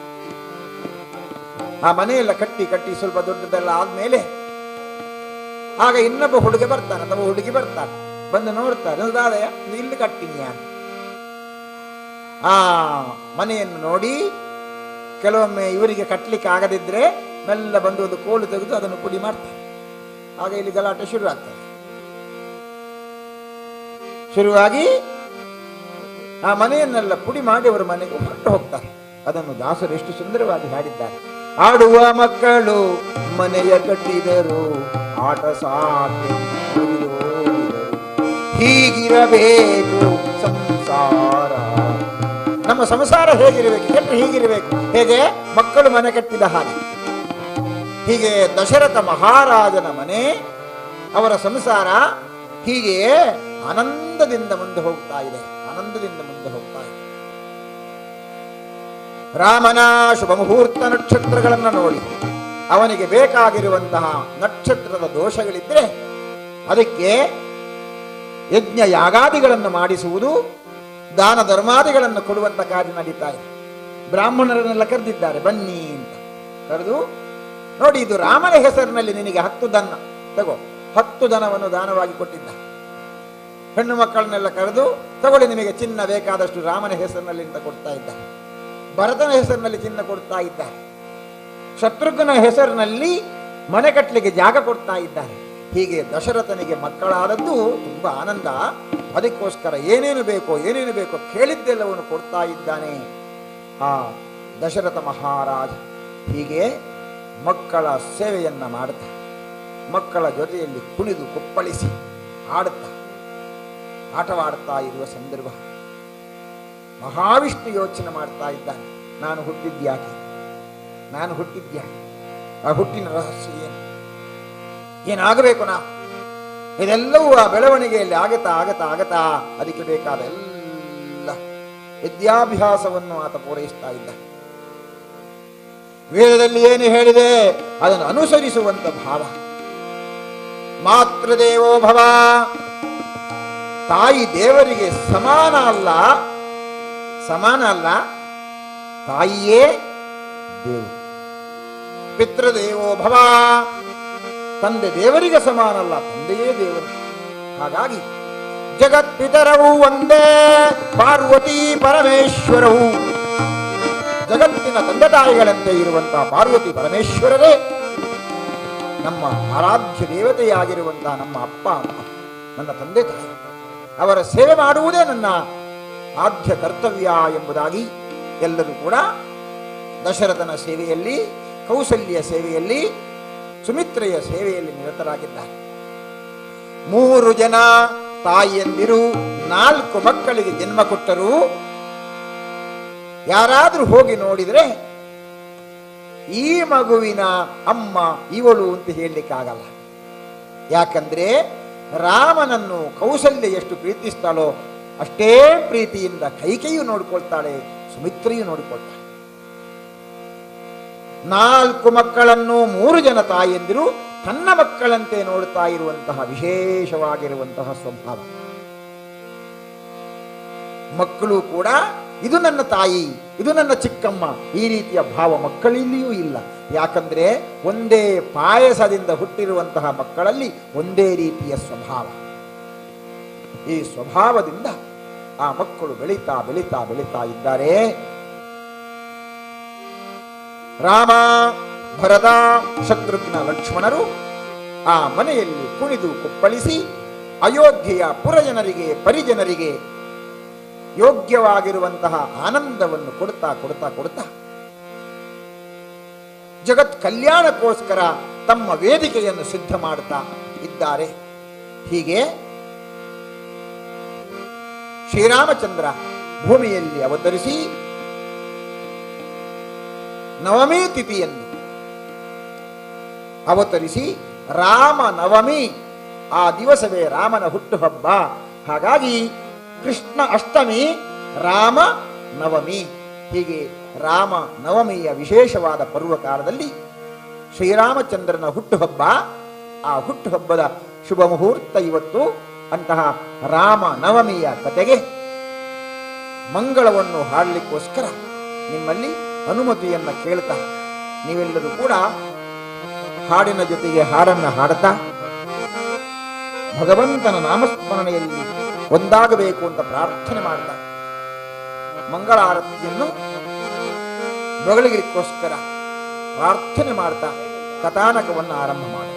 ಆ ಮನೆಯೆಲ್ಲ ಕಟ್ಟಿ ಕಟ್ಟಿ ಸ್ವಲ್ಪ ದೊಡ್ಡದೆಲ್ಲ ಆದ್ಮೇಲೆ ಆಗ ಇನ್ನೊಬ್ಬ ಹುಡುಗ ಬರ್ತಾನೆ ಅಥವಾ ಹುಡುಗಿ ಬರ್ತಾನೆ, ಬಂದು ನೋಡ್ತಾರೆ, ದಾದಯ ಇಲ್ಲಿ ಕಟ್ಟಿನಿ ಅಂತ. ಆ ಮನೆಯನ್ನು ನೋಡಿ ಕೆಲವೊಮ್ಮೆ ಇವರಿಗೆ ಕಟ್ಟಲಿಕ್ಕೆ ಆಗದಿದ್ರೆ ಮೆಲ್ಲ ಬಂದು ಒಂದು ಕೋಲು ತೆಗೆದು ಅದನ್ನು ಪುಡಿ ಮಾಡ್ತಾರೆ. ಆಗ ಇಲ್ಲಿ ಗಲಾಟೆ ಶುರುವಾಗ್ತದೆ. ಶುರುವಾಗಿ ಆ ಮನೆಯನ್ನೆಲ್ಲ ಪುಡಿ ಮಾಡಿ ಅವರ ಮನೆಗೆ ಹೊರಟು ಹೋಗ್ತಾರೆ. ಅದನ್ನು ದಾಸರು ಎಷ್ಟು ಸುಂದರವಾಗಿ ಹಾಡಿದ್ದಾರೆ. ಆಡುವ ಮಕ್ಕಳು ಮನೆಯ ಕಟ್ಟಿದರು, ಆಟ ಸಾಕಿ ಹೀಗಿರಬೇಕು ಸಂಸಾರ. ನಮ್ಮ ಸಂಸಾರ ಹೇಗಿರಬೇಕು, ಕೆಟ್ಟು ಹೀಗಿರಬೇಕು. ಹೇಗೆ ಮಕ್ಕಳು ಮನೆ ಕಟ್ಟಿದ ಹಾಗೆ. ಹೀಗೆ ದಶರಥ ಮಹಾರಾಜನ ಮನೆ, ಅವರ ಸಂಸಾರ ಹೀಗೆ ಆನಂದದಿಂದ ಮುಂದೆ ಹೋಗ್ತಾ ಇದೆ, ಆನಂದದಿಂದ ಮುಂದೆ ಹೋಗ್ತಾ ಇದೆ. ರಾಮನ ಶುಭ ಮುಹೂರ್ತ ನಕ್ಷತ್ರಗಳನ್ನು ನೋಡಿ ಅವನಿಗೆ ಬೇಕಾಗಿರುವಂತಹ ನಕ್ಷತ್ರದ ದೋಷಗಳಿದ್ರೆ ಅದಕ್ಕೆ ಯಜ್ಞ ಯಾಗಾದಿಗಳನ್ನು ಮಾಡಿಸುವುದು, ದಾನ ಧರ್ಮಾದಿಗಳನ್ನು ಕೊಡುವಂತ ಕಾರ್ಯ ನಡೀತಾ ಇದೆ. ಬ್ರಾಹ್ಮಣರನ್ನೆಲ್ಲ ಕರೆದಿದ್ದಾರೆ, ಬನ್ನಿ ಅಂತ ಕರೆದು, ನೋಡಿ ಇದು ರಾಮನ ಹೆಸರಿನಲ್ಲಿ ನಿನಗೆ 10 ದನ ತಗೋ, 10 ದನವನ್ನು ದಾನವಾಗಿ ಕೊಟ್ಟಿದ್ದ. ಹೆಣ್ಣು ಮಕ್ಕಳನ್ನೆಲ್ಲ ಕರೆದು, ತಗೊಳ್ಳಿ ನಿಮಗೆ ಚಿನ್ನ ಬೇಕಾದಷ್ಟು ರಾಮನ ಹೆಸರಿನಲ್ಲಿ ಅಂತ ಕೊಡ್ತಾ ಇದ್ದಾರೆ. ಭರತನ ಹೆಸರಿನಲ್ಲಿ ಚಿನ್ನ ಕೊಡ್ತಾ ಇದ್ದಾರೆ. ಶತ್ರುಘ್ನ ಹೆಸರಿನಲ್ಲಿ ಮನೆ ಕಟ್ಟಲಿಕ್ಕೆ ಜಾಗ ಕೊಡ್ತಾ ಇದ್ದಾರೆ. ಹೀಗೆ ದಶರಥನಿಗೆ ಮಕ್ಕಳಾದದ್ದು ತುಂಬಾ ಆನಂದ. ಅದಕ್ಕೋಸ್ಕರ ಏನೇನು ಬೇಕೋ ಕೇಳಿದ್ದೆಲ್ಲವನ್ನು ಕೊಡ್ತಾ ಇದ್ದಾನೆ ಆ ದಶರಥ ಮಹಾರಾಜ. ಹೀಗೆ ಮಕ್ಕಳ ಸೇವೆಯನ್ನ ಮಾಡುತ್ತಾ, ಮಕ್ಕಳ ಜೊತೆಯಲ್ಲಿ ಕುಣಿದು ಕುಪ್ಪಳಿಸಿ ಆಡುತ್ತಾ ಆಟವಾಡ್ತಾ ಇರುವ ಸಂದರ್ಭ ಮಹಾವಿಷ್ಣು ಯೋಚನೆ ಮಾಡ್ತಾ ಇದ್ದಾನೆ. ನಾನು ಹುಟ್ಟಿದ್ಯಾಕೆ, ಆ ಹುಟ್ಟಿನ ರಹಸ್ಯ ಏನಾಗಬೇಕು, ಇದೆಲ್ಲವೂ ಆ ಬೆಳವಣಿಗೆಯಲ್ಲಿ ಆಗತಾ ಅದಕ್ಕೆ ಬೇಕಾದ ಎಲ್ಲ ವಿದ್ಯಾಭ್ಯಾಸವನ್ನು ಆತ ಪೂರೈಸ್ತಾ ಇದ್ದ. ವೇದದಲ್ಲಿ ಏನು ಹೇಳಿದೆ ಅದನ್ನು ಅನುಸರಿಸುವಂತ ಭಾವ. ಮಾತೃದೇವೋ ಭವ, ತಾಯಿ ದೇವರಿಗೆ ಸಮಾನ ಅಲ್ಲ, ತಾಯಿಯೇ ದೇವರು. ಪಿತೃದೇವೋ ಭವ, ತಂದೆ ದೇವರಿಗೆ ಸಮಾನ ಅಲ್ಲ, ತಂದೆಯೇ ದೇವರು. ಹಾಗಾಗಿ ಜಗತ್ಪಿತರವು ಒಂದೇ, ಪಾರ್ವತಿ ಪರಮೇಶ್ವರವು. ಜಗತ್ತಿನ ತಂದೆ ತಾಯಿಗಳಂತೆ ಇರುವಂತಹ ಪಾರ್ವತಿ ಪರಮೇಶ್ವರರೇ ನಮ್ಮ ಆರಾಧ್ಯ ದೇವತೆಯಾಗಿರುವಂತಹ ನಮ್ಮ ಅಪ್ಪ ಅಮ್ಮ, ನನ್ನ ತಂದೆ ತಾಯಿ. ಅವರ ಸೇವೆ ಮಾಡುವುದೇ ನನ್ನ ಆದ್ಯ ಕರ್ತವ್ಯ ಎಂಬುದಾಗಿ ಎಲ್ಲರೂ ಕೂಡ ದಶರಥನ ಸೇವೆಯಲ್ಲಿ, ಕೌಸಲ್ಯ ಸೇವೆಯಲ್ಲಿ, ಸುಮಿತ್ರೆಯ ಸೇವೆಯಲ್ಲಿ ನಿರತರಾಗಿದ್ದಾರೆ. 3 ಜನ ತಾಯಿಯಂದಿರು 4 ಮಕ್ಕಳಿಗೆ ಜನ್ಮ ಕೊಟ್ಟರು. ಯಾರಾದ್ರೂ ಹೋಗಿ ನೋಡಿದ್ರೆ ಈ ಮಗುವಿನ ಅಮ್ಮ ಇವಳು ಅಂತ ಹೇಳಲಿಕ್ಕಾಗಲ್ಲ. ಯಾಕಂದ್ರೆ ರಾಮನನ್ನು ಕೌಸಲ್ಯ ಎಷ್ಟು ಪ್ರೀತಿಸ್ತಾಳೋ ಅಷ್ಟೇ ಪ್ರೀತಿಯಿಂದ ಕೈಕೆಯು ನೋಡಿಕೊಳ್ತಾಳೆ, ಸುಮಿತ್ರೆಯು ನೋಡಿಕೊಳ್ತಾಳೆ. 4 ಮಕ್ಕಳನ್ನು 3 ಜನ ತಾಯಿಯಂದಿರು ತನ್ನ ಮಕ್ಕಳಂತೆ ನೋಡುತ್ತಾ ಇರುವಂತಹ ವಿಶೇಷವಾಗಿರುವಂತಹ ಸ್ವಭಾವ. ಮಕ್ಕಳು ಕೂಡ ಇದು ನನ್ನ ತಾಯಿ, ಇದು ನನ್ನ ಚಿಕ್ಕಮ್ಮ, ಈ ರೀತಿಯ ಭಾವ ಮಕ್ಕಳಲ್ಲಿಯೂ ಇಲ್ಲ. ಯಾಕಂದ್ರೆ ಒಂದೇ ಪಾಯಸದಿಂದ ಹುಟ್ಟಿರುವಂತಹ ಮಕ್ಕಳಲ್ಲಿ ಒಂದೇ ರೀತಿಯ ಸ್ವಭಾವ. ಈ ಸ್ವಭಾವದಿಂದ ಆ ಮಕ್ಕಳು ಬೆಳೀತಾ ಬೆಳೀತಾ ಬೆಳೀತಾ ಇದ್ದಾರೆ. ರಾಮ, ಭರತ, ಶತ್ರುಘ್ನ, ಲಕ್ಷ್ಮಣರು ಆ ಮನೆಯಲ್ಲಿ ಕುಣಿದು ಕುಪ್ಪಳಿಸಿ ಅಯೋಧ್ಯೆಯ ಪುರಜನರಿಗೆ, ಪರಿಜನರಿಗೆ ಯೋಗ್ಯವಾಗಿರುವಂತಹ ಆನಂದವನ್ನು ಕೊಡ್ತಾ ಕೊಡ್ತಾ ಕೊಡ್ತಾ ಜಗತ್ ಕಲ್ಯಾಣಕ್ಕೋಸ್ಕರ ತಮ್ಮ ವೇದಿಕೆಯನ್ನು ಸಿದ್ಧ ಮಾಡುತ್ತಾ ಇದ್ದಾರೆ. ಹೀಗೆ ಶ್ರೀರಾಮಚಂದ್ರ ಭೂಮಿಯಲ್ಲಿ ಅವತರಿಸಿ ನವಮಿ ತಿಥಿಯನ್ನು ಅವತರಿಸಿ, ರಾಮ ನವಮಿ ಆ ದಿವಸವೇ ರಾಮನ ಹುಟ್ಟುಹಬ್ಬ. ಹಾಗಾಗಿ ಕೃಷ್ಣ ಅಷ್ಟಮಿ, ರಾಮ ನವಮಿ. ಹೀಗೆ ರಾಮ ನವಮಿಯ ವಿಶೇಷವಾದ ಪರ್ವಕಾಲದಲ್ಲಿ ಶ್ರೀರಾಮಚಂದ್ರನ ಹುಟ್ಟುಹಬ್ಬ. ಆ ಹುಟ್ಟುಹಬ್ಬದ ಶುಭ ಮುಹೂರ್ತ ಇವತ್ತು. ಅಂತಹ ರಾಮ ನವಮಿಯ ಕತೆಗೆ ಮಂಗಳವನ್ನು ಹಾಡಲಿಕ್ಕೋಸ್ಕರ ನಿಮ್ಮಲ್ಲಿ ಅನುಮತಿಯನ್ನು ಕೇಳ್ತಾ ನೀವೆಲ್ಲರೂ ಕೂಡ ಹಾಡಿನ ಜೊತೆಗೆ ಹಾಡನ್ನು ಹಾಡುತ್ತಾ ಭಗವಂತನ ನಾಮಸ್ಮರಣೆಯಲ್ಲಿ ಒಂದಾಗಬೇಕು ಅಂತ ಪ್ರಾರ್ಥನೆ ಮಾಡ್ತಾ ಮಂಗಳಾರತಿಯನ್ನು ಬೆಳಗಲಿಕ್ಕೋಸ್ಕರ ಪ್ರಾರ್ಥನೆ ಮಾಡ್ತಾ ಕಥಾನಕವನ್ನು ಆರಂಭ ಮಾಡಿ.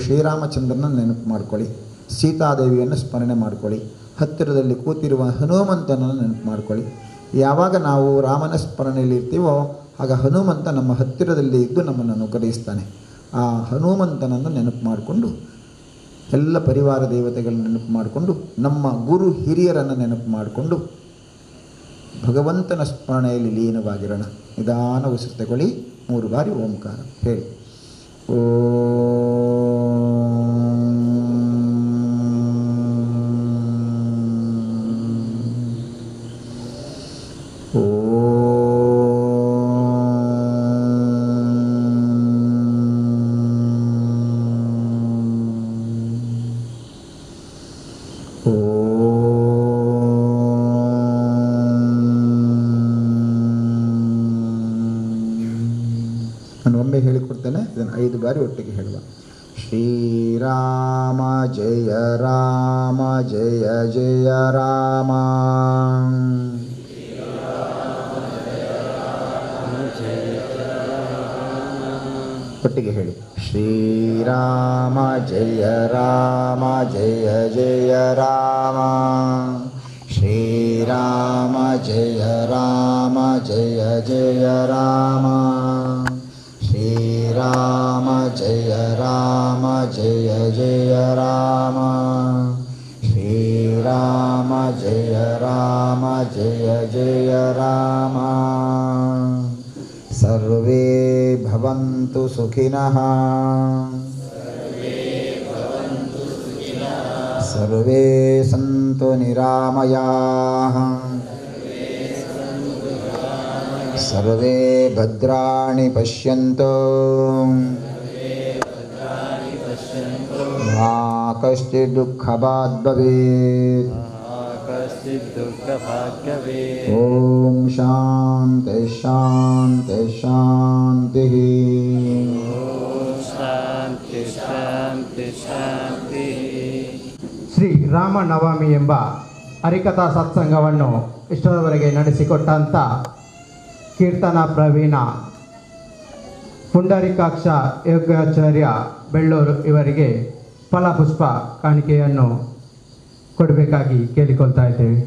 ಶ್ರೀರಾಮಚಂದ್ರನ ನೆನಪು ಮಾಡ್ಕೊಳ್ಳಿ, ಸೀತಾದೇವಿಯನ್ನು ಸ್ಮರಣೆ ಮಾಡ್ಕೊಳ್ಳಿ, ಹತ್ತಿರದಲ್ಲಿ ಕೂತಿರುವ ಹನುಮಂತನನ್ನು ನೆನಪು ಮಾಡ್ಕೊಳ್ಳಿ. ಯಾವಾಗ ನಾವು ರಾಮನ ಸ್ಮರಣೆಯಲ್ಲಿ ಇರ್ತೀವೋ ಆಗ ಹನುಮಂತ ನಮ್ಮ ಹತ್ತಿರದಲ್ಲಿ ಇದ್ದು ನಮ್ಮನ್ನು ಅನುಗ್ರಹಿಸ್ತಾನೆ. ಆ ಹನುಮಂತನನ್ನು ನೆನಪು ಮಾಡಿಕೊಂಡು, ಎಲ್ಲ ಪರಿವಾರ ದೇವತೆಗಳನ್ನು ನೆನಪು ಮಾಡಿಕೊಂಡು, ನಮ್ಮ ಗುರು ಹಿರಿಯರನ್ನು ನೆನಪು ಮಾಡಿಕೊಂಡು ಭಗವಂತನ ಸ್ಮರಣೆಯಲ್ಲಿ ಲೀನವಾಗಿರೋಣ. ನಿಧಾನ ಉಸಿರು ತಗೊಳ್ಳಿ, 3 ಬಾರಿ ಓಂಕಾರ ಹೇಳಿ. ನಾನು ಒಮ್ಮೆ ಹೇಳಿಕೊಡ್ತೇನೆ, ಇದನ್ನು 5 ಬಾರಿ ಒಟ್ಟಿಗೆ ಹೇಳುವ. ಶ್ರೀರಾಮ ಜಯ ರಾಮ ಜಯ ಜಯ ರಾಮ, ಒಟ್ಟಿಗೆ ಹೇಳಿ. ಶ್ರೀರಾಮ ಜಯ ರಾಮ ಜಯ ಜಯ ರಾಮ, ಶ್ರೀರಾಮ ಜಯ ರಾಮ ಜಯ ಜಯ ರಾಮ, ಶ್ರೀರಾಮ ಜಯ ರಾಮ ಜಯ ಜಯ ರಾಮ, ಶ್ರೀರಾಮ ಜಯ ರಾಮ ಜಯ ಜಯ ರಾಮ. ಸರ್ವೇ ಭವಂತು ಸುಖಿನಃ, ಸರ್ವೇ ಸಂತು ನಿರಾಮಯಾಃ, ಸರ್ವೇ ಭದ್ರಾಣಿ ಪಶ್ಯಂತು ಮಾ ಕಶ್ಚಿತ್ ದುಃಖಭಾಗ್ ಭವೇತ್. ಓಂ ಶಾಂತಿ ಶಾಂತಿ ಶಾಂತಿ. ಶ್ರೀ ರಾಮನವಮಿ ಎಂಬ ಹರಿಕಥಾ ಸತ್ಸಂಗವನ್ನು ಇಷ್ಟರವರೆಗೆ ನಡೆಸಿಕೊಟ್ಟಂಥ ಕೀರ್ತನಾ ಪ್ರವೀಣ ಪುಂಡರೀಕಾಕ್ಷ ಯೋಗಾಚಾರ್ಯ ಬೆಳ್ಳೂರು ಇವರಿಗೆ ಫಲಪುಷ್ಪ ಕಾಣಿಕೆಯನ್ನು ಕೊಡಬೇಕಾಗಿ ಕೇಳಿಕೊಳ್ತಾ ಇದ್ದೇವೆ.